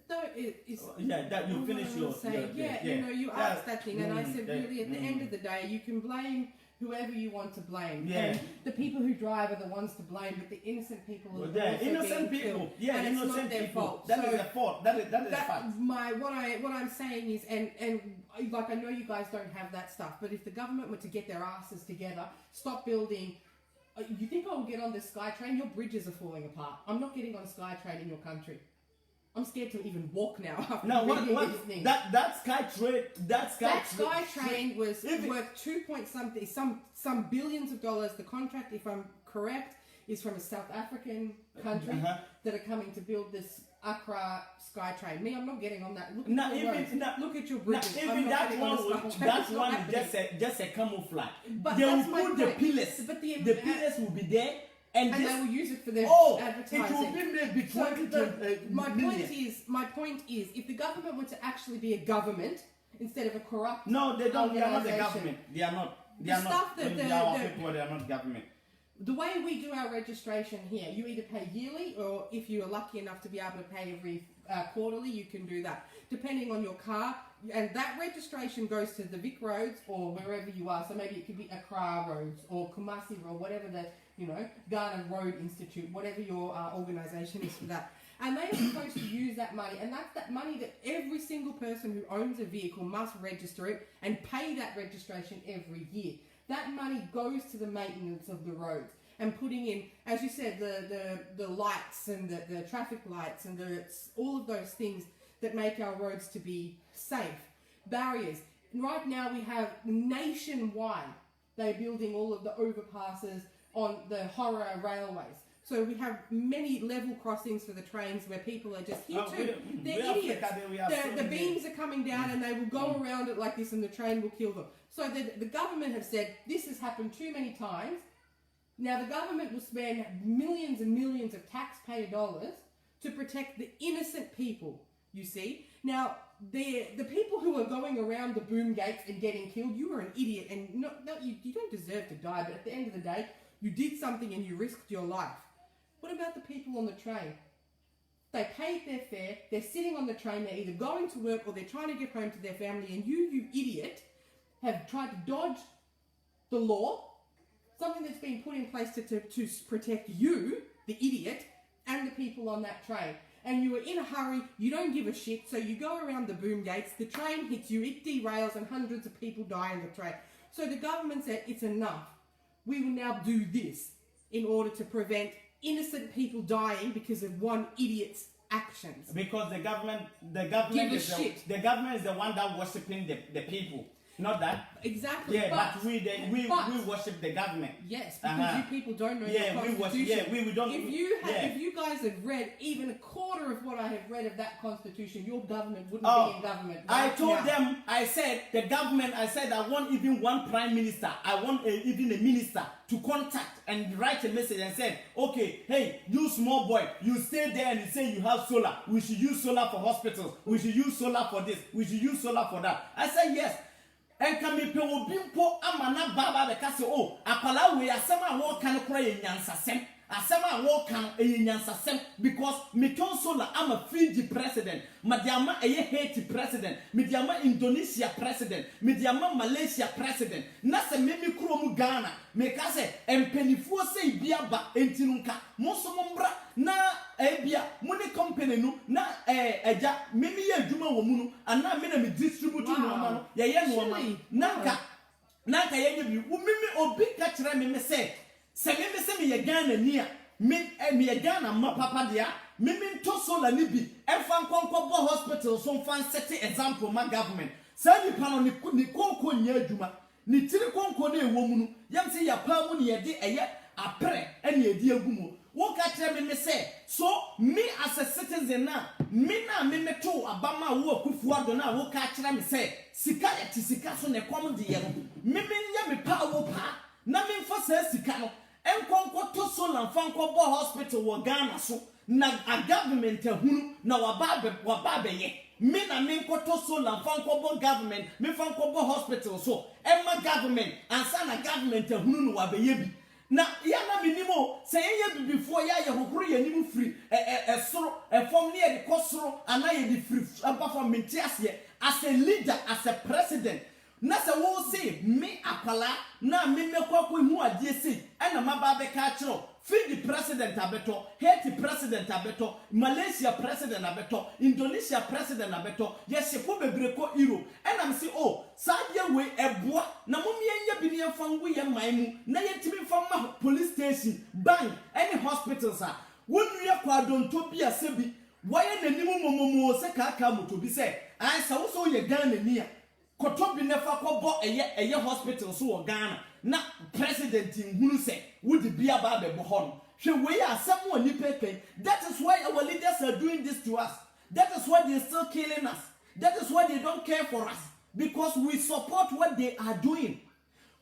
So it's that you finish your you know you asked that thing and I said really at the end of the day you can blame whoever you want to blame and the people who drive are the ones to blame but the innocent people are also innocent being people killed. And innocent it's not their people fault. that is their fault that is fact. What I'm saying is and like I know you guys don't have that stuff but if the government were to get their asses together stop building you think I will get on the SkyTrain? Your bridges are falling apart. I'm not getting on SkyTrain in your country. I'm scared to even walk now. That SkyTrain was worth 2 point something, some billions of dollars. The contract, if I'm correct, is from a South African country that are coming to build this Accra SkyTrain. Me, I'm not getting on that. Look at your bridges. Even that one is just a camouflage. But they that's will put my the point. pillars. But the pillars will be there. And they will use it for their advertising. It will be maybe 20 my point is, if the government were to actually be a government instead of a corrupt no, they don't. They are not the government. They are not. They are not. They are not government. The way we do our registration here, you either pay yearly or if you are lucky enough to be able to pay every quarterly, you can do that. Depending on your car, and that registration goes to the Vic Roads or wherever you are. So maybe it could be Accra Roads or Kumasi Road, whatever the Ghana Road Institute, whatever your organisation is for that. And they are supposed to use that money, and that's that money that every single person who owns a vehicle must register it and pay that registration every year. That money goes to the maintenance of the roads and putting in, as you said, the lights and the traffic lights and all of those things that make our roads to be safe. Barriers. Right now we have nationwide, they're building all of the overpasses on the horror railways. So we have many level crossings for the trains where people are just here too. They're idiots. The beams are coming down and they will go around it like this and the train will kill them. So the government have said, this has happened too many times. Now, the government will spend millions and millions of taxpayer dollars to protect the innocent people, you see. Now, the people who are going around the boom gates and getting killed, you are an idiot, and you don't deserve to die, but at the end of the day, you did something and you risked your life. What about the people on the train? They paid their fare, they're sitting on the train, they're either going to work or they're trying to get home to their family, and you idiot, have tried to dodge the law, something that's been put in place to protect you, the idiot, and the people on that train. And you were in a hurry, you don't give a shit, so you go around the boom gates, the train hits you, it derails, and hundreds of people die in the train. So the government said, it's enough. We will now do this in order to prevent innocent people dying because of one idiot's actions. Because the government Give a is shit. the government is the one that worshipping the people. Not that. Exactly. Yeah, but we worship the government. Yes, because you people don't know your we constitution. we don't. If you guys have read even a quarter of what I have read of that constitution, your government wouldn't be in government. I right told now. them, I said I want even one prime minister, I want even a minister to contact and write a message and said, okay, hey, you small boy, you stay there and you say you have solar. We should use solar for hospitals. We should use solar for this. We should use solar for that. I said yes. And can be people bimpo amana baba the castle. Oh, apala we asema wo kan kura ye nyansasem. Asema wo kan ye nyansasem because me ton solar I'm a Fiji president. Madiama eye Haiti president. Mediama Indonesia president. Mediama Malaysia president. Na se memi kuro mu Ghana. Me ka se empenifuo se bia ba entinunka. Mo so mbra na ebia muni company no na eja memi ye adwuma wo mu no ana me na me distribute no ma no ye no ma nanka ye bi mimi obi ka kire me se mimi se me ye Ghana ni a me ye Ghana ma papa dia mimi to solar ni bi emfa nkonko bo hospital so mfa set example ma government sa ni pa no ni konko nya adwuma ni tiri konko na ewo mu no yam se ya pa mu ni ye de eye apre ene ye di agumo wo ka kire me say so me as a citizen na me to abama wo akufuado na wo ka kire me say sika yati sika so ne kom de ye no me nya me pa wo pa na me mfa sa sika no enkonko to so la mfa nko bo hospital wo Ghana so na a government ehunu na waba be ye me na me nko to so la mfa nko bo government me mfa nko bo hospital so emma government ansa na government ehunu no wabe ye bi na ya na minimo se ye before ya ye hokuru ye nimu free soro form ne ye kosoro ana ye di free abafo mentiase as a leader as a president na se wo say me apala na me mekwa ko hu ade sei na maba be ka kiro Fiji president abeto, Haiti president abeto, Malaysia president abeto, Indonesia president abeto, yes ko bebreko Europe. And I'm say oh, sadia we eboa na mumye nya bi ne fangu ye maimu na yetimi fama police station, bank, any hospitals are. Wonu ye kwa donto bi asebi, waye nanimu momomo se kaka moto bi se, ai sa wo so ye Ghana ni a. Kotobi nefa ko bo eye hospital so wo Ghana. Na president nhunu se would be about the bohon. She we are someone nipe. That is why our leaders are doing this to us. That is why they're still killing us. That is why they don't care for us. Because we support what they are doing.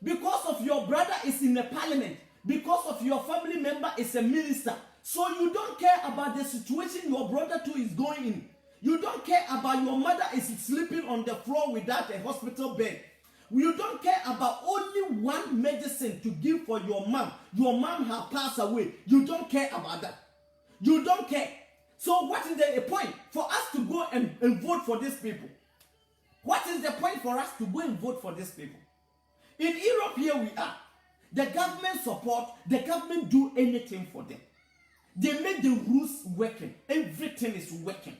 Because of your brother is in the parliament. Because of your family member is a minister. So you don't care about the situation your brother too is going in. You don't care about your mother is sleeping on the floor without a hospital bed. You don't care about only one medicine to give for your mom. Your mom has passed away. You don't care about that. You don't care. So what is the point for us to go and vote for these people? What is the point for us to go and vote for these people? In Europe here we are. The government support, the government do anything for them. They make the rules working. Everything is working.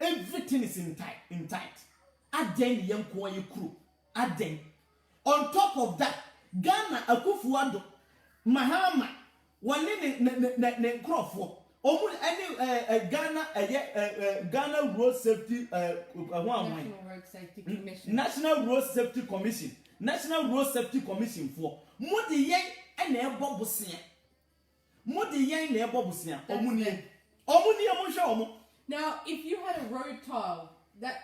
Everything is in tight. Aden yanko ye crew. Aden. On top of that, Ghana Akufo-Addo, Mahama, wane ne krofo. Omu any Ghana Road Safety National Road Safety Commission. National Road Safety Commission for mudi yen ene ebo bosia. Mudi yen na ebo bosia. Omu hwe. Now, if you had a road tile that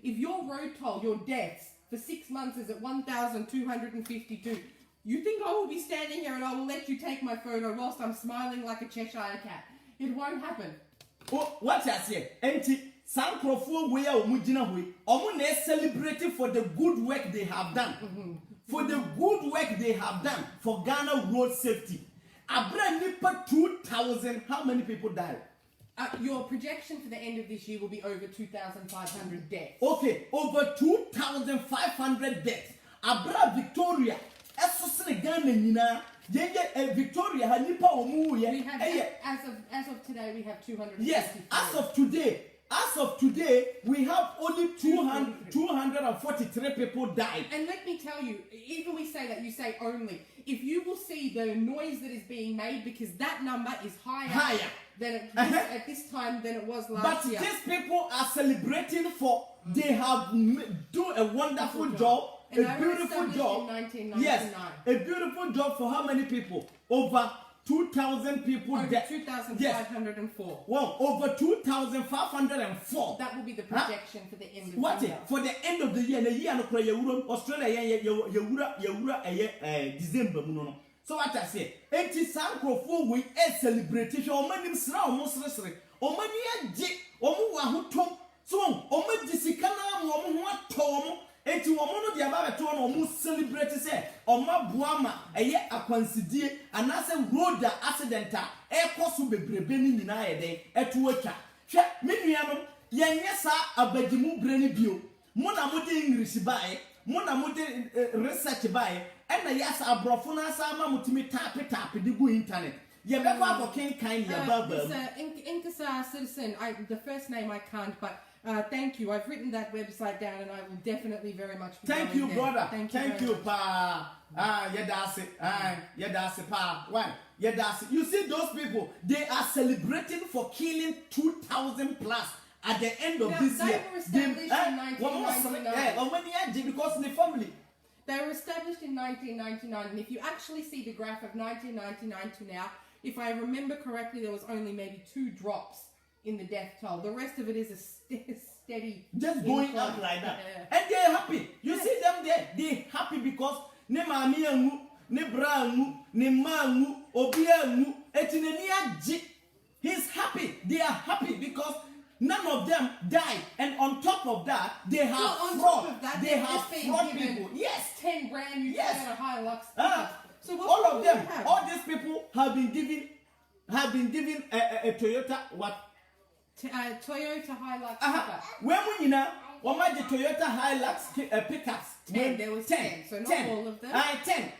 if your road tile, your deaths for 6 months is at 1,252. You think I will be standing here and I will let you take my photo whilst I'm smiling like a Cheshire cat? It won't happen. Oh, what I say? Enti some crofo we are omugina we. Omo na celebrating for the good work they have done. For the good work they have done for Ghana road safety. Abra nipa 2,000. How many people died? Your projection for the end of this year will be over 2,500 deaths. Okay, over 2,500 deaths. Abra Victoria. Esosene Ghana nina. Yeye Victoria ha nipa omu ye. We have, as of today, we have 200. Yes, as of today, we have only 243 people died. And let me tell you, even we say that, you say only. If you will see the noise that is being made, because that number is higher than at this time than it was last year. But these people are celebrating for they have do a wonderful job. And a beautiful job. In 1999. Yes, a beautiful job for how many people? Over 2,000 people. Over 2,504. Yes. Well, over 2,504. That will be the projection for the end of what the year. For the end of the year, the year no Australia December muno. So what I say, 80 sankrofo we celebration. Omani msra omosresre. Omani aje omu wa hutom. So omu disikana mu omu ho atom. Eti womono dia ba beto na omu celebrate say oma buama eye akwansidie anase road accident a ekoso bebrebe ni nyina ye den eto atwa hwe menuanom yenye sa abagimu breni bio mo na mo de English bae mo na mo de research bae ena yasa abrofo na asa ma mutimi tap di go internet ye be kwa ken kan ya baba Inkasa citizen, the first name I can't, but thank you. I've written that website down, and I will definitely very much be thank you, there. brother. Thank you, pa. Yedase pa. Why? Yedase. You see those people? They are celebrating for killing 2,000 plus at the end of this year. They were established in 1999. Because the family. They were established in 1999, and if you actually see the graph of 1999 to now, if I remember correctly, there was only maybe 2 drops in the death toll. The rest of it is a steady, just going up like that. And they're happy. You see them there, they're happy because ne mami angu, ne bra angu, ne ma angu, obi angu, etineni aji. He's happy. They are happy because none of them died. And on top of that, they have on fraud. Top of that, they have fraud people. Yes. 10 brand new Toyota Hilux. So all of them, all these people have been given a Toyota what? Toyota Hilux. When we what the Toyota Hilux pickups? 10. There was 10. So not 10. all of them.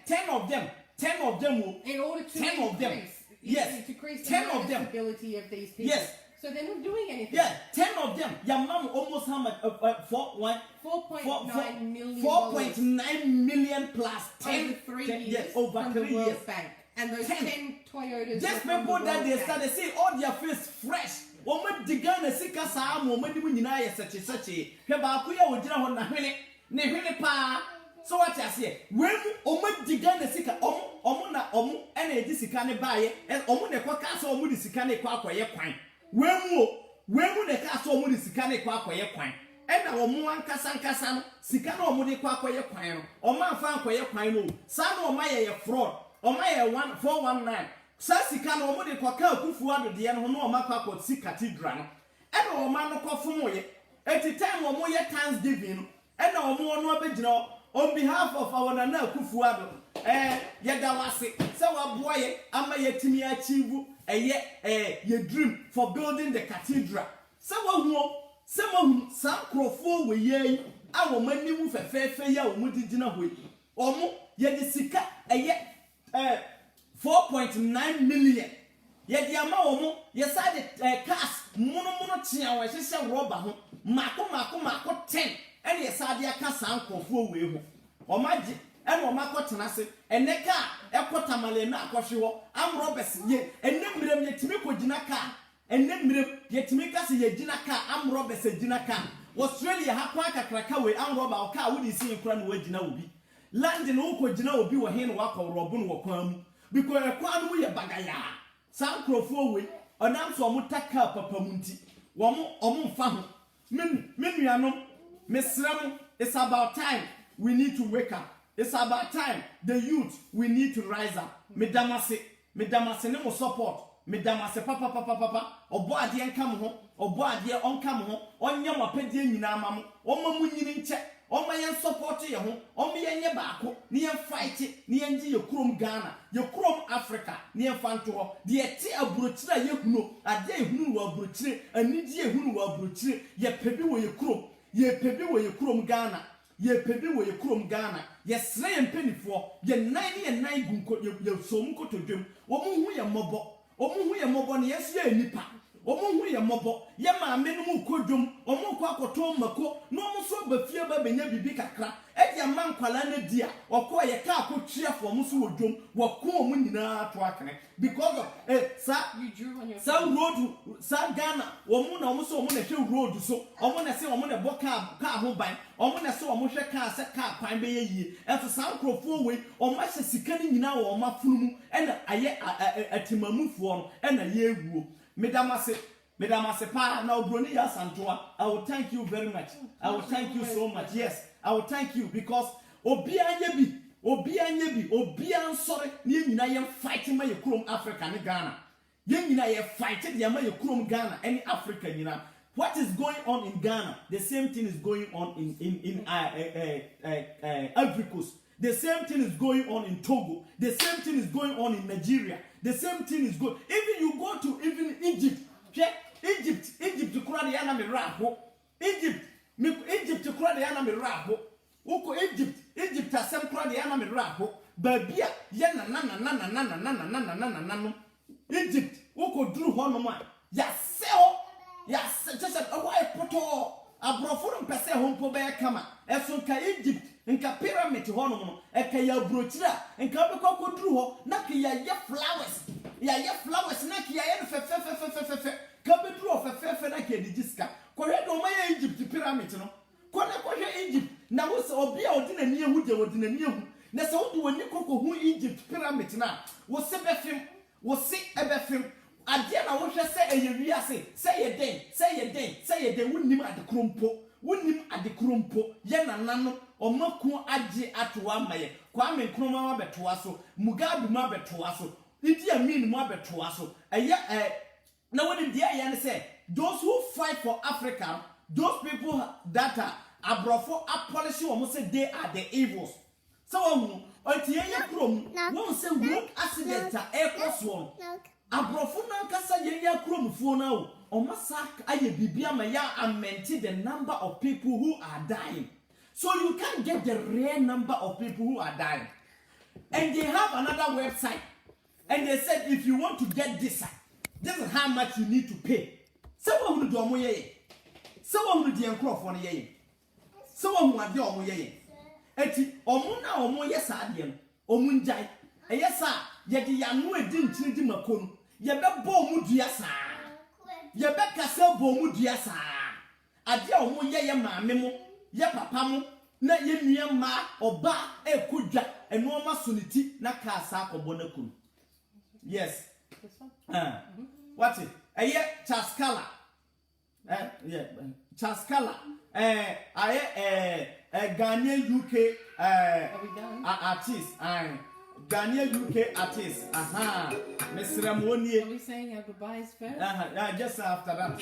10 of them. 10 of them will. In order to 10 of them. Yes. To increase the 10 of them. ability of these people. Yes. So they're not doing anything. Yeah, 10 of them. Your mom almost how much? 4.9 million. 4.9 million plus 10 over 3 years. Yes, over from 3 the World years. Bank. And those 10 Toyotas. Just people that they started see all their face fresh. Woman digana sika sa woman di nyina ye seche seche. Hwe ba ko ya wogina ho na hwene. Ne hwene pa. So what I say? When woman digana sika omo na omo ena edi sika ne baaye. Omo ne kwa ka so omo di sika ne kwa akoye kwan. When ne ka so omo di sika ne kwa akoye kwan. Ena omo ankasa no sika na omo di kwa akoye kwan no. Omo afa akoye kwan no. Sa na omo ye fraud. Omo ye 1419. Sasika no omo de kwaka akufu ado de no no omo akwa si cathedral no e na omo no kwofom ye eti time omo ye Thanksgiving no e na omo no abegina on behalf of our nana akufu ado ye da wase se wa boye ama ye timi achieve ye dream for building the cathedral se wa hu sa krofo we ye a wo manimu fefefe ya omo digina ho omo ye de sika 4.9 million. Yet the amount yes, I did cast mono chia where she shall rob a Mako 10. And yes, I did cast uncle for we or magic and Omako Tanase and Neka Equatamalena Koshiwo, I'm Roberts ye and then yet Timiko Jinaka and then yet Mikas ye Jinaka, I'm Roberts a Jinaka. Australia Hakwaka Krakawe, I'm Robert Car would you see in Crown Wajina will be. London Oko Jina will be a hen walk or Robin Wakwam. Because a quan we a bagaya. Some crofo we, an answer mutaka papa munti. Wamu famu. Minuano, Miss Ram, it's about time. we need to wake up. It's about time. The youth, we need to rise up. Medamase ne mo support. Medamase papa. Obo ade enka mo ho, obo ade onka mo ho, onye mo apedie nyina ama mo. Omma mu nyini nche. Omma yen support ye ho, omma yen ye baako, ne yen fight, ne yen gi ye krom Ghana, ye krom Africa, ne yen fanto ho. De ete aburochire ye huno, ade ehunu wo aburochire, anidi ehunu wo aburochire, ye pebi wo ye krom, ye pebi wo ye krom Ghana. Ye pebi wo ye krom Ghana, ye sre ye mpenifo, ye nan gunko ye som ko to dwem. Wo mu hu ye mobo ne yesu ye nipa. Wo mu hu ye mobo, ye maame no mu kodwom, wo mu ko akoto mako, no mu so ba fie ba benya bibi kakra. E dia man kwala na dia, okọ ye ka akotwiafo mu so wodwom, wo ko mu nyina to akene. Because of you drew on your road sa Ghana, wo mu na wo so wo na hwe road so, wo na se wo na bo ka ho ban, wo na se wo hwe ka se ka pan be yie. Efo sa nkrofo we, wo ma hye sika ni nyina wo ma funu mu, e na aye atimamufo no, e na ye ewuo. Medamase pa na obroni ya santoa. I will thank you very much. I will thank you so much. Yes, I will thank you because obi anye bi sorry ni nyina ye fight ma ye krom Africa ne Ghana. Ye nyina ye fight de ma ye krom Ghana any Africa nyina. What is going on in Ghana? The same thing is going on in Ivory Coast. The same thing is going on in Togo. The same thing is going on in Nigeria. The same thing is going. Even you go to Egypt. Egypt kura de yana me rabo. Egypt kura de yana me rabo. Uko Egypt asem kura de yana me rabo. Babia yana na. Egypt uko dru ho no ma. Ya se just why poto abrofo mpese ho mpo be kama. Eso nka Egypt nka pyramid ho no eka ya brochira nka be kokodru ho na ka ya flowers. Ya flowers na ka ya fe ka be dru fe na ka digiska ko hwe do ma ya Egypt pyramid no ko na ko hwe Egypt na wo se obi a odi na ni ehu de odi na ni ehu na se wo de woni koko hu Egypt pyramid na wo se ebe fim ade na wo hwe se eye wiase se ye den wonnim ade krompo ye nanano omaku age atoa maye Kwame Nkrumah abetoa so Mugabe ma abetoa so Idi Amin ma abetoa so na woni dia ya ne say those who fight for Africa, those people that are abrofo policy wo say they are the evils. So unti ye krom won say road accident airport abrofo na nkasa ye kromfo na o omasak aye bibia ma ya amenti the number of people who are dying. So you can't get the real number of people who are dying. And they have another website. And they said if you want to get this is how much you need to pay. Someone who do omo ye. Someone who di enkrofo no ye. Someone who ade omo ye. Eti omo na omo ye sa ade no. Omo njai. Eye sa ye de ya no edi nchiri di makonu. Ye be bo omo dua sa. Ye be kasa bo omo dua sa. Ade omo ye maame mo, ye papa mo, na ye nua ma oba ekodwa eno oma soniti na ka sa akobo na kunu. Yes. What it? Chaskala. Yeah, Chaskala. Ghanaian UK artist. Ghanaian UK artist. Miss Ramoni. Are we saying our goodbyes first? Just after that.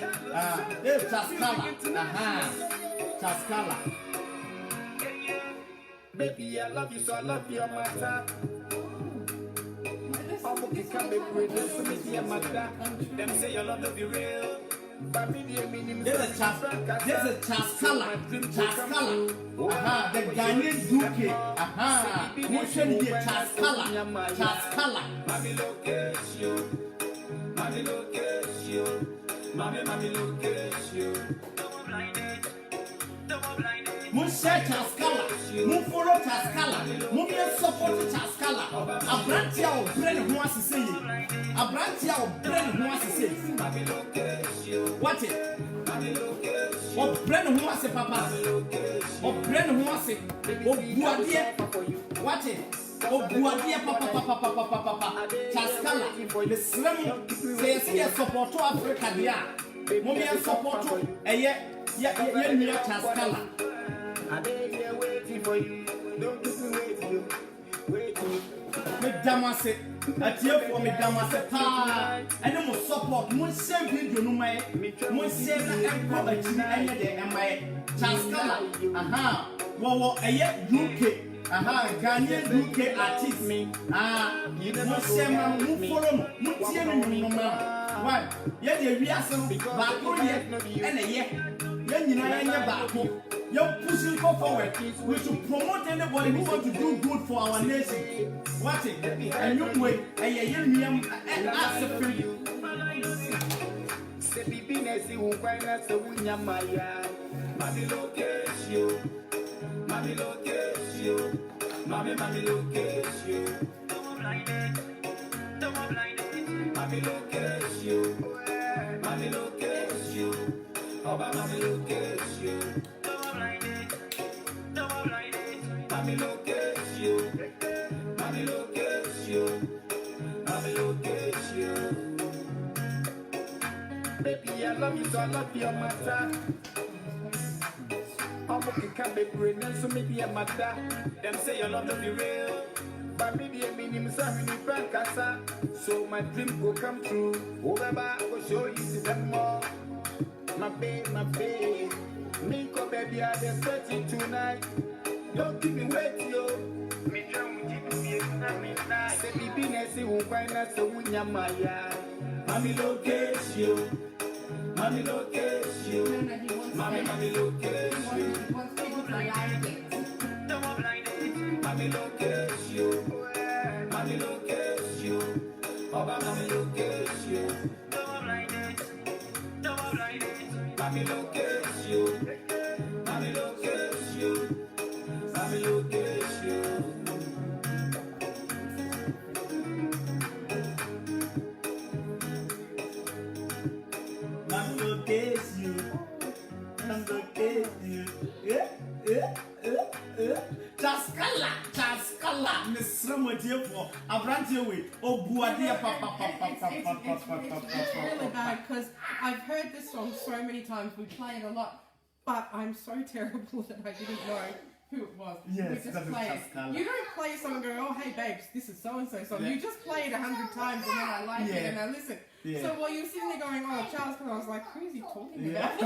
Chaskala. Chaskala. Baby, I love you, so I love your matter. Them say your love will be real. There's a Chaskala. The Ghanaian UK. Who should be Chaskala? Mami look at you. Mun share Chaskala, mun follow Chaskala, mun be support Chaskala. Abrantia o brain who wants to say it. Abrantia o brain who wants to say it. What it? O brain who wants to papa. O brain who wants it. O buadie. What it? O buadie papa. Chaskala. The slim say support Africa dia. Mun be support yeah, Chaskala. for you. Don't keep me waiting, waiting. Me damase atie for me damase pa ene mo support mo share video no mai mo share na ekọ achi anye de emai chaskala aha wo eye UK aha Ghanaian UK artist me mo share ma mo follow no mo tie no ma why ye de wi asem ba ko ye ene ye nyina ye ba ko. You're pushing forward. We should promote anybody who wants to do good for our nation. What it? And you wait. And ask the free. Say bibi nesi ukwaina se unyamaya. Mami location. Mami location. Mami location. Don't blind it. Don't blind it. Mami location. Mami location. Oba mami location. Mami location, mami location, mami location. Baby, I love you, so I love your matter. I'm okay, can't be pregnant, so maybe a matter. Them say your love no be real, but maybe a minimum something in Francasa. So my dream will come true. Over, I will show you to them more. My babe, me go baby, I just set you tonight. Don't keep me waiting, yo. Me drum with you, say bibi nesi ukwaina se unyamaya. Mami location, mami location, mami location. Don't blind it. Mami location, mami location. Oba mami location. Don't blind it. Don't blind it. Mami location, mami location. Mami location. Mami location. Mami location. Chaskala. Miss Ramodia for Abrantia way. Oh, Buadia It's really bad because I've heard this song so many times. We play it a lot, but I'm so terrible that I didn't know who it was. Yes, we just play it. You don't play a song and go, oh, hey, babes, this is so-and-so song. Yeah. You just play it 100 times and then I like it and I listen. Yeah. So while you're sitting there going, oh, Charles, I was like, who is he talking about?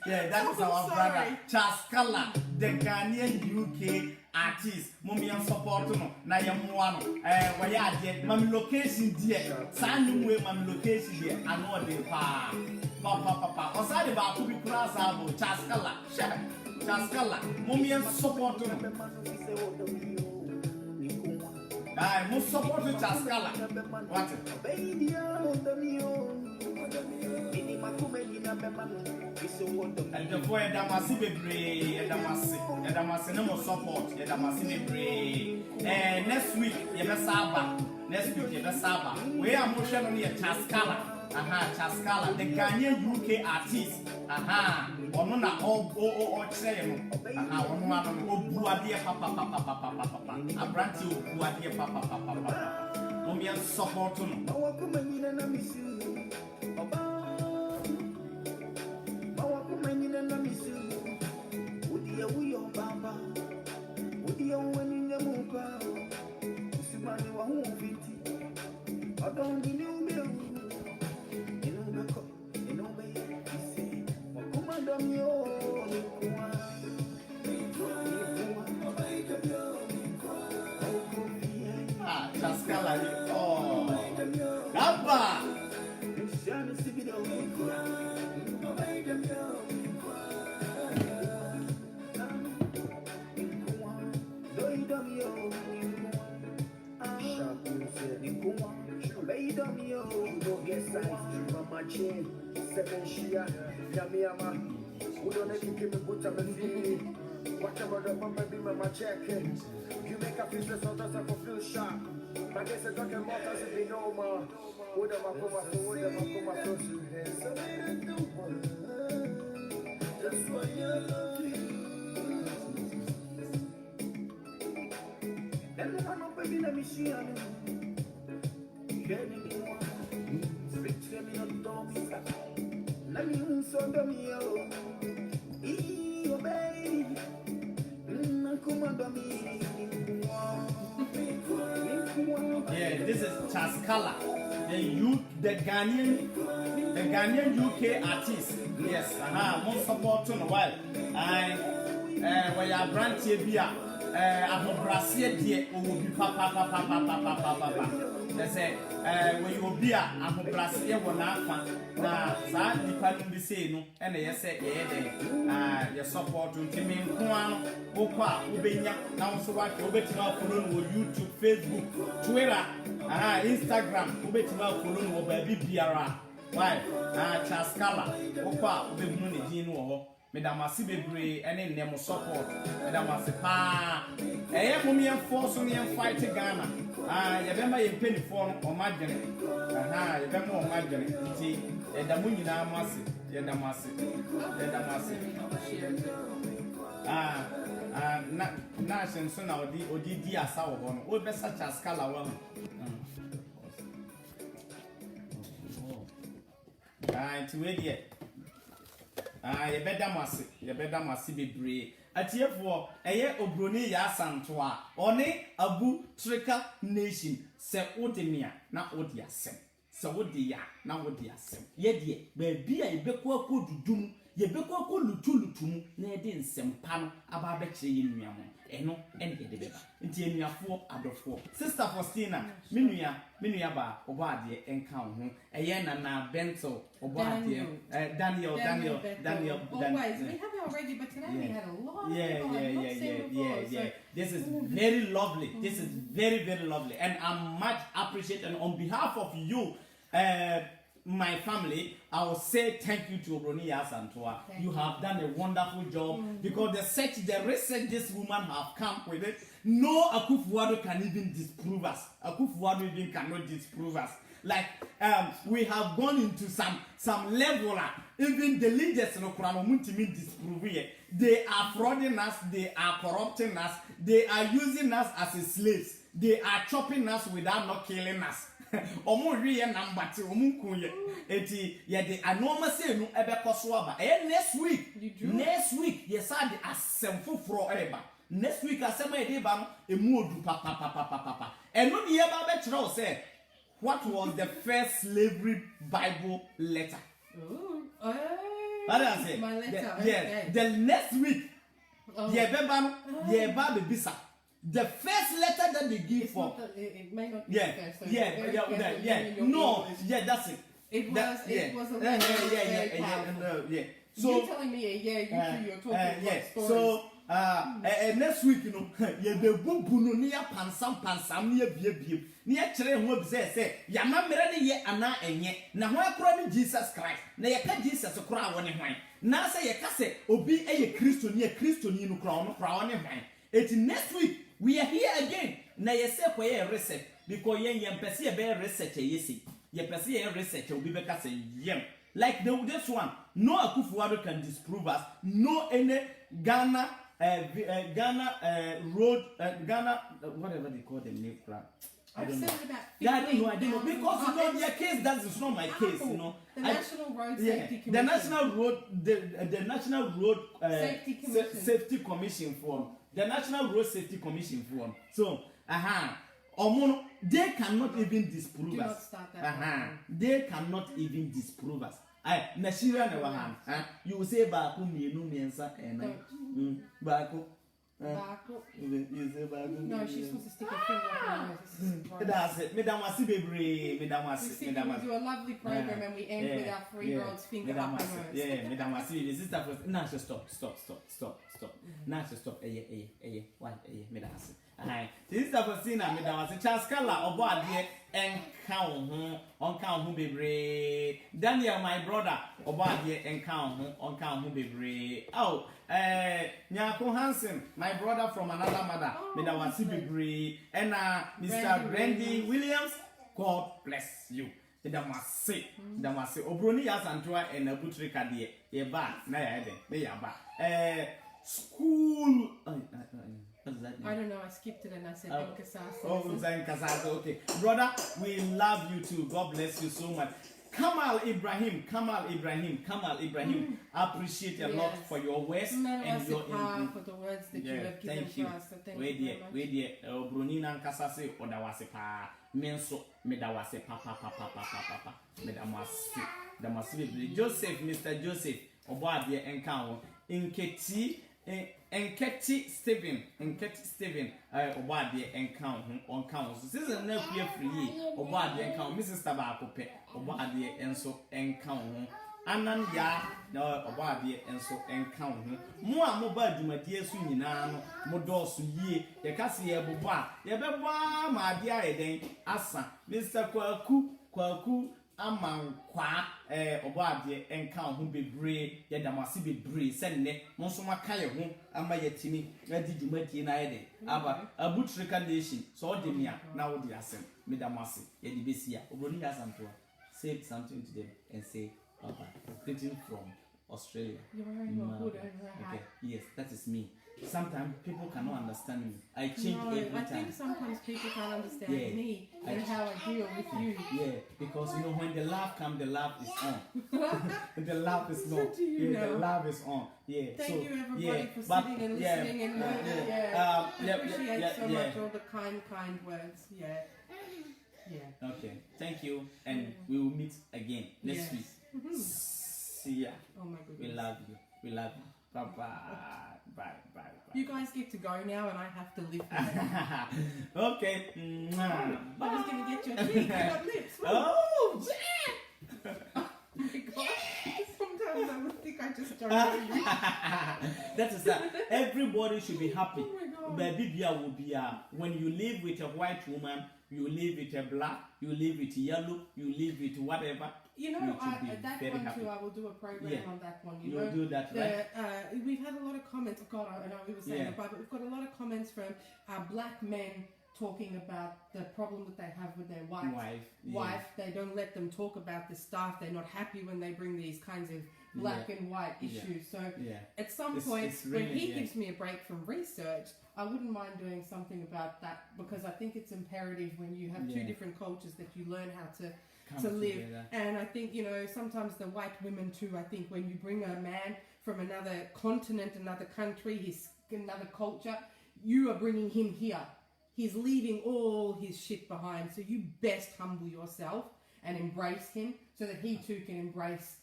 Yeah, that is our brother. Chaskala, the Ghanaian UK artist. Mummy and support no. Na yamuano. Waya de mami location there. Sanu way mami location there. I know they pa. Osade ba ku bi kura sabo. Chaskala. Chaskala. Mummy and support no. Aye, mo support Chaskala. What? And the boy Damasi bebre, Damasi no more support, Damasi bebre. Next week, Yebesaba. We are motion on Chaskala. Chaskala, the Ghanaian UK artist. Onuna o chere no. Onuna Buadia papa. Abranti Buadia papa. Omi support no. Chaskala, oh, Gaba. Seven Shia, Yamiama, who don't let you give me put on the feeling. Whatever the mama be my check. You make a business so does I feel sharp. I guess I'm talking about us if we know more. Would I come up to that's why you love me. Then the one up in the machine. Let me so dummy, oh, baby. Yeah, this is Chaskala, the Ghanaian UK artist. Yes, most support on a while. Where you branch here, Brazil, dear, will be papa. They say, when you be a Brazil, one now, sad, you can't be saying, and they say, yeah, your support to Timmy Kuan, Opa, Ubenya, now so what you bet now for YouTube, Facebook, Twitter, Instagram, Ubetima Kulun, or Baby Piara. Why? Chaskala, Opa, Ubemuni, Dino, Madame Asibebre, and in Nemo support, Madame Asipa, Mummy force me and fight Ghana. You remember a penny form or margin. You remember more margin. The Munina Massi, Nash and son of the Odia Sour one, or best such as Scala one. To wait yet. You better must be brave. At year for a year of Bruni Yasantua, One Abu Trika Nation, Se Odemia, not Odia Sem. So what dear, now what dear Sem. Yet, baby, I bequa could do, ye bequa could lutum, Nedin Sem Pan, Ababechi in Miamo, Eno, and Edeba. Until you are 4 out of 4. Sister Faustina, Minuaba, Obadi, and count home, a yen and Bento, Obadi, Daniel. Always, we have it already, but today we had a lot of people. Yeah. This is very lovely. This is very, very lovely. And I'm much appreciated. On behalf of you, my family, I will say thank you to Obroni Yasantua. You have done a wonderful job because the research this woman have come with it. No Akufo-Addo can even disprove us. Akufo-Addo even cannot disprove us. Like we have gone into some level. Even the leaders no disprove it. They are frauding us. They are corrupting us. They are using us as slaves. They are chopping us without not killing us. Omo wiye number 2 omo kunye eti ye de anoma say no ebe koso aba next week yes I the asem foforo eba next week asem e dey ba no emu odu papa eno de ye ba be kire o say what was the first slavery Bible letter. What I say? My letter. The next week ye be ba no ye ba be bisa. The first letter that they give for it may not be first. So that's it. It was a letter. So you're telling me you're talking about so next week you be bubu no pansam ne bie ne kire ho bi say ya mamre ne ye ana enye na ho akro ne Jesus Christ na ye ka Jesus kro a woni hwan na say ye ka say obi eye Christoni no kro woni hwan it next week we are here again. Na yese kwa ye research because ye mpese ye be research yesi. Ye pese ye research obi be ka say yem. Like this one, no Akufo-Addo can disprove us. No any Ghana road whatever they call them name plan. I don't know. I don't know because their case that's not my case, The National Road Safety Commission. The National Road Safety Commission form. The National Road Safety Commission form. So, they cannot even disprove us. Not start that They cannot even disprove us. Nashira never hand. You will say Baku mienu miensa and Baku. You say Baku. No, she's supposed to stick her finger up her nose. That's it. Madam Wasibebre, Madam Wasi. We do a lovely program and we end with our 3-year-old's finger up her nose. Yeah, Madam Wasi. This is the first. Now just stop. Now just stop. Why? Madam Wasi. This is the first thing. Madam Wasi. Chaskala obo adie enka ho bebre. Daniel, my brother, obo adie enka ho bebre. Oh, Nyako Hansen, my brother from another mother. Madam Wasi bebre. And Mr. Randy Williams. God bless you. Damase. Obroni Yasantua and Abu Trika de Eba. Na ya de. Me ya ba. School. What does that mean? I don't know. I skipped it and I said Nkasasa. Oh, Nkasasa. Okay, brother, we love you too. God bless you so much. Kamal Ibrahim. I appreciate a lot Yes. for your words and your for the words that you have given thank you. to us. So thank We you very much. dear, Bruni Nankasa say, Odawase pa, Menso, Medawase papa, Medamasi, Joseph, Mr. Joseph, Obadia Encounter, Enketi Stephen, Obadia Encounter, on council. This is a no fear free, Obadia Encounter, Mrs. Tabako, Obadia Enso Encounter. Anan ya na obade enso enka ho mo a mo ba dwumadie so nyina no mo dɔɔso yie ye kase ye bobo a ye bɛbɔ ma ade ayeden asa Mr. Kwaku amankwa obade enka ho bebre ye damase bebre sɛnne mo nso maka ye ho ama yetimi adi dwumadie na ayeden aba abutrika nation so odemia na wodi asem me damase ye di besia obroni asanto say something to them and say greeting from Australia. You're very well good over Okay, yes, that is me. Sometimes people cannot understand me. I change every time. I think sometimes people can't understand Yeah. me and how I deal with you. Yeah, because when the laugh comes, the laugh is on. The laugh is on. So do you The know. laugh is on. Yeah. Thank you everybody yeah, for but, sitting and yeah, listening and I appreciate so much all the kind words. Yeah. Okay, thank you, and we will meet again next week. See ya. Oh my We goodness. love you. Bye bye. You guys get to go now and I have to live with it. Okay. I was going to get your teeth. I got lips. Oh, Oh my God. Sometimes I would think I just don't know you. that is that. Everybody should be happy. Oh my God. Baby Bia will be when you live with a white woman, you live with a black, you live with yellow, you live with whatever. You know, should be that very one happy. too, I will do a program Yeah. on that one. You'll do that, right? We've had a lot of comments. Oh God, I know we were saying Yeah. it, but we've got a lot of comments from black men talking about the problem that they have with their wife. Yeah. They don't let them talk about this stuff. They're not happy when they bring these kinds of black and white Yeah. issues. So Yeah. at some It's point, really, when he yeah. gives me a break from research, I wouldn't mind doing something about that because I think it's imperative when you have two Yeah. different cultures that you learn how to Come live. together. And I think, sometimes the white women too, I think when you bring a man from another continent, another country, another culture, you are bringing him here. He's leaving all his shit behind. So you best humble yourself and embrace him so that he too can embrace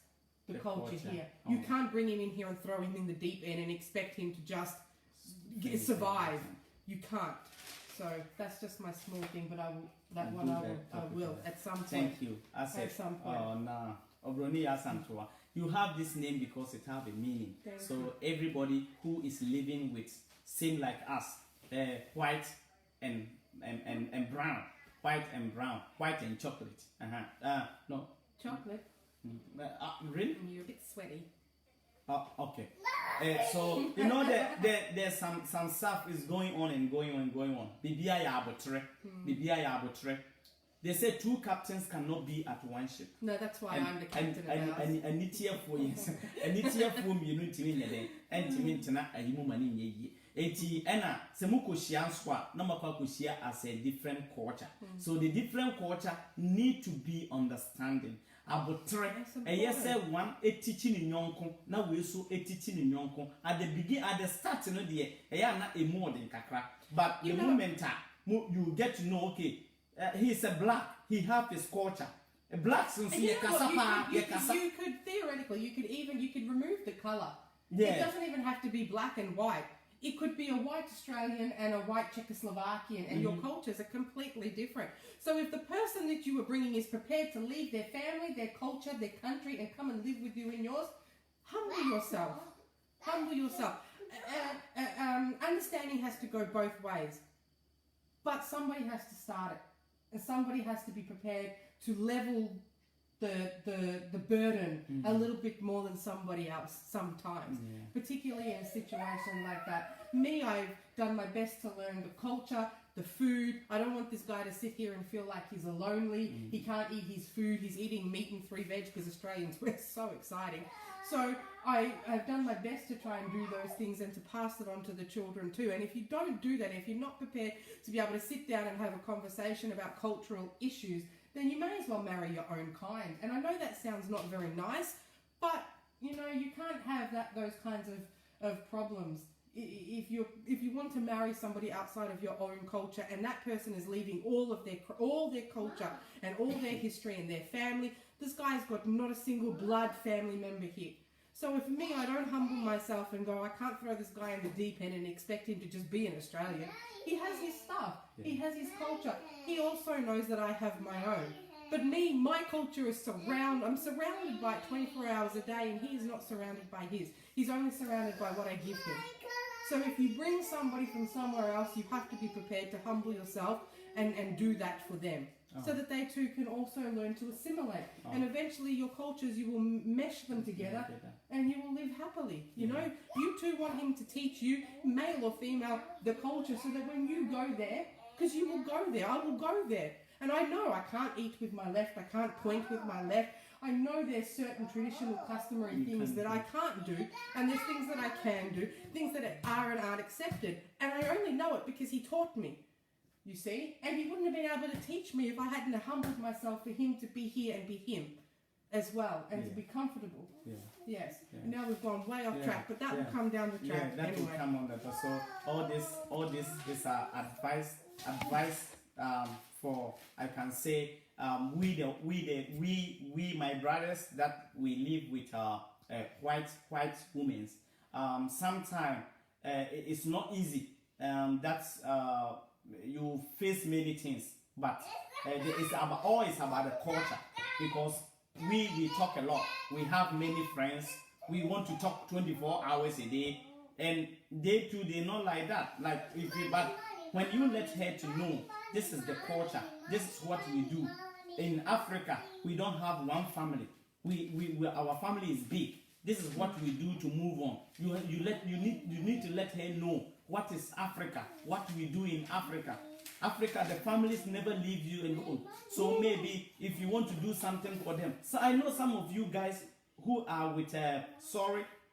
the culture here. You Oh. can't bring him in here and throw him in the deep end and expect him to just survive. You can't. So that's just my small thing, but I will at some point. Thank you. I said, At some point. oh no, Obroni Asantua. You have this name because it have a meaning. Thank so you. everybody who is living with same like us, white and brown, white and chocolate. No, Chocolate. really? And you're a bit sweaty. Okay. So you know that there's some stuff is going on. BBI Abotre. They say two captains cannot be at one ship. No, that's why I'm the captain of ours. And it's here for yes. And it's here for me. You know, to me, and to me, tonight, I am money ye. Eti ena semuko shia swa na makwa share as a different culture. So the different culture need to be understanding. Abotre yes one teaching in yonko na we so teaching in yonko at the start no de na a more than kakra, but the moment you get to know okay, he's a black, he have his culture. A black since You could theoretically, you could remove the color. Yeah. It doesn't even have to be black and white. It could be a white Australian and a white Czechoslovakian, and your cultures are completely different. So if the person that you are bringing is prepared to leave their family, their culture, their country, and come and live with you in yours, humble yourself. Humble yourself. Understanding has to go both ways. But somebody has to start it. And somebody has to be prepared to level the burden a little bit more than somebody else sometimes, particularly in a situation like that. Me, I've done my best to learn the culture, the food. I don't want this guy to sit here and feel like he's lonely. He can't eat his food. He's eating meat and 3 veg because Australians, we're so exciting. So I've done my best to try and do those things and to pass it on to the children too. And if you don't do that, if you're not prepared to be able to sit down and have a conversation about cultural issues, then you may as well marry your own kind. And I know that sounds not very nice, but you know, you can't have those kinds of problems. If you want to marry somebody outside of your own culture, and that person is leaving all their culture and all their history and their family, this guy's got not a single blood family member here. So if me, I don't humble myself and go, I can't throw this guy in the deep end and expect him to just be an Australian. He has his stuff. He has his culture. He also knows that I have my own. But me, my culture is I'm surrounded by it 24 hours a day, and he is not surrounded by his. He's only surrounded by what I give him. So if you bring somebody from somewhere else, you have to be prepared to humble yourself and do that for them. So that they too can also learn to assimilate. And eventually your cultures, you will mesh them together and you will live happily. You know, you too want him to teach you, male or female, the culture, so that when you go there, because you will go there, I will go there. And I know I can't eat with my left, I can't point with my left. I know there's certain traditional customary things that I can't do, and there's things that I can do, things that are and aren't accepted. And I only know it because he taught me. You see? And he wouldn't have been able to teach me if I hadn't humbled myself for him to be here and be him as well, and to be comfortable. Yes. Now we've gone way off track, but that will come down the track. That anyway. will come on that. So all this is advice for, I can say, we my brothers that we live with white women. Sometimes it's not easy. That's you face many things, but it's always about the culture, because we talk a lot. We have many friends. We want to talk 24 hours a day, and they too, they're not like that. But when you let her to know this is the culture, this is what we do. In Africa, we don't have one family. Our family is big. This is what we do to move on. You need to let her know what is Africa, what we do in Africa. Africa, the families never leave you alone. So maybe if you want to do something for them. So I know some of you guys who are with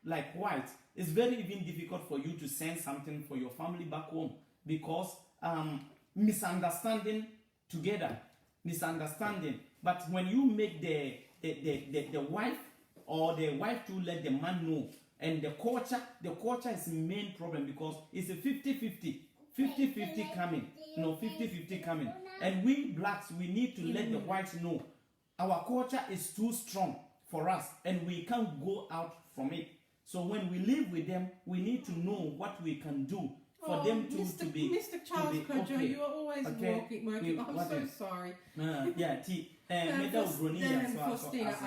like white, it's very even difficult for you to send something for your family back home, because misunderstanding. But when you make the wife, or the wife to let the man know, and the culture is the main problem, because it's a 50-50 coming. 50-50 coming. And we blacks, we need to let the whites know our culture is too strong for us, and we can't go out from it. So when we live with them, we need to know what we can do for them to be. Mr. Charles Kojo, okay. You are always working. I'm so sorry. I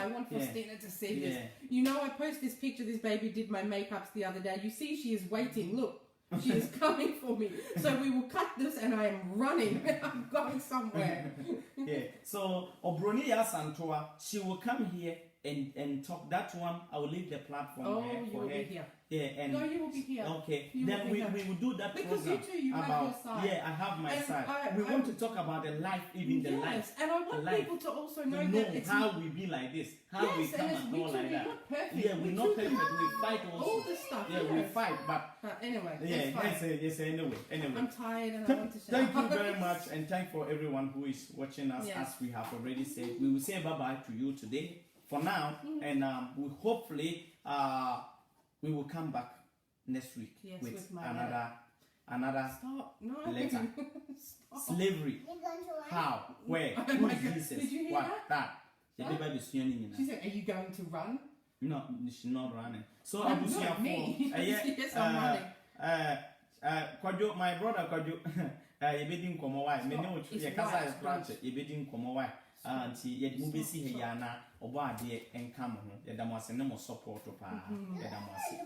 want Faustina to see this. You know, I posted this picture. This baby did my makeups the other day. You see, she is waiting. Look, she is coming for me. So we will cut this, and I am running. I'm going somewhere. So Obroni Yasantoa, she will come here and talk. That one, I will leave the platform for her. You will be here. And no, you will be here. Okay, then we will do that because program. Because you have your side. Yeah, I have my side. We want to talk about the life, even the life. And I want people to also know that it's how we be like this, how we come and go like that. Not perfect. We're not perfect. We fight also. All the stuff. We fight, but anyway. Yes. Anyway. I'm tired and I want to shout. Thank you very much, and thank for everyone who is watching us. As we have already said, we will say bye bye to you today for now, and we hopefully we will come back next week with another letter. Slavery. How? Where? Who is Jesus? Did you hear that? She said, "Are you going to run?" No, she's not running. So I'm not me. Yes, I'm running. Kwadwo, my brother Kwadwo, yebedi nkomo why? Me no ye kasa is branch, yebedi nkomo why? Nti ye mu besi he ya na obo ade enka mo ho. Ye damase ne mo support pa. Ye damase.